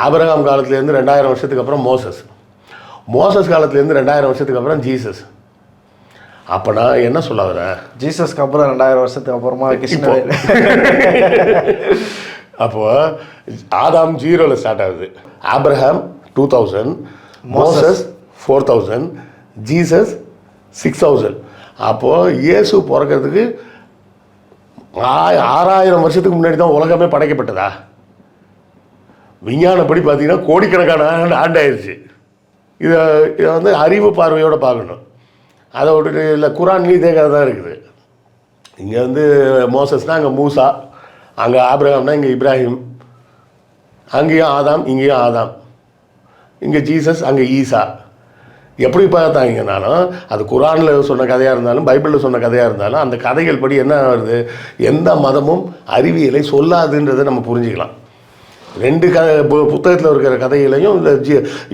ஆபிரகாம் காலத்துலேருந்து 2000 வருஷத்துக்கு அப்புறம் மோசஸ் காலத்துலேருந்து 2000 வருஷத்துக்கு அப்புறம் ஜீசஸ். அப்போ நான் என்ன சொல்ல வரேன், ஜீசஸ்க்கு அப்புறம் 2000 வருஷத்துக்கு அப்புறமா கிருஷ்ணவேல். அப்போது ஆதாம் 0ல் ஸ்டார்ட் ஆகுது, ஆபிரகாம் 2000, மோசஸ் 4000, ஜீசஸ் 6000. அப்போது இயேசு பிறக்கிறதுக்கு 6000 வருஷத்துக்கு முன்னாடி தான் உலகமே படைக்கப்பட்டதா? விஞ்ஞானப்படி பார்த்தீங்கன்னா கோடிக்கணக்கான ஆண்டாயிருச்சு. இதை வந்து அறிவு பார்வையோடு பார்க்கணும். அதை விட்டுட்டு இல்லை, குரான்லேயும் இதே கதை தான் இருக்குது. இங்கே வந்து மோசஸ்னால் அங்கே மூசா, அங்கே ஆபிரகாம்னா இங்கே இப்ராஹிம், அங்கேயும் ஆதாம், இங்கேயும் ஆதாம், இங்கே ஜீசஸ், அங்கே ஈசா. எப்படி பார்த்தாங்கனாலும் அது குரானில் சொன்ன கதையாக இருந்தாலும் பைபிளில் சொன்ன கதையாக இருந்தாலும் அந்த கதைகள் படி என்ன வருது, எந்த மதமும் அறிவியலை சொல்லாதுன்றதை நம்ம புரிஞ்சுக்கலாம். 2 புத்தகத்தில் இருக்கிற கதைகளையும் இல்லை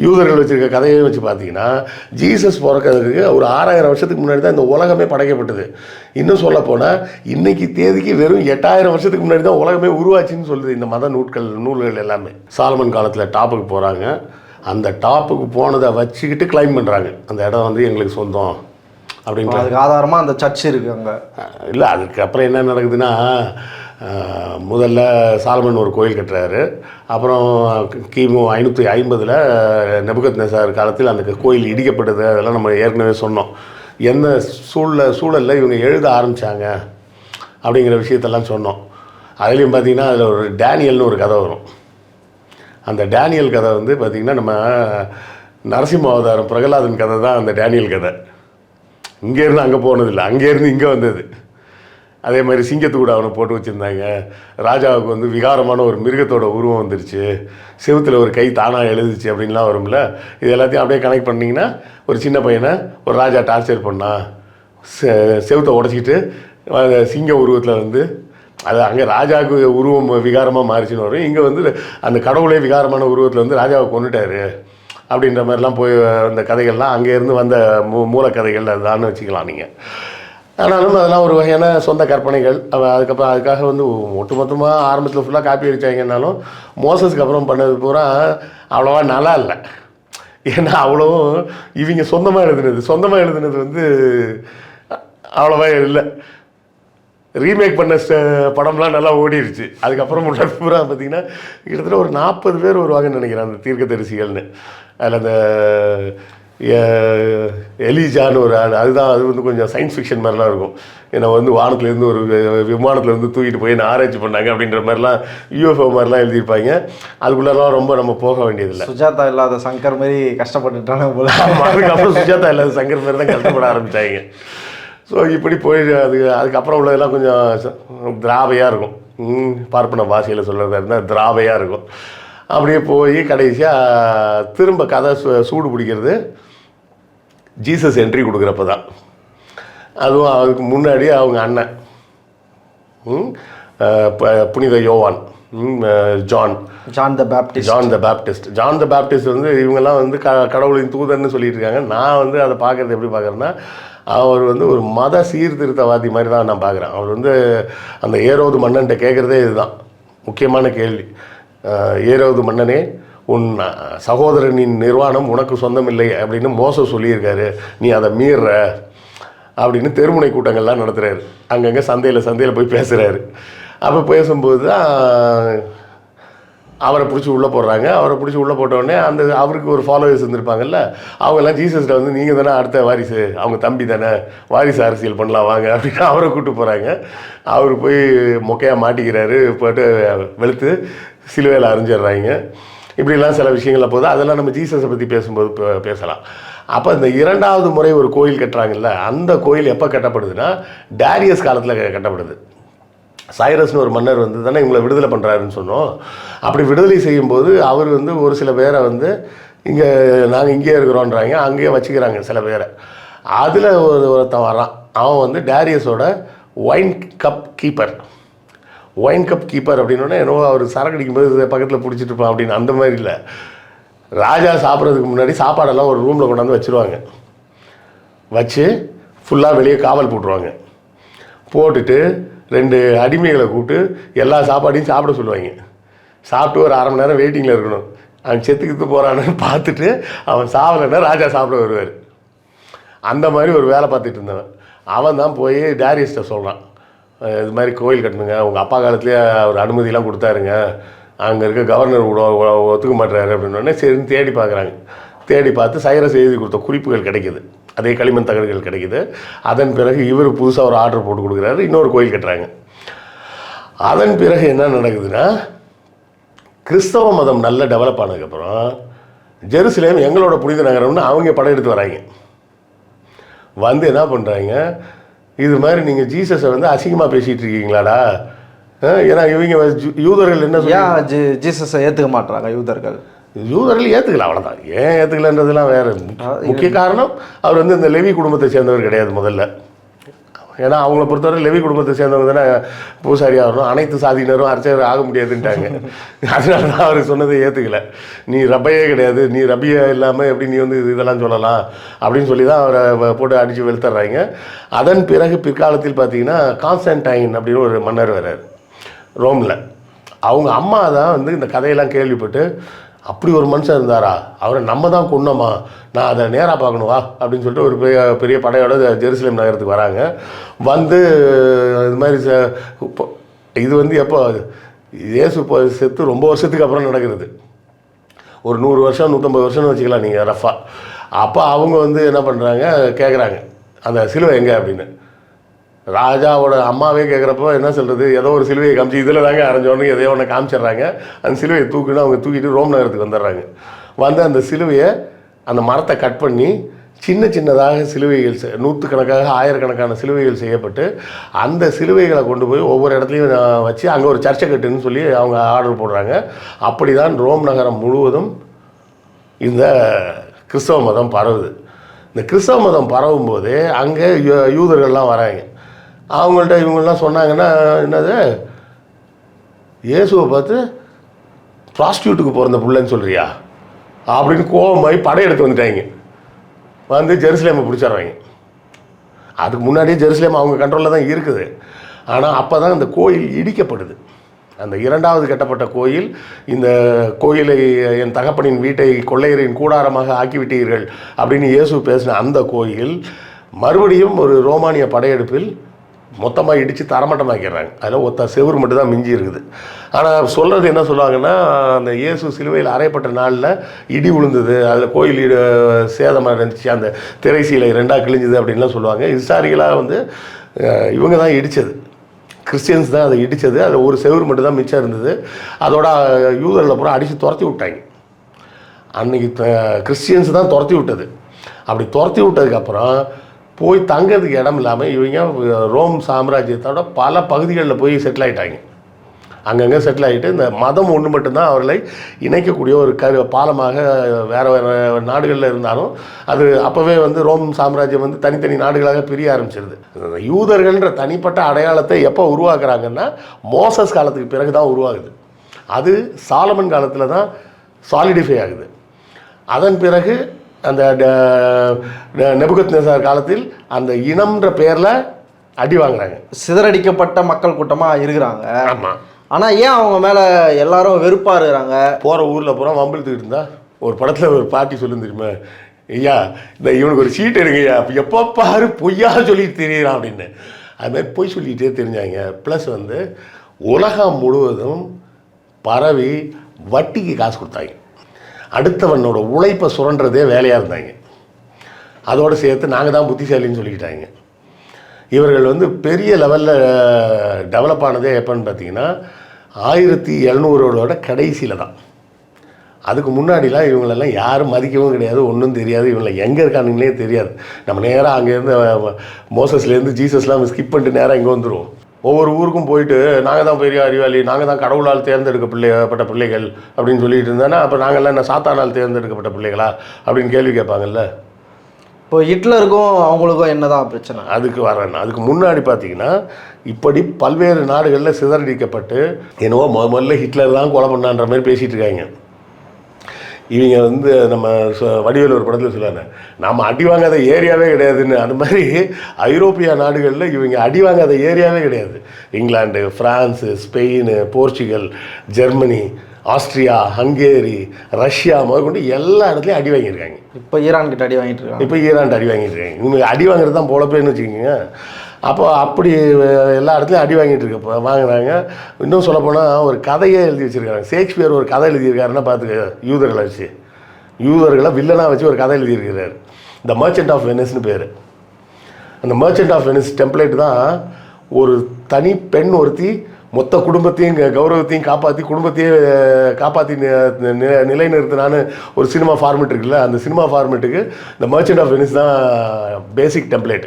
யூதர்கள் வச்சுருக்க கதையையும் வச்சு பார்த்தீங்கன்னா, ஜீசஸ் பிறக்கிறதுக்கு ஒரு 6000 வருஷத்துக்கு முன்னாடி தான் இந்த உலகமே படைக்கப்பட்டது. இன்னும் சொல்லப்போனால் இன்றைக்கி தேதிக்கு வெறும் 8000 வருஷத்துக்கு முன்னாடி தான் உலகமே உருவாச்சுன்னு சொல்லுது இந்த மத நூல்கள் எல்லாமே. சாலமன் காலத்தில் டாப்புக்கு போகிறாங்க. அந்த டாப்புக்கு போனதை வச்சுக்கிட்டு கிளைம் பண்ணுறாங்க, அந்த இடம் வந்து எங்களுக்கு சொந்தம் அப்படின்ற. அதுக்கு ஆதாரமாக அந்த சர்ச் இருக்குது அங்கே. இல்லை, அதுக்கப்புறம் என்ன நடக்குதுன்னா, முதல்ல சாலமன் ஒரு கோயில் கட்டுறாரு. அப்புறம் கிமு 550 நெபுகத்நேசார் காலத்தில் அந்த கோயில் இடிக்கப்பட்டது. அதெல்லாம் நம்ம ஏற்கனவே சொன்னோம். எந்த சூழலில் இவங்க எழுத ஆரம்பித்தாங்க அப்படிங்கிற விஷயத்தெல்லாம் சொன்னோம். அதுலேயும் பார்த்திங்கன்னா அதில் ஒரு டேனியல்னு ஒரு கதை வரும். அந்த டேனியல் கதை வந்து பார்த்திங்கன்னா நம்ம நரசிம்ம அவதாரம் பிரகலாதன் கதை தான் அந்த டேனியல் கதை. இங்கேருந்து அங்கே போனதில்லை, அங்கேருந்து இங்கே வந்தது. அதே மாதிரி சிங்கத்துக்கூட அவனை போட்டு வச்சுருந்தாங்க. ராஜாவுக்கு வந்து விகாரமான ஒரு மிருகத்தோட உருவம் வந்துருச்சு, செவுத்தில் ஒரு கை தானாக எழுதுச்சு அப்படின்லாம் வரும்ல. இது எல்லாத்தையும் அப்படியே கனெக்ட் பண்ணிங்கன்னா, ஒரு சின்ன பையனை ஒரு ராஜா டார்ச்சர் பண்ணால் செவுத்தை உடச்சிக்கிட்டு சிங்க உருவத்தில் வந்து அது அங்கே ராஜாவுக்கு உருவம் விகாரமாக மாறிச்சுன்னு வரும். இங்கே வந்து அந்த கடவுளே விகாரமான உருவத்தில் வந்து ராஜாவை கொண்டுட்டாரு அப்படின்ற மாதிரிலாம் போய் அந்த கதைகள்லாம் அங்கேருந்து வந்த மூலக்கதைகள் அதுதான்னு வச்சுக்கலாம் நீங்கள். ஆனாலும் அதெல்லாம் ஒரு வகையான சொந்த கற்பனைகள். அதுக்கப்புறம் அதுக்காக வந்து ஒட்டுமொத்தமாக ஆரம்பத்தில் ஃபுல்லாக காப்பி அடித்தாங்கன்னாலும் மோசஸ்க்கு அப்புறம் பண்ணது பூரா அவ்வளோவா நல்லா இல்லை. ஏன்னா அவ்வளோவும் இவங்க சொந்தமாக எழுதுனது வந்து அவ்வளோவா இல்லை. ரீமேக் பண்ண படம்லாம் நல்லா ஓடிடுச்சு. அதுக்கப்புறம் முன்னாடி பூரா பார்த்திங்கன்னா கிட்டத்தட்ட ஒரு 40 பேர் வருவாங்கன்னு நினைக்கிறேன் அந்த தீர்க்கதரிசிகள்னு. அதில் அந்த எலிஜான்னு ஒரு ஆள், அது வந்து கொஞ்சம் சயின்ஸ் ஃபிக்ஷன் மாதிரிலாம் இருக்கும். ஏன்னா வந்து வானத்துலேருந்து ஒரு விமானத்துலேருந்து தூக்கிட்டு போய் ஆராய்ச்சி பண்ணாங்க அப்படின்ற மாதிரிலாம் யூஎஃப்ஓ மாதிரிலாம் எழுதியிருப்பாங்க. அதுக்குள்ளெல்லாம் ரொம்ப நம்ம போக வேண்டியதில்லை. சுஜாதா இல்லாத சங்கர் மாதிரி கஷ்டப்பட்டுட்டாங்க போல. அதுக்கப்புறம் சுஜாதா இல்லாத சங்கர் மாதிரி தான் கஷ்டப்பட ஆரம்பித்தாங்க. ஸோ இப்படி போய் அதுக்கப்புறம் உள்ளதெல்லாம் கொஞ்சம் திராவையாக இருக்கும். பார்ப்பன பாஷையில் சொல்கிறதா இருந்தால் திராவையாக இருக்கும். அப்படியே போய் கடைசியாக திரும்ப கதை சூடு பிடிக்கிறது ஜீசஸ் என்ட்ரி கொடுக்குறப்ப தான். அதுவும் அதுக்கு முன்னாடி அவங்க அண்ணன் புனித யோவான் ஜான் த பேப்டிஸ்ட் வந்து இவங்கெல்லாம் வந்து கடவுளின் தூதர்னு சொல்லிட்டு இருக்காங்க. நான் வந்து அதை பார்க்குறது எப்படி பார்க்குறேன்னா, அவர் வந்து ஒரு மத சீர்திருத்தவாதி மாதிரி தான் நான் பார்க்குறேன். அவர் வந்து அந்த ஏரோது மன்னன்ட்ட கேட்குறதே இதுதான் முக்கியமான கேள்வி. ஏரோது மன்னனே, உன் சகோதரனின் நிர்வாணம் உனக்கு சொந்தமில்லை அப்படின்னு மோசம் சொல்லியிருக்காரு, நீ அதை மீறுற அப்படின்னு தெருமுனை கூட்டங்கள்லாம் நடத்துகிறாரு. அங்கங்கே சந்தையில் போய் பேசுகிறாரு. அப்போ பேசும்போது தான் அவரை பிடிச்சி உள்ளே போடுறாங்க. அவரை பிடிச்சி உள்ளே போட்டோடனே அவருக்கு ஒரு ஃபாலோவர்ஸ் இருந்திருப்பாங்கல்ல, அவங்கெல்லாம் ஜீசஸ்கிட்ட வந்து நீங்கள் தானே அடுத்த வாரிசு, அவங்க தம்பி தானே, வாரிசு அரசியல் பண்ணலாம் வாங்க அப்படின்னு அவரை கூப்பிட்டு போகிறாங்க. அவர் போய் மொக்கையாக மாட்டிக்கிறாரு, போட்டு வெளுத்து சிலுவையில் அரைஞ்சிடுறாங்க. இப்படிலாம் சில விஷயங்களில் போது அதெல்லாம் நம்ம ஜீசஸை பற்றி பேசும்போது பேசலாம். அப்போ இந்த 2வது முறை ஒரு கோயில் கட்டுறாங்கல்ல, அந்த கோயில் எப்போ கட்டப்படுதுன்னா டேரியஸ் காலத்தில் கட்டப்படுது. சைரஸ்னு ஒரு மன்னர் வந்து தானே இவங்களை விடுதலை பண்ணுறாருன்னு சொன்னோம். அப்படி விடுதலை செய்யும்போது அவர் வந்து ஒரு சில பேரை வந்து நாங்கள் இங்கேயே இருக்கிறோன்றாங்க, அங்கேயே வச்சுக்கிறாங்க சில பேரை. அதில் ஒருத்தன் வரான். அவன் வந்து டேரியஸோட ஒயின் கப் கீப்பர் அப்படின்னோடனே என்னவோ அவர் சரக்கு அடிக்கும்போது பக்கத்தில் பிடிச்சிட்டு இருப்பான் அப்படின்னு அந்த மாதிரி இல்லை. ராஜா சாப்பிட்றதுக்கு முன்னாடி சாப்பாடெல்லாம் ஒரு ரூமில் கொண்டாந்து வச்சுருவாங்க. வச்சு ஃபுல்லாக வெளியே காவல் போட்டுருவாங்க. போட்டுட்டு 2 அடிமைகளை கூப்பிட்டு எல்லா சாப்பாடையும் சாப்பிட சொல்லுவாங்க. சாப்பிட்டு ஒரு 1/2 மணி நேரம் வெயிட்டிங்கில் இருக்கணும். அவன் செத்துக்கிட்டு போகிறான்னு பார்த்துட்டு அவன் சாவலைன்னா ராஜா சாப்பிட வருவார். அந்த மாதிரி ஒரு வேலை பார்த்துட்டு இருந்தவன். அவன் தான் போய் டேரியஸ்ட்டை சொல்கிறான், இது மாதிரி கோயில் கட்டணுங்க, உங்கள் அப்பா காலத்துலேயே அவர் அனுமதியெல்லாம் கொடுத்தாருங்க, அங்கே இருக்க கவர்னர் கூட ஒத்துக்க மாட்டுறாரு அப்படின்னோடனே சரின்னு தேடி பார்க்குறாங்க. தேடி பார்த்து சைரஸ் எழுதி கொடுத்த குறிப்புகள் கிடைக்கிது, அதே களிமண் தகடுகள் கிடைக்கிது. அதன் பிறகு இவர் புதுசாக ஒரு ஆர்டர் போட்டு கொடுக்குறாரு, இன்னொரு கோயில் கட்டுறாங்க. அதன் பிறகு என்ன நடக்குதுன்னா, கிறிஸ்தவ மதம் நல்ல டெவலப் ஆனதுக்கப்புறம் ஜெருசலேம் எங்களோட புனித நகரம்னு அவங்க படையெடுத்து வராங்க. வந்து என்ன பண்ணுறாங்க, இது மாதிரி நீங்கள் ஜீசஸை வந்து அசிங்கமாக பேசிகிட்டு இருக்கீங்களாடா, ஏன்னா இவங்க யூதர்கள் என்ன சொல்லி ஜீசஸை ஏற்றுக்க மாட்டாங்க. யூதர்கள் ஏற்றுக்கலாம், அவ்வளோதான். ஏன் ஏற்றுக்கலன்றதுலாம் வேறு. முக்கிய காரணம் அவர் வந்து இந்த லெவி குடும்பத்தை சேர்ந்தவர் கிடையாது முதல்ல. ஏன்னா அவங்கள பொறுத்தவரை லெவி குடும்பத்தை சேர்ந்தவங்க தானே பூசாரி ஆகணும், அனைத்து சாதியினரும் அர்ச்சகர் ஆக முடியாதுன்ட்டாங்க. அதனால தான் அவர் சொன்னதை ஏற்றுக்கல. நீ ரப்பையே கிடையாது, நீ ரப்பியே இல்லாமல் எப்படி நீ வந்து இதெல்லாம் சொல்லலாம் அப்படின்னு சொல்லி தான் அவரை போட்டு அடித்து வெளுத்துறாங்க. அதன் பிறகு பிற்காலத்தில் பார்த்தீங்கன்னா கான்ஸ்டன்டைன் அப்படின்னு ஒரு மன்னர் வர்றார் ரோமில். அவங்க அம்மா தான் வந்து இந்த கதையெல்லாம் கேள்விப்பட்டு, அப்படி ஒரு மனுஷன் இருந்தாரா, அவரை நம்ம தான் கொன்னோமா, நான் அதை நேராக பார்க்கணும் வா அப்படின்னு சொல்லிட்டு ஒரு பெரிய படையோட ஜெருசலேம் நகரத்துக்கு வராங்க. வந்து இது மாதிரி இது வந்து எப்போ இயேசு செத்து ரொம்ப வருஷத்துக்கு அப்புறம் நடக்கிறது, ஒரு 100 வருஷம் 150 வருஷம்னு வச்சுக்கலாம் நீங்கள் ரஃபா. அப்போ அவங்க வந்து என்ன பண்ணுறாங்க, கேட்குறாங்க அந்த சிலுவை எங்கே அப்படின்னு. ராஜாவோட அம்மாவே கேட்குறப்போ என்ன சொல்கிறது, ஏதோ ஒரு சிலுவையை காமிச்சு இதில் தாங்க அரைஞ்சோன்னு எதையோ ஒன்று காமிச்சிடுறாங்க. அந்த சிலுவையை தூக்கிட்டு அவங்க தூக்கிட்டு ரோம் நகரத்துக்கு வந்துடுறாங்க. வந்து அந்த சிலுவையை, அந்த மரத்தை கட் பண்ணி சின்னதாக சிலுவைகள், 100கணக்காக 1000கணக்கான சிலுவைகள் செய்யப்பட்டு அந்த சிலுவைகளை கொண்டு போய் ஒவ்வொரு இடத்துலையும் வச்சு அங்கே ஒரு சர்ச்சை கட்டுன்னு சொல்லி அவங்க ஆர்டர் போடுறாங்க. அப்படி தான் ரோம் நகரம் முழுவதும் இந்த கிறிஸ்தவ மதம் பரவுது. இந்த கிறிஸ்தவ மதம் பரவும்போது அங்கே யூதர்கள்லாம் வராங்க. அவங்கள்ட்ட இவங்கெல்லாம் சொன்னாங்கன்னா, என்னது இயேசுவை பார்த்து ப்ராஸ்டியூட்டுக்கு பிறந்த பிள்ளைன்னு சொல்கிறியா அப்படின்னு கோபமாகி படையெடுத்து வந்துட்டாங்க. வந்து ஜெருசலேமை பிடிச்சிட்றாங்க. அதுக்கு முன்னாடியே ஜெருசலேம் அவங்க கண்ட்ரோலில் தான் இருக்குது. ஆனால் அப்போ தான் அந்த கோயில் இடிக்கப்படுது. அந்த 2வது கட்டப்பட்ட கோயில், இந்த கோயிலை என் தகப்பனின் வீட்டை கொள்ளையரின் கூடாரமாக ஆக்கிவிட்டீர்கள் அப்படின்னு இயேசு பேசின அந்த கோயில் மறுபடியும் ஒரு ரோமானிய படையெடுப்பில் மொத்தமாக இடித்து தரமட்டமாக்கிடுறாங்க. அதில் ஒத்த செவுறு மட்டும் தான் மிஞ்சி இருக்குது. ஆனால் சொல்கிறது என்ன சொல்லுவாங்கன்னா, அந்த இயேசு சிலுவையில் அறையப்பட்ட நாளில் இடி விழுந்தது, அதில் கோயில் சேதமாக இருந்துச்சு, அந்த திரைசீலை 2ஆக கிழிஞ்சுது அப்படின்லாம் சொல்லுவாங்க. ஹிஸ்டாரிக்கலாக வந்து இவங்க தான் இடித்தது, கிறிஸ்டியன்ஸ் தான் அதை இடித்தது. அதில் ஒரு செவுறு மட்டும் தான் மிச்சம் இருந்தது. அதோட யூதர்களை பூரா அடித்து துரத்தி விட்டாங்க. அன்றைக்கி கிறிஸ்டியன்ஸ் தான் துரத்தி விட்டது. அப்படி துரத்தி விட்டதுக்கப்புறம் போய் தங்கிறதுக்கு இடம் இல்லாமல் இவங்க ரோம் சாம்ராஜ்யத்தோட பல பகுதிகளில் போய் செட்டில் ஆகிட்டாங்க. அங்கங்கே செட்டில் ஆகிட்டு இந்த மதம் ஒன்று மட்டும்தான் அவர்களை இணைக்கக்கூடிய ஒரு பாலமாக வேறு வேறு நாடுகளில் இருந்தாலும் அது அப்போவே வந்து ரோம் சாம்ராஜ்யம் வந்து தனித்தனி நாடுகளாக பிரிய ஆரம்பிச்சிருது. யூதர்கள்ன்ற தனிப்பட்ட அடையாளத்தை எப்போ உருவாக்குறாங்கன்னா மோசஸ் காலத்துக்கு பிறகு தான் உருவாகுது. அது சாலமன் காலத்தில் தான் சாலிடிஃபை ஆகுது. அதன் பிறகு அந்த நெபுகத்நேசர் காலத்தில் அந்த இனம்ன்ற பேரில் அடி வாங்குறாங்க. சிதறடிக்கப்பட்ட மக்கள் கூட்டமாக இருக்கிறாங்க. ஆமாம். ஆனால் ஏன் அவங்க மேலே எல்லாரும் வெறுப்பாக இருக்கிறாங்க? போகிற ஊரில் பூரா வம்பிழுத்துக்கிட்டு இருந்தா ஒரு படத்தில் ஒரு பாட்டி சொல்லு தெரியுமா, ஐயா இந்த இவனுக்கு ஒரு சீட் எடுங்கய்யா, எப்போ பாரு பொய்யா சொல்லிட்டு தெரியுறான் அப்படின்னு. அதுமாதிரி பொய் சொல்லிகிட்டே தெரிஞ்சாங்க. ப்ளஸ் வந்து உலகம் முழுவதும் பரவி வட்டிக்கு காசு கொடுத்தாங்க. அடுத்தவனோட உழைப்பை சுரண்டுறதே வேலையாக இருந்தாங்க. அதோடு சேர்த்து நாங்கள் தான் புத்திசாலின்னு சொல்லிக்கிட்டாங்க. இவர்கள் வந்து பெரிய லெவலில் டெவலப் ஆனதே எப்போன்னு பார்த்தீங்கன்னா 1700 கடைசியில் தான். அதுக்கு முன்னாடிலாம் இவங்களெல்லாம் யாரும் மதிக்கவும் கிடையாது, ஒன்றும் தெரியாது, இவங்களை எங்கே இருக்கானுங்களே தெரியாது. நம்ம நேராக அங்கேருந்து மோசஸ்லேருந்து ஜீசஸ்லாம் ஸ்கிப் பண்ணிட்டு நேராக இங்கே வந்துடுவோம். ஒவ்வொரு ஊருக்கும் போயிட்டு நாங்கள் தான் பெரிய அறிவாளி, நாங்கள் தான் கடவுளால் தேர்ந்தெடுக்கப்பட்ட பிள்ளைகள் அப்படின்னு சொல்லிட்டு இருந்தேன்னா அப்போ நாங்கள்லாம் என்ன சாத்தானால் தேர்ந்தெடுக்கப்பட்ட பிள்ளைகளா அப்படின்னு கேள்வி கேட்பாங்கல்ல. இப்போ ஹிட்லருக்கும் அவங்களுக்கும் என்னதான் பிரச்சனை? அதுக்கு வரேன். அதுக்கு முன்னாடி பார்த்தீங்கன்னா இப்படி பல்வேறு நாடுகளில் சிதறடிக்கப்பட்டு என்னவோ முதல்ல ஹிட்லர் தான் கொலை பண்ணான்ற மாதிரி பேசிகிட்டு இருக்காங்க. இவங்க வந்து நம்ம வடிவேலு ஒரு படத்தில் சொல்லுவாங்க, நம்ம அடி வாங்காத ஏரியாவே கிடையாதுன்னு. அது மாதிரி ஐரோப்பிய நாடுகளில் இவங்க அடி வாங்காத ஏரியாவே கிடையாது. England, France, Spain, Portugal, Germany, Austria, Hungary, Russia முதற்கொண்டு எல்லா இடத்துலையும் அடி வாங்கியிருக்காங்க. இப்போ ஈரான் கிட்ட அடி வாங்கிட்டு இருக்காங்க. இப்போ ஈரான் அடி வாங்கிட்டு இருக்காங்க. இவங்க அடி வாங்குறது தான் பொழப்பேன்னு வச்சுக்கோங்க. அப்போ அப்படி எல்லா இடத்துலையும் அடி வாங்கிட்டு இருக்க வாங்குறாங்க. இன்னும் சொல்லப்போனால் ஒரு கதையே எழுதி வச்சுருக்காங்க. ஷேக்ஸ்பியர் ஒரு கதை எழுதியிருக்காருன்னா பார்த்துக்க, யூதர்களை வச்சு, யூதர்களை வில்லனாக வச்சு ஒரு கதை எழுதியிருக்கிறார். த மர்ச்சன்ட் ஆஃப் வெனிஸ்னு பேர். அந்த மர்ச்சன்ட் ஆஃப் வெனிஸ் டெம்ப்ளேட் தான் ஒரு தனி பெண் ஒருத்தி மொத்த குடும்பத்தையும் கௌரவத்தையும் காப்பாற்றி குடும்பத்தையே காப்பாற்றி நிலைநிறுத்தினான்னு ஒரு சினிமா ஃபார்மெட் இருக்குல்ல, அந்த சினிமா ஃபார்மெட்டுக்கு இந்த மர்ச்சன்ட் ஆஃப் வெனிஸ் தான் பேசிக் டெம்ப்ளேட்.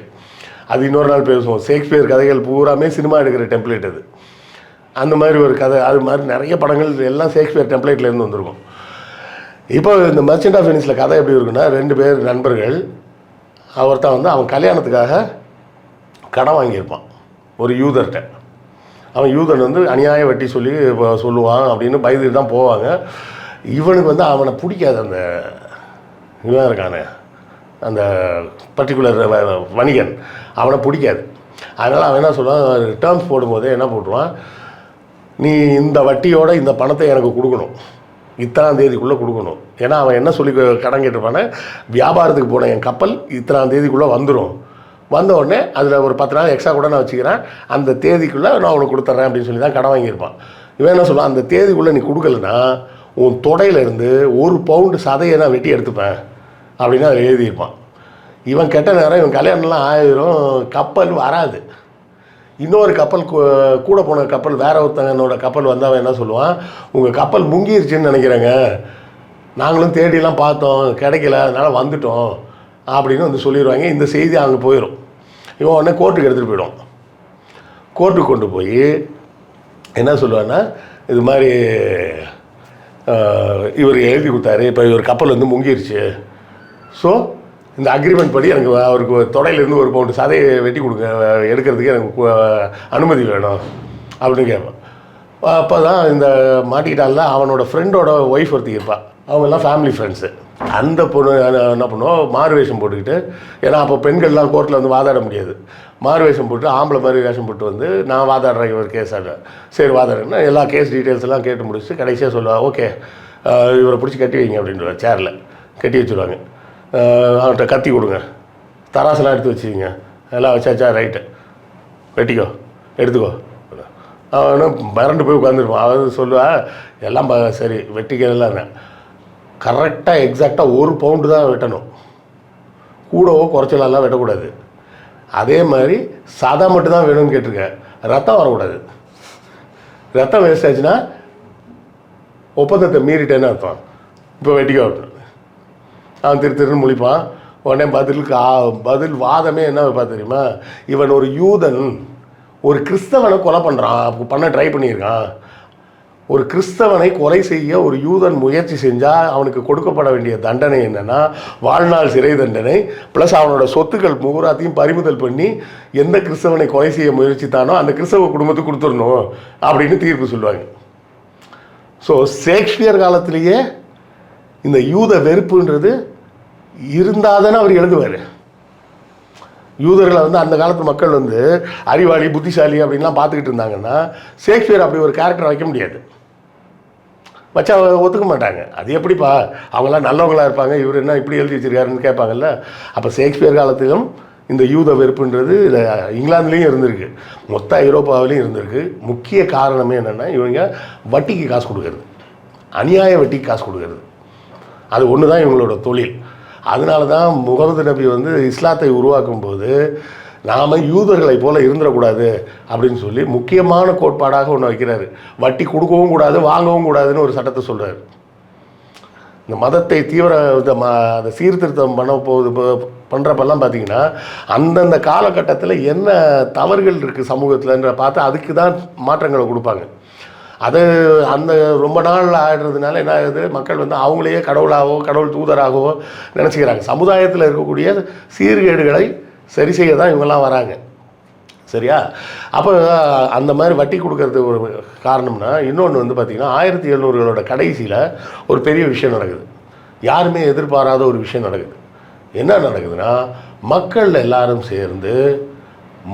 அது இன்னொரு நாள் பேசுவோம். ஷேக்ஸ்பியர் கதைகள் பூராமே சினிமா எடுக்கிற டெம்ப்ளேட் அது. அந்த மாதிரி ஒரு கதை, அது மாதிரி நிறைய படங்கள் எல்லாம் ஷேக்ஸ்பியர் டெம்ப்ளேட்லேருந்து வந்திருக்கும். இப்போ இந்த மர்ச்சன்ட் ஆஃப் வெனிஸில் கதை எப்படி இருக்குன்னா, 2 பேர் நண்பர்கள், ஒருத்தன் வந்து அவன் கல்யாணத்துக்காக கடன் வாங்கியிருப்பான் ஒரு யூதர்கிட்ட. அவன் யூதன் வந்து அநியாய வட்டி சொல்லி சொல்லுவான் அப்படின்னு பயந்துட்டு தான் போவாங்க. இவனுக்கு வந்து அவனை பிடிக்காது. அந்த இவன் இருக்கானே அந்த பர்டிகுலர் வணிகன், அவனை பிடிக்காது. அதனால் அவன் என்ன சொல்லுவான், டேர்ம்ஸ் போடும்போதே என்ன போட்டுருவான், நீ இந்த வட்டியோட இந்த பணத்தை எனக்கு கொடுக்கணும், இத்தனாம் தேதிக்குள்ளே கொடுக்கணும். ஏன்னா அவன் என்ன சொல்லி கடன் கேட்டிருப்பானே, வியாபாரத்துக்கு போன என் கப்பல் இத்தனாம் தேதிக்குள்ளே வந்துடும், வந்த உடனே அதில் ஒரு 10 நாள் எக்ஸ்ட்ரா கூட நான் வச்சுக்கிறேன், அந்த தேதிக்குள்ளே நான் உனக்கு கொடுத்துட்றேன் அப்படின்னு சொல்லி தான் கடன் வாங்கியிருப்பான். இவன் என்ன சொல்லுவான், அந்த தேதிக்குள்ளே நீ கொடுக்கலன்னா உன் தொடையிலேருந்து 1 பவுண்டு சதையை நான் வெட்டி எடுத்துப்பேன் அப்படின்னு அதில் எழுதியிருப்பான். இவன் கெட்ட நேரம், இவன் கல்யாணம்லாம் ஆயிரும், கப்பல் வராது. இன்னொரு கப்பல் கூட போன கப்பல், வேற ஒருத்தனோட கப்பல் வந்தவன் என்ன சொல்லுவான், உங்கள் கப்பல் முங்கிருச்சுன்னு நினைக்கிறேங்க, நாங்களும் தேடிலாம் பார்த்தோம் கிடைக்கல, அதனால் வந்துட்டோம் அப்படின்னு வந்து சொல்லிடுவாங்க. இந்த செய்தி அங்கே போயிடும். இவன் உடனே கோர்ட்டுக்கு எடுத்துகிட்டு போயிடும். கோர்ட்டுக்கு கொண்டு போய் என்ன சொல்லுவான்னா, இது மாதிரி இவர் எழுதி கொடுத்தாரு, இப்போ இவர் கப்பல் வந்து முங்கிருச்சு, ஸோ இந்த அக்ரிமெண்ட் படி எனக்கு அவருக்கு தொடையிலேருந்து 1 பவுண்டு சதையை வெட்டி கொடுங்க, எடுக்கிறதுக்கு எனக்கு அனுமதி வேணும் அப்படின்னு கேட்பான். அப்போ தான் இந்த மாட்டிக்கிட்டால அவனோட ஃப்ரெண்டோட ஒய்ஃப் ஒருத்தி இருப்பாள். அவங்கெல்லாம் ஃபேமிலி ஃப்ரெண்ட்ஸு. அந்த பொண்ணு என்ன பண்ணுவோம், மாறு வேஷம் போட்டுக்கிட்டு, ஏன்னா அப்போ பெண்கள்லாம் கோர்ட்டில் வந்து வாதாட முடியாது, மாறு வேஷம் போட்டு ஆம்பளை மாதிரி வேஷம் போட்டு வந்து நான் வாதாடுறேன் இவர் கேஸ் ஆட, சரி வாதாடுறேன்னா எல்லா கேஸ் டீட்டெயில்ஸ் எல்லாம் கேட்டு முடிச்சுட்டு கடைசியாக சொல்லுவாள், ஓகே இவரை பிடிச்சி கட்டி வைங்க அப்படின்ற, சேரில் கட்டி வச்சுருவாங்க. அவன்கிட்ட கத்தி கொடுங்க, தராசெல்லாம் எடுத்து வச்சுக்கிங்க, எல்லாம் வச்சாச்சா, ரைட்டு வெட்டிக்கோ எடுத்துக்கோ. அவனும் மறண்டு போய் உட்காந்துருப்பான். அவன் சொல்லுவாள், எல்லாம் சரி வெட்டிக்கலாம், கரெக்டாக எக்ஸாக்டாக 1 பவுண்டு தான் வெட்டணும், கூடவோ குறைச்சலாம் வெட்டக்கூடாது. அதே மாதிரி சதை மட்டும்தான் வேணும்னு கேட்டிருக்கேன், ரத்தம் வரக்கூடாது. ரத்தம் வேஸ்ட் ஆச்சுன்னா ஒப்பந்தத்தை மீறிட்டேன்னு அர்த்தம். இப்போ வெட்டிக்கோ விட்டு அவன் திருன்னு முழிப்பான். உடனே பதில் வாதமே என்ன வைப்பா தெரியுமா, இவன் ஒரு யூதன் ஒரு கிறிஸ்தவனை கொலை பண்ணுறான், பண்ண ட்ரை பண்ணியிருக்கான். ஒரு கிறிஸ்தவனை கொலை செய்ய ஒரு யூதன் முயற்சி செஞ்சால் அவனுக்கு கொடுக்கப்பட வேண்டிய தண்டனை என்னென்னா வாழ்நாள் சிறை தண்டனை, ப்ளஸ் அவனோட சொத்துக்கள் முகூராத்தையும் பறிமுதல் பண்ணி எந்த கிறிஸ்தவனை கொலை செய்ய முயற்சித்தானோ அந்த கிறிஸ்தவ குடும்பத்துக்கு கொடுத்துடணும் அப்படின்னு தீர்ப்பு சொல்லுவாங்க. ஸோ ஷேக்ஸ்பியர் காலத்திலேயே இந்த யூத வெறுப்புன்றது இருந்தால் தானே அவர் எழுதுவார். யூதர்களை வந்து அந்த காலத்து மக்கள் வந்து அறிவாளி புத்திசாலி அப்படின்லாம் பார்த்துக்கிட்டு இருந்தாங்கன்னா ஷேக்ஸ்பியர் அப்படி ஒரு கேரக்டர் வைக்க முடியாது, வச்சா ஒத்துக்க மாட்டாங்க. அது எப்படிப்பா அவங்களாம் நல்லவங்களாக இருப்பாங்க, இவர் என்ன இப்படி எழுதி வச்சிருக்காருன்னு கேட்பாங்கல்ல. அப்போ ஷேக்ஸ்பியர் காலத்திலும் இந்த யூத வெறுப்புன்றது இங்கிலாந்துலேயும் இருந்திருக்கு, மொத்த ஐரோப்பாவிலையும் இருந்திருக்கு. முக்கிய காரணமே என்னென்னா இவங்க வட்டிக்கு காசு கொடுக்கறது, அநியாய வட்டிக்கு காசு கொடுக்கறது. அது ஒன்று தான் இவங்களோட தொழில். அதனால தான் முகமது நபி வந்து இஸ்லாத்தை உருவாக்கும் போது நாம் யூதர்களை போல் இருந்துடக்கூடாது அப்படின்னு சொல்லி முக்கியமான கோட்பாடாக ஒன்று வைக்கிறாரு. வட்டி கொடுக்கவும் கூடாது, வாங்கவும் கூடாதுன்னு ஒரு சட்டத்தை சொல்கிறார். இந்த மதத்தை தீவிர அதை சீர்திருத்தம் பண்ணுறப்பெல்லாம் பார்த்தீங்கன்னா அந்தந்த காலகட்டத்தில் என்ன தவறுகள் இருக்குது சமூகத்தில்ன்ற பார்த்து அதுக்கு தான் மாற்றங்களை கொடுப்பாங்க. அது அந்த ரொம்ப நாள் ஆடுறதுனால என்ன ஆகுது, மக்கள் வந்து அவங்களையே கடவுளாகவோ கடவுள் தூதராகவோ நினச்சிக்கிறாங்க. சமுதாயத்தில் இருக்கக்கூடிய சீர்கேடுகளை சரி செய்ய தான் இவங்கெல்லாம் வராங்க. சரியா? அப்போ அந்த மாதிரி வட்டி கொடுக்கறது ஒரு காரணம்னா, இன்னொன்று வந்து பார்த்திங்கன்னா 1700களோட கடைசியில் ஒரு பெரிய விஷயம் நடக்குது. யாருமே எதிர்பாராத ஒரு விஷயம் நடக்குது. என்ன நடக்குதுன்னா, மக்கள் எல்லாரும் சேர்ந்து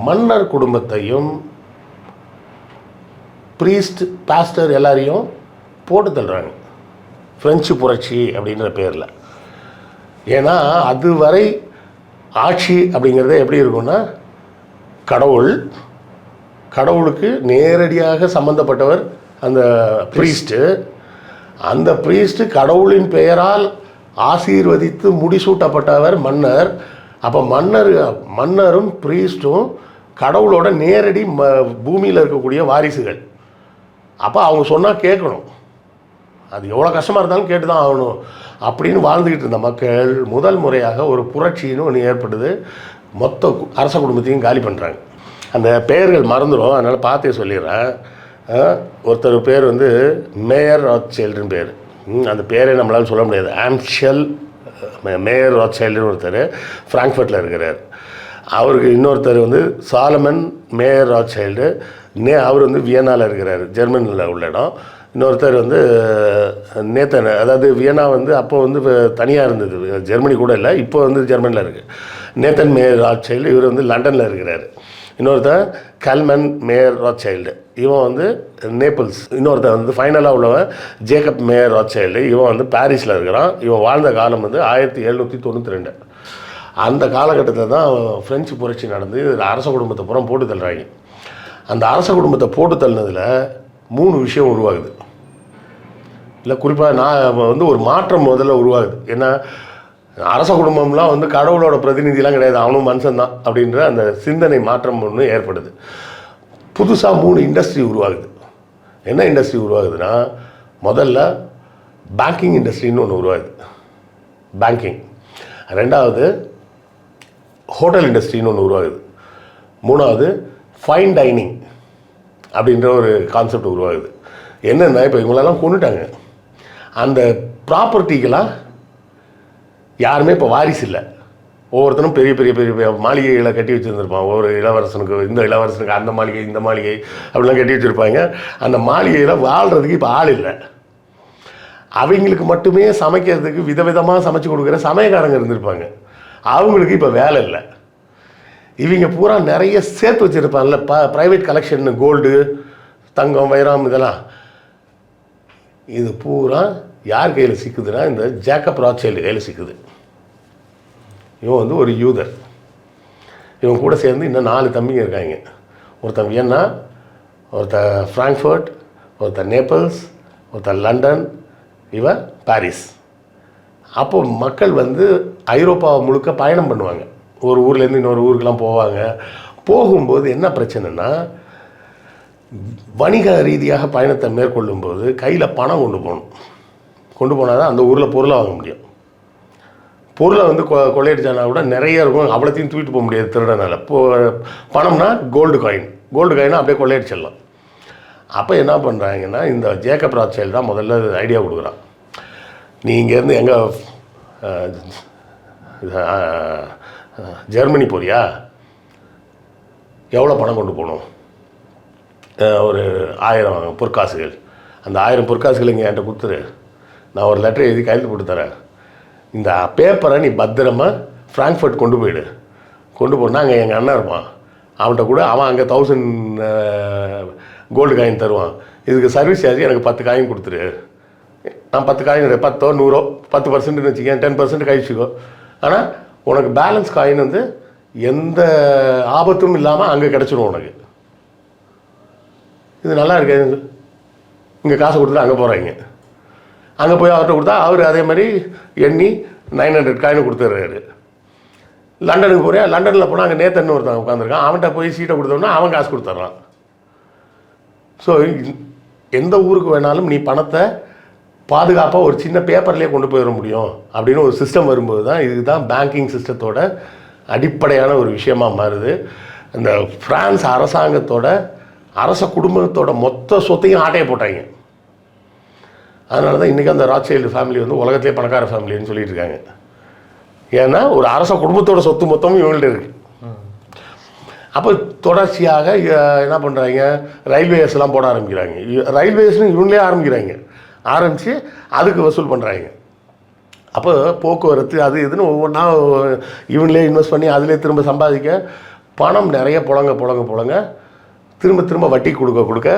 மன்னர் குடும்பத்தையும் ப்ரீஸ்ட் பாஸ்டர் எல்லாரையும் போட்டு தள்ளுறாங்க, ஃப்ரெஞ்சு புரட்சி அப்படின்ற பேரில். ஏன்னா அதுவரை ஆட்சி அப்படிங்கிறத எப்படி இருக்குன்னா, கடவுளுக்கு நேரடியாக சம்மந்தப்பட்டவர் அந்த ப்ரீஸ்ட்டு. அந்த ப்ரீஸ்ட்டு கடவுளின் பெயரால் ஆசீர்வதித்து முடிசூட்டப்பட்டவர் மன்னர். அப்போ மன்னரும் ப்ரீஸ்ட்டும் கடவுளோட நேரடி பூமியில் இருக்கக்கூடிய வாரிசுகள். அப்போ அவங்க சொன்னால் கேட்கணும், அது எவ்வளோ கஷ்டமாக இருந்தாலும் கேட்டு தான் ஆகணும் அப்படின்னு வாழ்ந்துக்கிட்டு இருந்த மக்கள் முதல் முறையாக ஒரு புரட்சின்னு ஒன்று ஏற்படுது. மொத்த அரச குடும்பத்தையும் காலி பண்ணுறாங்க. அந்த பெயர்கள் மறந்துடும், அதனால் பார்த்தே சொல்லிடுறேன். ஒருத்தர் பேர் வந்து மேயர் ராத்சைல்டுன்னு பேர். அந்த பேரை நம்மளால் சொல்ல முடியாது. ஆம்ஷல் மேயர் ராத்சைல்டுன்னு ஒருத்தர் ஃப்ராங்க்ஃபர்ட்டில் இருக்கிறார். அவருக்கு இன்னொருத்தர் வந்து சாலமன் மேயர் ராத்சைல்டு, அவர் வந்து வியன்னாவில் இருக்கிறார், ஜெர்மனியில் உள்ள இடம். இன்னொருத்தர் வந்து நேத்தன், அதாவது வியன்னா வந்து அப்போ வந்து தனியாக இருந்தது, ஜெர்மனி கூட இல்லை, இப்போ வந்து ஜெர்மனியில் இருக்குது. நேத்தன் மேயர் ராத்சைல்டு, இவர் வந்து லண்டனில் இருக்கிறார். இன்னொருத்தர் கல்மன் மேயர் ராத்சைல்டு, இவன் வந்து நேபிள்ஸ். இன்னொருத்தர் வந்து ஃபைனலாக உள்ளவன் ஜேக்கப் மேயர் ராத்சைல்டு, இவன் வந்து பாரிஸில் இருக்கிறான். இவன் வாழ்ந்த காலம் வந்து 1792. அந்த காலகட்டத்தில் தான் ஃப்ரெஞ்சு புரட்சி நடந்து அரச குடும்பத்தை புறம் போட்டு தள்ளுறாங்க. அந்த அரச குடும்பத்தை போட்டு தள்ளினதில் 3 விஷயம் உருவாகுது. இல்லை குறிப்பாக நான் வந்து ஒரு மாற்றம் முதல்ல உருவாகுது. ஏன்னா அரச குடும்பம்லாம் வந்து கடவுளோட பிரதிநிதிலாம் கிடையாது, அவனும் மனுஷன்தான் அப்படின்ற அந்த சிந்தனை மாற்றம் ஒன்று ஏற்படுது. புதுசாக 3 இண்டஸ்ட்ரி உருவாகுது. என்ன இண்டஸ்ட்ரி உருவாகுதுன்னா, முதல்ல பேங்கிங் இண்டஸ்ட்ரின்னு ஒன்று உருவாகுது, பேங்கிங். ரெண்டாவது ஹோட்டல் இண்டஸ்ட்ரின்னு ஒன்று உருவாகுது. மூணாவது ஃபைன் டைனிங் அப்படின்ற ஒரு கான்செப்ட் உருவாகுது. என்னென்னா, இப்போ இவங்களெல்லாம் கொண்டுட்டாங்க, அந்த ப்ராப்பர்ட்டிக்கெல்லாம் யாருமே இப்போ வாரிசு இல்லை. ஒவ்வொருத்தரும் பெரிய பெரிய பெரிய பெரிய மாளிகைகளை கட்டி வச்சுருந்துருப்பான். ஒவ்வொரு இளவரசனுக்கு இந்த இளவரசனுக்கு அந்த மாளிகை இந்த மாளிகை அப்படிலாம் கட்டி வச்சுருப்பாங்க. அந்த மாளிகையில் வாழ்கிறதுக்கு இப்போ ஆள் இல்லை. அவங்களுக்கு மட்டுமே சமைக்கிறதுக்கு விதவிதமாக சமைச்சு கொடுக்குற சமயக்காரங்க இருந்திருப்பாங்க, அவங்களுக்கு இப்போ வேலை இல்லை. இவங்க பூரா நிறைய சேர்த்து வச்சுருப்பாங்கல்ல, ப்ரைவேட் கலெக்ஷன், கோல்டு, தங்கம், வைரம், இதெல்லாம். இது பூரா யார் கையில் சிக்குதுன்னா, இந்த ஜேக்கப் ராத்சைல்டு கையில் சிக்குது. இவன் வந்து ஒரு யூதர். இவன் கூட சேர்ந்து இன்னும் 4 தம்பிங்க இருக்காங்க. ஒருத்தன் வியன்னா, ஒருத்தன் ஃப்ராங்க்ஃபர்ட், ஒருத்தன் நேபிள்ஸ், ஒருத்தன் லண்டன், இவன் பாரிஸ். அப்போ மக்கள் வந்து ஐரோப்பா முழுக்க பயணம் பண்ணுவாங்க. ஒரு ஊர்லேருந்து இன்னொரு ஊருக்கெலாம் போவாங்க. போகும்போது என்ன பிரச்சனைனா, வணிக ரீதியாக பயணத்தை மேற்கொள்ளும்போது கையில் பணம் கொண்டு போனால் தான் அந்த ஊரில் பொருளை வாங்க முடியும். பொருளை வந்து கொள்ளையடிச்சானா கூட நிறைய இருக்கும், அவ்வளோத்தையும் தூக்கிட்டு போக முடியாது திருடனால. பணம்னா கோல்டு காயினா அப்படியே கொள்ளையடிச்சிடலாம். அப்போ என்ன பண்ணுறாங்கன்னா, இந்த ஜேக்கப் ராத்சைல்டு தான் முதல்ல ஐடியா கொடுக்குறான். நீ இங்கேருந்து எங்கே ஜெர்மனி போறியா, எவ்வளோ பணம் கொண்டு போகணும்? ஒரு 1000 பொற்காசுகள். அந்த 1000 பொற்காசுகளை இங்கே என்கிட்ட கொடுத்துரு, நான் ஒரு லெட்டர் எழுதி கையெழுத்து போட்டு தரேன், இந்த பேப்பரை நீ பத்திரமா ஃப்ராங்க்ஃபர்ட் கொண்டு போயிடு, கொண்டு போனால் அங்கே எங்கள் அண்ணன் இருப்பான், அவன்கிட்ட கூட அவன் அங்கே 1000 கோல்டு காயின் தருவான், இதுக்கு சர்வீஸ் சார்ஜ் எனக்கு 10 காயின் கொடுத்துரு, நான் 10 காயின் 10 100 10%ன்னு வச்சுக்கேன், 10% கழிச்சிக்கோ, ஆனால் உனக்கு பேலன்ஸ் காயின் வந்து எந்த ஆபத்தும் இல்லாமல் அங்கே கிடச்சிரும் உனக்கு. இது நல்லா இருக்கு, இங்கே காசு கொடுத்துட்டு அங்கே போகிறாங்க, அங்கே போய் அவர்கிட்ட கொடுத்தா அவர் அதே மாதிரி எண்ணி 900 காயின் கொடுத்துட்றாரு. லண்டனுக்கு போறியா, லண்டனில் போனால் அங்கே நேத்தன்னு ஒருத்தன் உட்காந்துருக்கான், அவன்கிட்ட போய் சீட்டை கொடுத்தோம்னா அவன் காசு கொடுத்துட்றான். ஸோ எந்த ஊருக்கு வேணாலும் நீ பணத்தை பாதுகாப்பாக ஒரு சின்ன பேப்பர்லேயே கொண்டு போயிட முடியும் அப்படின்னு ஒரு சிஸ்டம் வரும்போது தான் இதுதான் பேங்கிங் சிஸ்டத்தோட அடிப்படையான ஒரு விஷயமாக மாறுது. இந்த பிரான்ஸ் அரசாங்கத்தோட அரச குடும்பத்தோட மொத்த சொத்தையும் ஆட்டையை போட்டாங்க. அதனால தான் இன்றைக்கி அந்த ராத்சைல்டு ஃபேமிலி வந்து உலகத்திலே பணக்கார ஃபேமிலின்னு சொல்லிட்டு இருக்காங்க. ஏன்னா ஒரு அரச குடும்பத்தோட சொத்து மொத்தமும் இவங்கள்ட்ட இருக்குது. அப்போ தொடர்ச்சியாக என்ன பண்ணுறாங்க, ரயில்வேஸ்லாம் போட ஆரம்பிக்கிறாங்க. ரயில்வேஸ்னு இவங்களே ஆரம்பித்து அதுக்கு வசூல் பண்ணுறாங்க. அப்போ போக்குவரத்து அது இதுன்னு ஒவ்வொன்றா இவங்களே இன்வெஸ்ட் பண்ணி அதிலே திரும்ப சம்பாதிக்க பணம் நிறைய புழங்க திரும்ப வட்டி கொடுக்க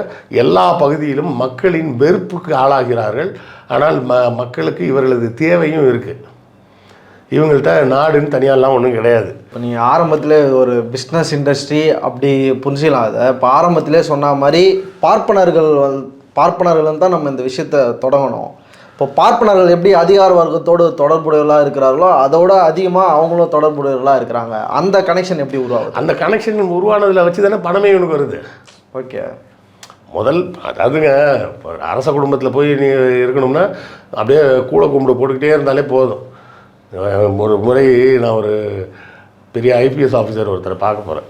எல்லா பகுதியிலும் மக்களின் வெறுப்புக்கு ஆளாகிறார்கள். ஆனால் மக்களுக்கு இவர்களது தேவையும் இருக்குது. இவங்கள்ட்ட நாடுன்னு தனியாலாம் ஒன்றும் கிடையாது. இப்போ நீங்கள் ஆரம்பத்தில் ஒரு பிஸ்னஸ் இண்டஸ்ட்ரி அப்படி புரிஞ்சிக்கலாம். அதை இப்போ ஆரம்பத்திலே சொன்ன மாதிரி பார்ப்பனர்கள் தான் நம்ம இந்த விஷயத்தை தொடங்கணும். இப்போ பார்ப்பனர்கள் எப்படி அதிகார வர்க்கத்தோடு தொடர்புடையவர்களாக இருக்கிறார்களோ அதோட அதிகமாக அவங்களும் தொடர்புடையவர்களாக இருக்கிறாங்க. அந்த கனெக்ஷன் எப்படி உருவாகுது? அந்த கனெக்ஷன் உருவானதில் வச்சு தானே பணமே இவனுக்கு வருது. ஓகே, அதாவதுங்க இப்போ அரச குடும்பத்தில் போய் நீ இருக்கணும்னா அப்படியே கூட கும்பிடு போட்டுக்கிட்டே இருந்தாலே போதும். ஒரு முறை நான் ஒரு பெரிய ஐபிஎஸ் ஆஃபீஸர் ஒருத்தரை பார்க்க போகிறேன்.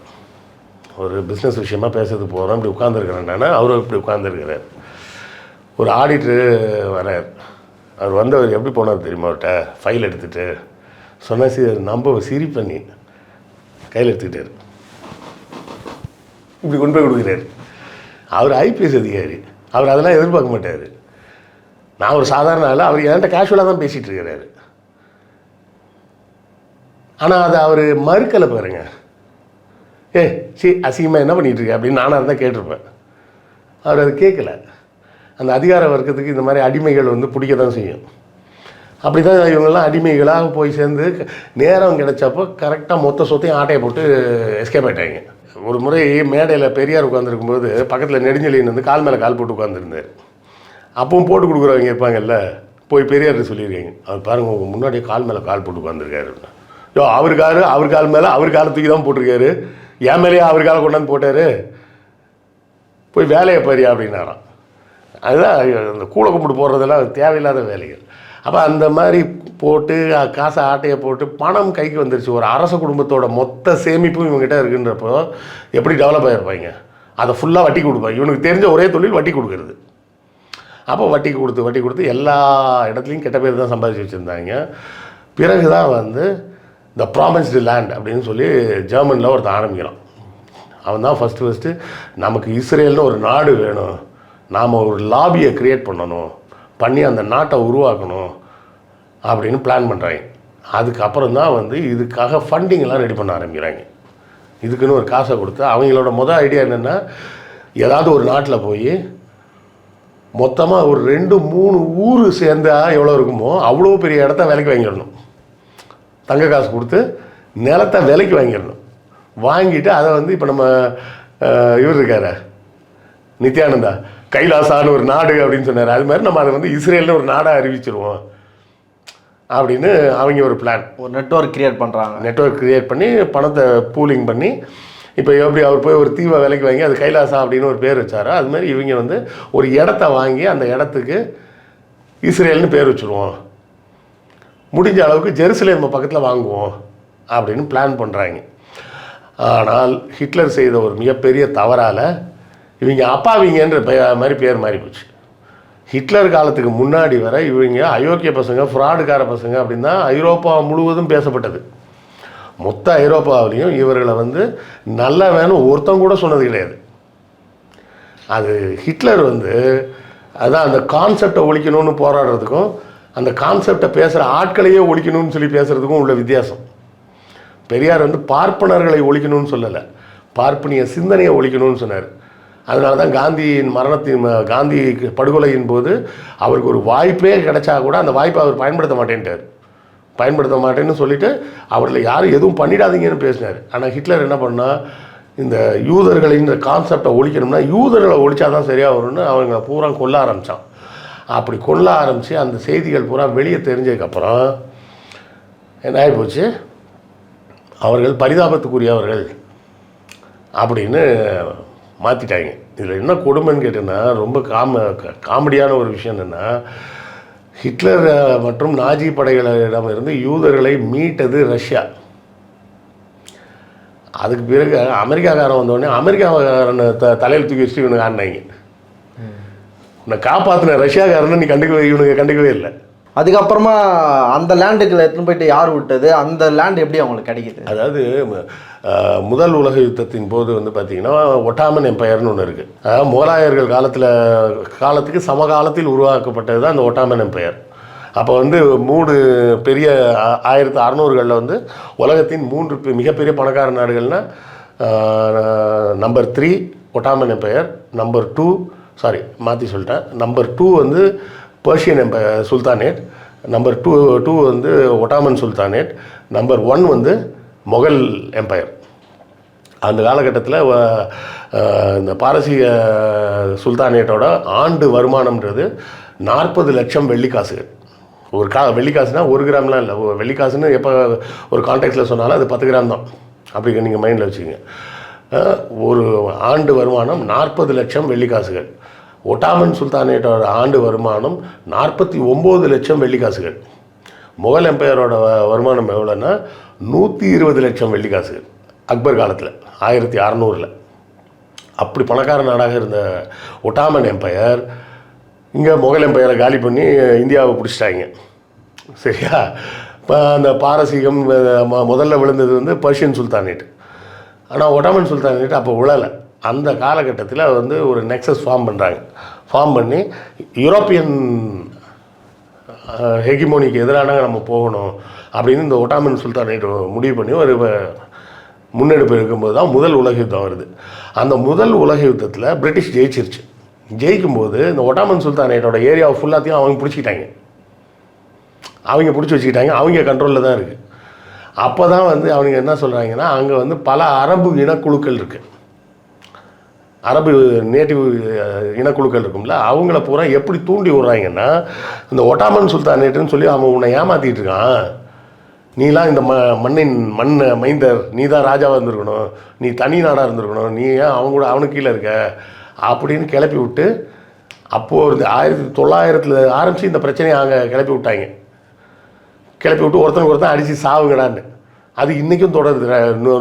ஒரு பிஸ்னஸ் விஷயமாக பேசுறதுக்கு போகிறோம். இப்படி உட்காந்துருக்கிறேன் நான், அவரும் இப்படி உட்காந்துருக்கிறார். ஒரு ஆடிட்டரு வரார். அவர் வந்தவர் எப்படி போனார் தெரியுமா, அவர்கிட்ட ஃபைல் எடுத்துகிட்டு சொன்னால் நம்ம சிரிப்பண்ணி கையில் எடுத்துக்கிட்டார், இப்படி கொண்டு போய் கொடுக்குறாரு. அவர் ஐபிஎஸ் அதிகாரி, அவர் அதெல்லாம் எதிர்பார்க்க மாட்டார். நான் ஒரு சாதாரண ஆள், அவர் என்கிட்ட கேஷுவலாக தான் பேசிகிட்டு இருக்கிறாரு. ஆனால் அதை அவர் மறுக்கலை பாருங்க. அசிங்கமாக என்ன பண்ணிகிட்டு இருக்க அப்படின்னு நானாக இருந்தால் கேட்டிருப்பேன். அவர் அது கேட்கல. அந்த அதிகார வர்க்கத்துக்கு இந்த மாதிரி அடிமைகள் வந்து பிடிக்க தான் செய்யும். அப்படி தான் இவங்கெல்லாம் அடிமைகளாக போய் சேர்ந்து நேரம் கிடைச்சப்போ கரெக்டாக மொத்த சொத்தையும் ஆட்டையை போட்டு எஸ்கேப் ஆகிட்டாங்க. ஒரு முறை மேடையில் பெரியார் உட்காந்துருக்கும்போது பக்கத்தில் நெடுஞ்செழியன் வந்து கால் மேலே கால் போட்டு உட்காந்துருந்தார். அப்பவும் போட்டு கொடுக்குறவங்க இருப்பாங்கல்ல, போய் பெரியார் சொல்லியிருக்கீங்க, அவர் பாருங்கள் உங்கள் முன்னாடியே கால் மேலே கால் போட்டு உட்காந்துருக்காரு. அவர் கால் மேலே அவர் காலை தூக்கி தான் போட்டிருக்காரு, என் மேலேயே அவர் காலை கொண்டாந்து போட்டார், போய் வேலையை பாரியா அப்படின்னாராம். அதுதான் அந்த கூடை கும்பிட்டு போடுறதெல்லாம் தேவையில்லாத வேலைகள். அப்போ அந்த மாதிரி போட்டு காசை ஆட்டையை போட்டு பணம் கைக்கு வந்துருச்சு. ஒரு அரச குடும்பத்தோட மொத்த சேமிப்பும் இவங்ககிட்ட இருக்குன்றப்போ எப்படி டெவலப் ஆகிருப்பாங்க. அதை ஃபுல்லாக வட்டி கொடுப்பாங்க. இவனுக்கு தெரிஞ்ச ஒரே தொழில் வட்டி கொடுக்குறது. அப்போ வட்டி கொடுத்து எல்லா இடத்துலையும் கெட்ட பேர் தான் சம்பாதிச்சு வச்சுருந்தாங்க. பிறகு தான் வந்து த ப்ராமிஸ்டு லேண்ட் அப்படின்னு சொல்லி ஜெர்மனியில் ஒருத்தன் ஆரம்பிக்கிறான். அவன் தான் ஃபஸ்ட்டு நமக்கு இஸ்ரேல்னு ஒரு நாடு வேணும், நாம் ஒரு லாபியை க்ரியேட் பண்ணி அந்த நாட்டை உருவாக்கணும் அப்படின்னு பிளான் பண்ணுறாங்க. அதுக்கப்புறம் தான் வந்து இதுக்காக ஃபண்டிங்கெல்லாம் ரெடி பண்ண ஆரம்பிக்கிறாங்க. இதுக்குன்னு ஒரு காசை கொடுத்து அவங்களோட மொதல் ஐடியா என்னென்னா, ஏதாவது ஒரு நாட்டில் போய் மொத்தமாக ஒரு 2-3 ஊர் சேர்ந்தால் எவ்வளோ இருக்குமோ அவ்வளோ பெரிய இடத்த விலைக்கு வாங்கிடணும். தங்க காசு கொடுத்து நிலத்தை விலைக்கு வாங்கிடணும். வாங்கிட்டு அதை வந்து இப்போ நம்ம இவர் இருக்கார் நித்யானந்தா, கைலாசான்னு ஒரு நாடு அப்படின்னு சொன்னார். அது மாதிரி நம்ம அதை வந்து இஸ்ரேல்னு ஒரு நாடாக அறிவிச்சிருவோம் அப்படின்னு அவங்க ஒரு பிளான், ஒரு நெட்வொர்க் க்ரியேட் பண்ணி பணத்தை பூலிங் பண்ணி இப்போ எப்படி அவர் போய் ஒரு தீவை விலைக்கு வாங்கி அது கைலாசா அப்படின்னு ஒரு பேர் வச்சாரோ அது மாதிரி இவங்க வந்து ஒரு இடத்த வாங்கி அந்த இடத்துக்கு இஸ்ரேல்னு பேர் வச்சுருவோம், முடிஞ்ச அளவுக்கு ஜெருசலேம் பக்கத்தில் வாங்குவோம் அப்படின்னு பிளான் பண்ணுறாங்க. ஆனால் ஹிட்லர் செய்த ஒரு மிகப்பெரிய தவறால் இவங்க அப்பாவிங்கன்ற மாதிரி பேர் மாறி போச்சு. ஹிட்லர் காலத்துக்கு முன்னாடி வர இவங்க அயோக்கிய பசங்க, ஃப்ராடுக்கார பசங்க அப்படின்னு தான் ஐரோப்பா முழுவதும் பேசப்பட்டது. மொத்த ஐரோப்பாவிலையும் இவர்களை வந்து நல்ல வேணும் ஒருத்தம் கூட சொன்னது கிடையாது. அது ஹிட்லர் வந்து அதுதான் அந்த கான்செப்டை ஒழிக்கணும்னு போராடுறதுக்கும் அந்த கான்செப்டை பேசுகிற ஆட்களையே ஒழிக்கணும்னு சொல்லி பேசுகிறதுக்கும் உள்ள வித்தியாசம். பெரியார் வந்து பார்ப்பனர்களை ஒழிக்கணும்னு சொல்லலை, பார்ப்பனிய சிந்தனையை ஒழிக்கணும்னு சொன்னார். அதனால தான் காந்தி படுகொலையின் போது அவருக்கு ஒரு வாய்ப்பே கிடைச்சா கூட அந்த வாய்ப்பை அவர் பயன்படுத்த மாட்டேன்னு சொல்லிட்டு அவரில் யாரும் எதுவும் பண்ணிடாதீங்கன்னு பேசினார். ஆனால் ஹிட்லர் என்ன பண்ணால், இந்த யூதர்களின் கான்செப்டை ஒழிக்கணும்னா யூதர்களை ஒழிச்சா தான் சரியாக வரும்னு அவங்க பூரா கொல்ல ஆரம்பித்தான். அப்படி கொல்ல ஆரம்பித்து அந்த செய்திகள் பூரா வெளியே தெரிஞ்சதுக்கப்புறம் என்ன ஆகிப்போச்சு, அவர்கள் பரிதாபத்துக்குரியவர்கள் அப்படின்னு மாற்றிட்டாங்க. இதில் என்ன கொடுமைன்னு கேட்டேன்னா, ரொம்ப காமெடியான ஒரு விஷயம் என்னென்னா, ஹிட்லர் மற்றும் நாஜி படைகளிடமிருந்து யூதர்களை மீட்டது ரஷ்யா. அதுக்கு பிறகு அமெரிக்காக்காரன் வந்தோடனே அமெரிக்காக்காரன் தலையில் தூக்கி வச்சுட்டு இவனுக்கு ஆடினாங்க. உன்னை காப்பாற்றின ரஷ்யாக்காரனை இவனுக்கு கண்டுக்கவே இல்லை. அதுக்கப்புறமா அந்த லேண்டுக்குள்ள எடுத்துன்னு போயிட்டு யார் விட்டது, அந்த லேண்ட் எப்படி அவங்களுக்கு கிடைக்கிது? அதாவது முதல் உலக யுத்தத்தின் போது வந்து பார்த்திங்கன்னா ஒட்டாமன் எம்பையர்னு ஒன்று இருக்குது. அதாவது முகலாயர்கள் காலத்துக்கு சமகாலத்தில் உருவாக்கப்பட்டது தான் அந்த ஒட்டாமன் எம்பையர். அப்போ வந்து 3 பெரிய 1600களில் வந்து உலகத்தின் 3 மிகப்பெரிய பணக்கார நாடுகள்னால் நம்பர் 3 ஒட்டாமன் எம்பையர், நம்பர் 2 வந்து பர்ஷியன் எம்பையர் சுல்தானேட், நம்பர் 2 வந்து ஒட்டாமன் சுல்தானேட், நம்பர் 1 வந்து முகல் எம்பையர். அந்த காலகட்டத்தில் இந்த பாரசீக சுல்தானேட்டோட ஆண்டு வருமானம்ன்றது 40 லட்சம் வெள்ளிக்காசுகள். வெள்ளிக்காசுனா 1 கிராம்லாம் இல்லை, வெள்ளிக்காசுன்னு எப்போ ஒரு கான்டெக்ட்டில் சொன்னாலும் அது 10 கிராம் தான். அப்படி நீங்கள் மைண்டில் வச்சுக்கோங்க. ஒரு ஆண்டு வருமானம் 40 லட்சம் வெள்ளிக்காசுகள். ஒட்டாமன் சுல்தானேட்டோட ஆண்டு வருமானம் 49 லட்சம் வெள்ளிக்காசுகள். முகல் எம்பையரோட வருமானம் எவ்வளோன்னா 120 லட்சம் வெள்ளிக்காசுகள் அக்பர் காலத்தில் 1600. அப்படி பணக்கார நாடாக இருந்த ஒட்டாமன் எம்பையர் இங்கே முகல் எம்பையரை காலி பண்ணி இந்தியாவை பிடிச்சிட்டாங்க. சரியா? இப்போ அந்த பாரசீகம் முதல்ல விழுந்தது வந்து பர்ஷியன் சுல்தானேட். ஆனால் ஒட்டாமன் சுல்தானேட் அப்போ விழலை. அந்த காலகட்டத்தில் வந்து ஒரு நெக்ஸஸ் ஃபார்ம் பண்ணி யூரோப்பியன் ஹெகிமோனிக்கு எதிரான நம்ம போகணும் அப்படின்னு இந்த ஒட்டாமன் சுல்தானேட் முடிவு பண்ணி ஒரு முன்னெடுப்பு இருக்கும்போது தான் முதல் உலக யுத்தம் வருது. அந்த முதல் உலக யுத்தத்தில் பிரிட்டிஷ் ஜெயிக்கும்போது இந்த ஒட்டாமன் சுல்தானேட்டோட ஏரியாவை ஃபுல்லாத்தையும் அவங்க பிடிச்சி வச்சுக்கிட்டாங்க. அவங்க கண்ட்ரோலில் தான் இருக்குது. அப்போ தான் வந்து அவங்க என்ன சொல்கிறாங்கன்னா, அங்கே வந்து பல அரபு இனக்குழுக்கள் இருக்குது, அரபு நேட்டிவ் இனக்குழுக்கள் இருக்கும்ல, அவங்கள பூரா எப்படி தூண்டி விட்றாங்கன்னா, இந்த ஒட்டாமன் சுல்தானேட்டுன்னு சொல்லி அவன் உன்னை ஏமாற்றிட்டு இருக்கான், நீலாம் இந்த மண் மைந்தர், நீ தான் ராஜாவாக இருந்திருக்கணும், நீ தனி நாடாக இருந்திருக்கணும், நீ ஏன் அவனுக்கு கீழே இருக்க அப்படின்னு கிளப்பி விட்டு, அப்போது 1900 ஆரம்பித்து இந்த பிரச்சனையை அங்கே கிளப்பி விட்டாங்க. கிளப்பி விட்டு ஒருத்தன் அடித்து சாவுங்கடான்னு. அது இன்றைக்கும் தொடருது.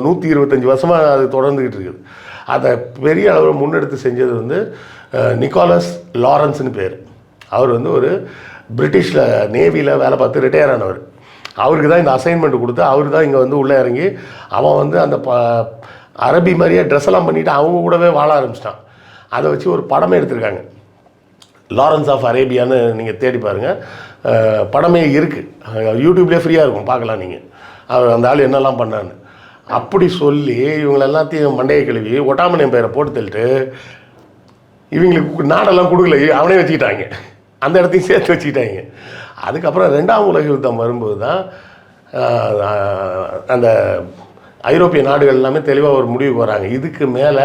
125 வருஷமாக அது தொடர்ந்துக்கிட்டு இருக்குது. அதை பெரிய அளவில் முன்னெடுத்து செஞ்சது வந்து நிக்கோலஸ் லாரன்ஸ்னு பேர். அவர் வந்து ஒரு பிரிட்டிஷில் நேவியில் வேலை பார்த்து ரிட்டையர் ஆனவர். அவருக்கு தான் இந்த அசைன்மெண்ட் கொடுத்து அவர் தான் இங்கே வந்து உள்ளே இறங்கி அவன் வந்து அந்த அரபி மாதிரியே ட்ரெஸ் எல்லாம் பண்ணிவிட்டு அவங்க கூடவே வாழ ஆரம்பிச்சிட்டான். அதை வச்சு ஒரு படமே எடுத்திருக்காங்க, லாரன்ஸ் ஆஃப் அரேபியான்னு. நீங்கள் தேடி பாருங்கள், படமே இருக்குது, யூடியூப்லேயே ஃப்ரீயாக இருக்கும், பார்க்கலாம் நீங்கள். அவர் அந்த ஆள் என்னெல்லாம் பண்ணான்னு. அப்படி சொல்லி இவங்க எல்லாத்தையும் மண்டையை கழுவி ஒட்டாமன் எம்பையரை போட்டு தள்ளிட்டு இவங்களுக்கு நாடெல்லாம் கொடுக்கல, அவனே வச்சுக்கிட்டாங்க, அந்த இடத்தையும் சேர்த்து வச்சுக்கிட்டாங்க. அதுக்கப்புறம் 2ஆம் உலக யுத்தம் வரும்போது தான் அந்த ஐரோப்பிய நாடுகள் எல்லாமே தெளிவாக ஒரு முடிவுக்கு வராங்க, இதுக்கு மேலே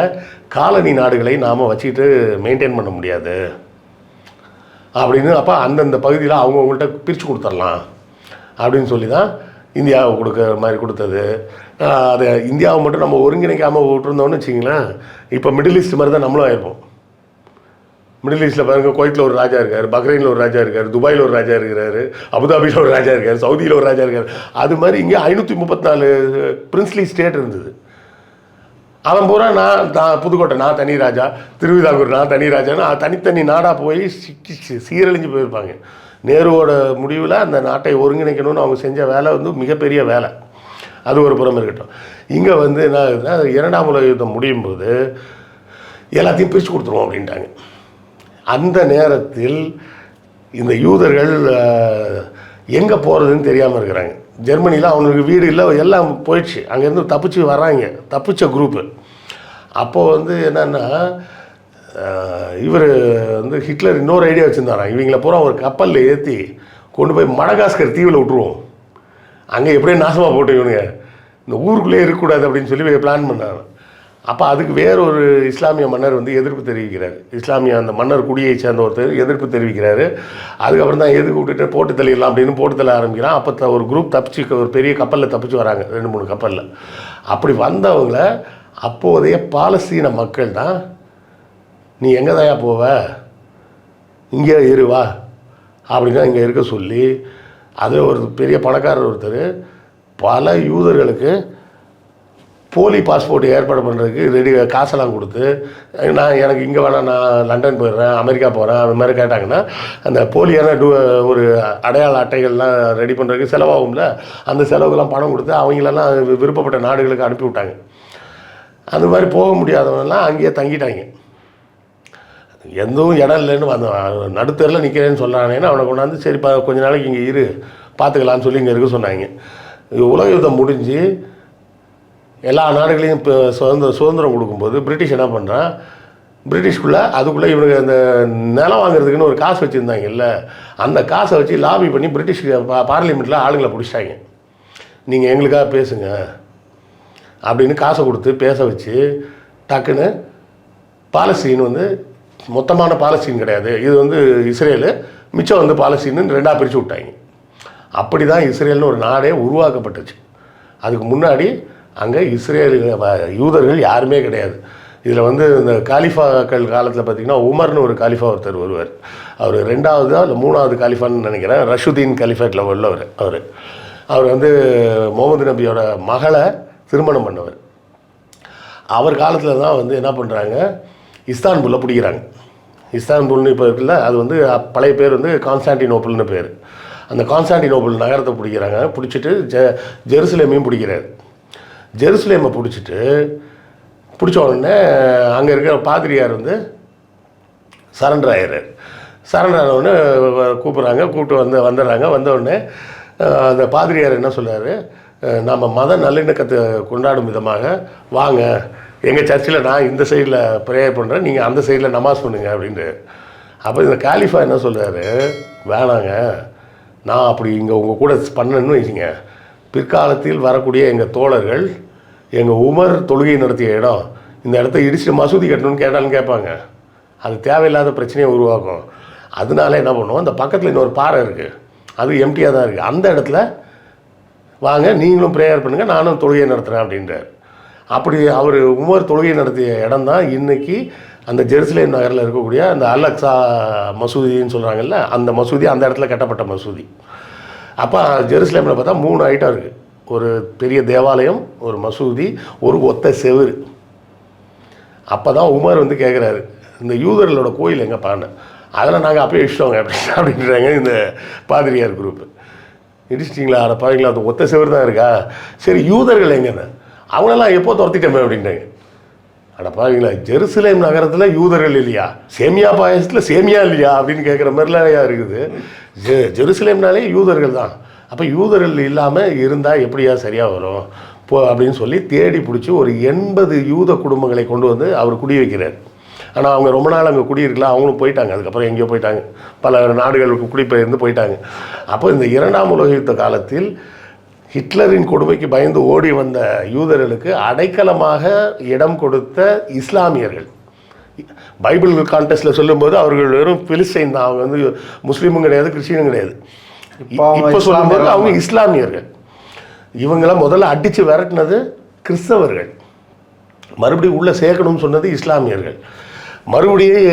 காலனி நாடுகளை நாம் வச்சுக்கிட்டு மெயின்டைன் பண்ண முடியாது அப்படின்னு. அப்போ அந்தந்த பகுதியில் அவங்கவுங்கள்ட்ட பிரித்து கொடுத்துடலாம் அப்படின்னு சொல்லி தான் இந்தியாவை கொடுக்குற மாதிரி கொடுத்தது. அதை இந்தியாவை மட்டும் நம்ம ஒருங்கிணைக்காமல் விட்டுருந்தோம்னு வச்சிங்களேன், இப்போ மிடில் ஈஸ்ட் மாதிரி தான் நம்மளும் ஆயிருப்போம். மிடில் ஈஸ்ட்டில் பாருங்கள், குவைத்தில் ஒரு ராஜா இருக்கார், பக்ரைனில் ஒரு ராஜா இருக்கார், துபாயில் ஒரு ராஜா இருக்கிறாரு, அபுதாபியில் ஒரு ராஜா இருக்கார், சவுதியில் ஒரு ராஜா இருக்கார். அது மாதிரி இங்கே 534 பிரின்ஸ்லி ஸ்டேட் இருந்தது. அவன் பூரா நான் புதுக்கோட்டை நான் தனி ராஜா, திருவிதாங்கூர் நான் தனி ராஜான்னு தனித்தனி நாடாக போய் சீரழிஞ்சு போயிருப்பாங்க. நேருவோட முடிவில் அந்த நாட்டை ஒருங்கிணைக்கணும்னு அவங்க செஞ்ச வேலை வந்து மிகப்பெரிய வேலை. அது ஒரு புறம் இருக்கட்டும். இங்கே வந்து என்ன ஆகுதுன்னா, 2ஆம் உலக யுத்தம் முடியும் போது எல்லாத்தையும் பிரித்து கொடுத்துருவோம் அப்படின்ட்டாங்க. அந்த நேரத்தில் இந்த யூதர்கள் எங்கே போகிறதுன்னு தெரியாமல் இருக்கிறாங்க. ஜெர்மனியில் அவங்களுக்கு வீடு இல்லை, எல்லாம் போயிடுச்சு. அங்கேருந்து தப்பிச்சு வர்றாங்க, தப்பிச்ச குரூப்பு. அப்போது வந்து என்னென்னா இவர் வந்து ஹிட்லர் இன்னொரு ஐடியா வச்சுருந்தாராம். இவங்கள பூரா ஒரு கப்பலில் ஏற்றி கொண்டு போய் மடகாஸ்கர் தீவில் விட்டுருவோம், அங்கே எப்படியே நாசமாக போட்டு இவனுங்க இந்த ஊருக்குள்ளே இருக்கக்கூடாது அப்படின்னு சொல்லி பிளான் பண்ணாங்க. அப்போ அதுக்கு வேறொரு இஸ்லாமிய மன்னர் வந்து எதிர்ப்பு தெரிவிக்கிறார். இஸ்லாமிய அந்த மன்னர் குடியை சேர்ந்த ஒருத்தர் எதிர்ப்பு தெரிவிக்கிறாரு. அதுக்கப்புறம் தான் எதுக்கு விட்டுட்டு போட்டு தள்ளிடலாம் அப்படின்னு போட்டு தள்ள ஆரம்பிக்கிறான். அப்போ ஒரு குரூப் தப்பிச்சு ஒரு பெரிய கப்பலில் தப்பிச்சு வராங்க, 2-3 கப்பலில். அப்படி வந்தவங்கள அப்போதைய பாலஸ்தீன மக்கள் தான், நீ எங்கே தாயா போவ, இங்கே இருவா அப்படின்னா இங்கே இருக்க சொல்லி, அது ஒரு பெரிய பணக்காரர் ஒருத்தர் பல யூதர்களுக்கு போலி பாஸ்போர்ட் ஏற்பாடு பண்ணுறதுக்கு ரெடி காசெல்லாம் கொடுத்து, நான் எனக்கு இங்கே வேணாம், நான் லண்டன் போயிடுறேன், அமெரிக்கா போகிறேன், அது மாதிரி கேட்டாங்கன்னா அந்த போலியான ஒரு அடையாள அட்டைகள்லாம் ரெடி பண்ணுறதுக்கு செலவாகும்ல, அந்த செலவுக்கெல்லாம் பணம் கொடுத்து அவங்களெல்லாம் விருப்பப்பட்ட நாடுகளுக்கு அனுப்பி விட்டாங்க. அந்த மாதிரி போக முடியாதவங்கெல்லாம் அங்கேயே தங்கிட்டாங்க. எதுவும் இடம் இல்லைன்னு நடுத்தரில் நிற்கிறேன்னு சொல்கிறானேன்னு அவனை கொண்டாந்து சரி கொஞ்ச நாளைக்கு இங்கே இரு பார்த்துக்கலான்னு சொல்லி இங்கே இருக்க சொன்னாங்க. உலக யுத்தம் முடிஞ்சு எல்லா நாடுகளையும் இப்போ சுதந்திரம் கொடுக்கும்போது பிரிட்டிஷ் என்ன பண்ணுறான், பிரிட்டிஷ்குள்ளே அதுக்குள்ளே இவனுக்கு அந்த நிலம் வாங்குறதுக்குன்னு ஒரு காசு வச்சுருந்தாங்கல்ல, அந்த காசை வச்சு லாபி பண்ணி பிரிட்டிஷ் பார்லிமெண்ட்டில் ஆளுங்களை பிடிச்சிட்டாங்க. நீங்கள் எங்களுக்காக பேசுங்க அப்படின்னு காசை கொடுத்து பேச வச்சு டக்குன்னு பாலஸ்தீன் வந்து மொத்தமான பாலஸ்தீன் கிடையாது, இது வந்து இஸ்ரேலு, மிச்சம் வந்து பாலஸ்தீன்னு 2ஆக பிரித்து விட்டாங்க. அப்படி தான் இஸ்ரேல்னு ஒரு நாடே உருவாக்கப்பட்டுச்சு. அதுக்கு முன்னாடி அங்கே இஸ்ரேல் யூதர்கள் யாருமே கிடையாது. இதில் வந்து இந்த காலிஃபாக்கள் காலத்தில் பார்த்திங்கன்னா உமர்னு ஒரு காலிஃபா ஒருத்தர் வருவார். அவர் 2வது இல்லை 3வது காலிஃபான்னு நினைக்கிறேன், ரஷுதீன் கலிஃபேட்டில் உள்ளவர். அவர் வந்து முகமது நபியோட மகளை திருமணம் பண்ணவர். அவர் காலத்தில் தான் வந்து என்ன பண்ணுறாங்க, இஸ்தான்புல்லை பிடிக்கிறாங்க. இஸ்தான்புல்னு இப்போ இருக்குல்ல, அது வந்து பழைய பேர் வந்து கான்ஸ்டாண்டினோப்பிள்னு பேர். அந்த கான்ஸ்டாண்டினோப்பிள் நகரத்தை பிடிக்கிறாங்க. பிடிச்சிட்டு ஜெருசலேமையும் பிடிக்கிறாரு. ஜெருசலேமை பிடிச்ச உடனே அங்கே இருக்கிற பாதிரியார் வந்து சரண்டர் ஆகிறார். சரண்டர் ஆனவுடனே கூப்பிட்டு வந்துடுறாங்க. வந்தவுடனே அந்த பாதிரியார் என்ன சொல்கிறாரு, நம்ம மத நல்லிணக்கத்தை கொண்டாடும் விதமாக வாங்க, எங்கள் சர்ச்சில் நான் இந்த சைடில் ப்ரேயர் பண்ணுறேன், நீங்கள் அந்த சைடில் நமாஸ் பண்ணுங்க அப்படின்ட்டு. அப்போ இந்த காலிஃபா என்ன சொல்கிறாரு, வேணாங்க, நான் அப்படி இங்கே உங்கள் கூட பண்ணணும்னு வச்சுங்க, பிற்காலத்தில் வரக்கூடிய எங்கள் தோழர்கள் எங்கள் உமர் தொழுகை நடத்திய இடம், இந்த இடத்த இடிச்சுட்டு மசூதி கட்டணும்னு கேட்டாலும் கேட்பாங்க, அது தேவையில்லாத பிரச்சனையை உருவாக்கும். அதனால என்ன பண்ணுவோம், அந்த பக்கத்தில் இன்னொரு பாறை இருக்குது, அது எம்டியாக தான் இருக்குது, அந்த இடத்துல வாங்க, நீங்களும் ப்ரேயர் பண்ணுங்கள், நானும் தொழுகை நடத்துகிறேன் அப்படின்றார். அப்படி அவர் உமர் தொழுகை நடத்திய இடம் தான் இன்றைக்கி அந்த ஜெருசலேம் நகரில் இருக்கக்கூடிய அந்த அல் அக்ஸா மசூதின்னு சொல்கிறாங்கல்ல, அந்த மசூதி அந்த இடத்துல கட்டப்பட்ட மசூதி. அப்போ ஜெருசலேமில் பார்த்தா 3 ஐட்டம் இருக்குது, ஒரு பெரிய தேவாலயம், ஒரு மசூதி, ஒரு ஒத்த செவுரு. அப்போ தான் உமர் வந்து கேட்குறாரு, இந்த யூதர்களோட கோயில் எங்கே பாருங்க, அதெல்லாம் நாங்கள் அப்பயே இஷ்டோங்க அப்படின்றாங்க இந்த பாதிரியார் குரூப்பு. இடிச்சிட்டிங்களா, அதை பாருங்களா, அது ஒத்த செவுரு தான் இருக்கா, சரி யூதர்கள் எங்கன்னு, அவங்களெல்லாம் எப்போ துரத்திட்டோமே அப்படின்ட்டாங்க. அட பாருங்களா, ஜெருசலேம் நகரத்தில் யூதர்கள் இல்லையா, சேமியா பாயசத்தில் சேமியா இல்லையா அப்படின்னு கேட்குற மாதிரிலாம் இருக்குது. ஜெருசலேம்னாலே யூதர்கள் தான். அப்போ யூதர்கள் இல்லாமல் இருந்தால் எப்படியா சரியாக வரும் அப்படின்னு சொல்லி தேடி பிடிச்சி ஒரு 80 யூத குடும்பங்களை கொண்டு வந்து அவர் குடி வைக்கிறார். ஆனால் அவங்க ரொம்ப நாள் அங்கே குடியிருக்கலாம், அவங்களும் போயிட்டாங்க, அதுக்கப்புறம் எங்கேயோ போயிட்டாங்க, பல நாடுகளுக்கு குடிபெயர்ந்து போயிட்டாங்க. அப்போ இந்த 2ஆம் உலக யுத்த காலத்தில் ஹிட்லரின் கொடுமைக்கு பயந்து ஓடி வந்த யூதர்களுக்கு அடைக்கலமாக இடம் கொடுத்த இஸ்லாமியர்கள். பைபிள் கான்டெஸ்ட்டில் சொல்லும்போது அவர்கள் வெறும் பிலிஸ்டைன் தான், அவங்க வந்து முஸ்லீமும் கிடையாது, கிறிஸ்டினும் கிடையாது. இப்போ சொல்லும்போது அவங்க இஸ்லாமியர்கள். இவங்களாம் முதல்ல அடித்து விரட்டினது கிறிஸ்தவர்கள், மறுபடியும் உள்ளே சேர்க்கணும்னு சொன்னது இஸ்லாமியர்கள், மறுபடியும்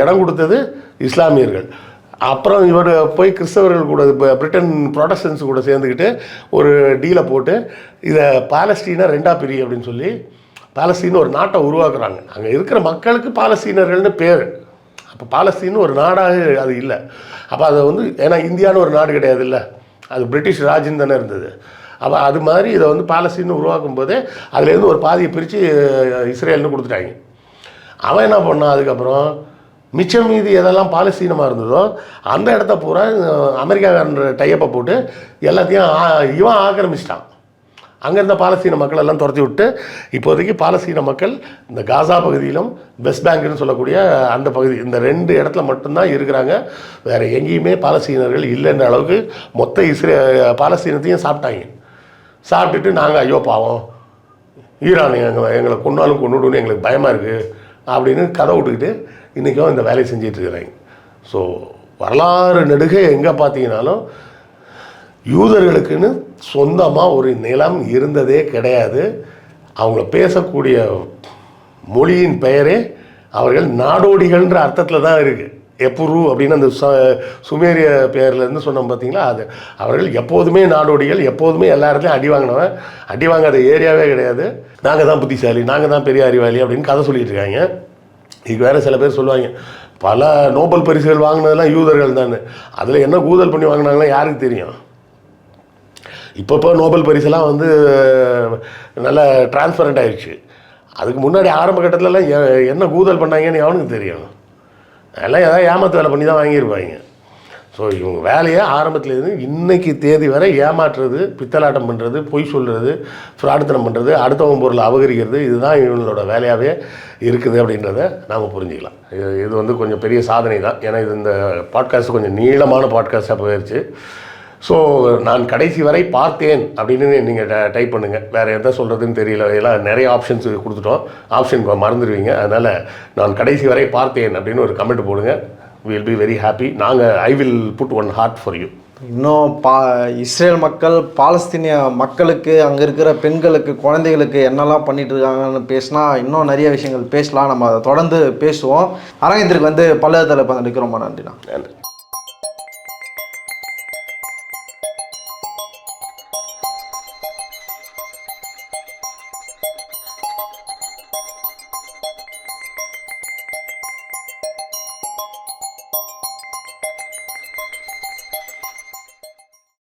இடம் கொடுத்தது இஸ்லாமியர்கள். அப்புறம் இவர் போய் கிறிஸ்தவர்கள் கூட பிரிட்டன் ப்ரொடெஸ்டன்ஸ் கூட சேர்ந்துக்கிட்டு ஒரு டீலை போட்டு இதை பாலஸ்தீனை 2ஆக பிரி அப்படின்னு சொல்லி பாலஸ்தீன் ஒரு நாட்டை உருவாக்குறாங்க. அங்கே இருக்கிற மக்களுக்கு பாலஸ்தீனர்கள்னு பேர். அப்போ பாலஸ்தீன் ஒரு நாடாக அது இல்லை. அப்போ அதை வந்து ஏன்னா இந்தியான்னு ஒரு நாடு கிடையாது இல்லை, அது பிரிட்டிஷ் ராஜ்யம் தானே இருந்தது. அப்போ அது மாதிரி இதை வந்து பாலஸ்தீன் உருவாக்கும் போதே அதுலேருந்து ஒரு பாதியை பிரித்து இஸ்ரேல்னு கொடுத்துட்டாங்க. அவன் என்ன பண்ணான், அதுக்கப்புறம் மிச்சம் மீதி எதெல்லாம் பாலஸ்தீனமாக இருந்ததோ அந்த இடத்த பூரா அமெரிக்காக்காரன்ற டையப்பை போட்டு எல்லாத்தையும் இவன் ஆக்கிரமிச்சிட்டான். அங்கே இருந்த பாலஸ்தீன மக்கள் எல்லாம் துரத்தி விட்டு இப்போதைக்கு பாலஸ்தீன மக்கள் இந்த காசா பகுதியிலும் வெஸ்ட் பேங்க்னு சொல்லக்கூடிய அந்த பகுதி, இந்த 2 இடத்துல மட்டும்தான் இருக்கிறாங்க. வேறு எங்கேயுமே பாலஸ்தீனர்கள் இல்லைன்ற அளவுக்கு மொத்த பாலஸ்தீனத்தையும் சாப்பிட்டுட்டு நாங்கள் ஐயோ பாவம் ஈரான் எங்களை கொண்டாலும் கொண்டுடுன்னு எங்களுக்கு பயமாக இருக்குது அப்படின்னு கதை விட்டுக்கிட்டு இன்றைக்கும் இந்த வேலையை செஞ்சிட்ருக்கிறாங்க. ஸோ வரலாறு நெடுக எங்கே பார்த்தீங்கன்னாலும் யூதர்களுக்குன்னு சொந்தமாக ஒரு நிலம் இருந்ததே கிடையாது. அவங்க பேசக்கூடிய மொழியின் பெயரே அவர்கள் நாடோடிகள்ன்ற அர்த்தத்தில் தான் இருக்குது. எப்புரு அப்படின்னு அந்த சுமேரிய பெயர்லேருந்து சொன்னோம் பார்த்தீங்களா, அது அவர்கள் எப்போதுமே நாடோடிகள், எப்போதுமே எல்லா இடத்துலையும் அடி வாங்காத ஏரியாவே கிடையாது. நாங்கள் தான் புத்திசாலி, நாங்கள் தான் பெரிய அறிவாளி அப்படின்னு கதை சொல்லிட்டு இருக்காங்க. இதுக்கு வேறு சில பேர் சொல்லுவாங்க பல நோபல் பரிசுகள் வாங்கினதெல்லாம் யூதர்கள் தான். அதில் என்ன கூதல் பண்ணி வாங்கினாங்கன்னா யாருக்கு தெரியும். இப்போ நோபல் பரிசெல்லாம் வந்து நல்லா டிரான்ஸ்பரண்ட் ஆயிடுச்சு. அதுக்கு முன்னாடி ஆரம்ப கட்டத்திலலாம் என்ன கூதல் பண்ணாங்கன்னு எவனுக்கு தெரியும். எல்லாம் ஏதாவது ஏமாத்து வேலை பண்ணி தான் வாங்கியிருப்பாங்க. ஸோ இவங்க வேலையை ஆரம்பத்துலேருந்து இன்னைக்கு தேதி வரை ஏமாற்றுறது, பித்தலாட்டம் பண்ணுறது, பொய் சொல்கிறது, ஃப்ராடுத்தனம் பண்ணுறது, அடுத்தவங்க பொருளை அபகரிக்கிறது, இதுதான் இவங்களோட வேலையாகவே இருக்குது அப்படின்றத நாம் புரிஞ்சுக்கலாம். இது வந்து கொஞ்சம் பெரிய சாதனை தான். ஏன்னா இது இந்த பாட்காஸ்ட் கொஞ்சம் நீளமான பாட்காஸ்ட்டாக போயிடுச்சு. ஸோ நான் கடைசி வரை பார்த்தேன் அப்படின்னு நீங்கள் டைப் பண்ணுங்கள். வேறு எதை சொல்கிறதுன்னு தெரியல, எல்லாம் நிறைய ஆப்ஷன்ஸ் கொடுத்துட்டோம், ஆப்ஷன் மறந்துடுவீங்க. அதனால் நான் கடைசி வரை பார்த்தேன் அப்படின்னு ஒரு கமெண்ட் போடுங்க. Will be very happy. I will put one heart for you. இன்னும் இஸ்ரேல் மக்கள் பாலஸ்தீனிய மக்களுக்கு, அங்கே இருக்கிற பெண்களுக்கு, குழந்தைகளுக்கு என்னெல்லாம் பண்ணிட்டு இருக்காங்கன்னு பேசினா இன்னும் நிறைய விஷயங்கள் பேசலாம். நம்ம அதை தொடர்ந்து பேசுவோம். அரங்கத்திற்கு வந்து பல்லவத்தில் இப்போ ரொம்ப நன்றிண்ணா. நன்றி.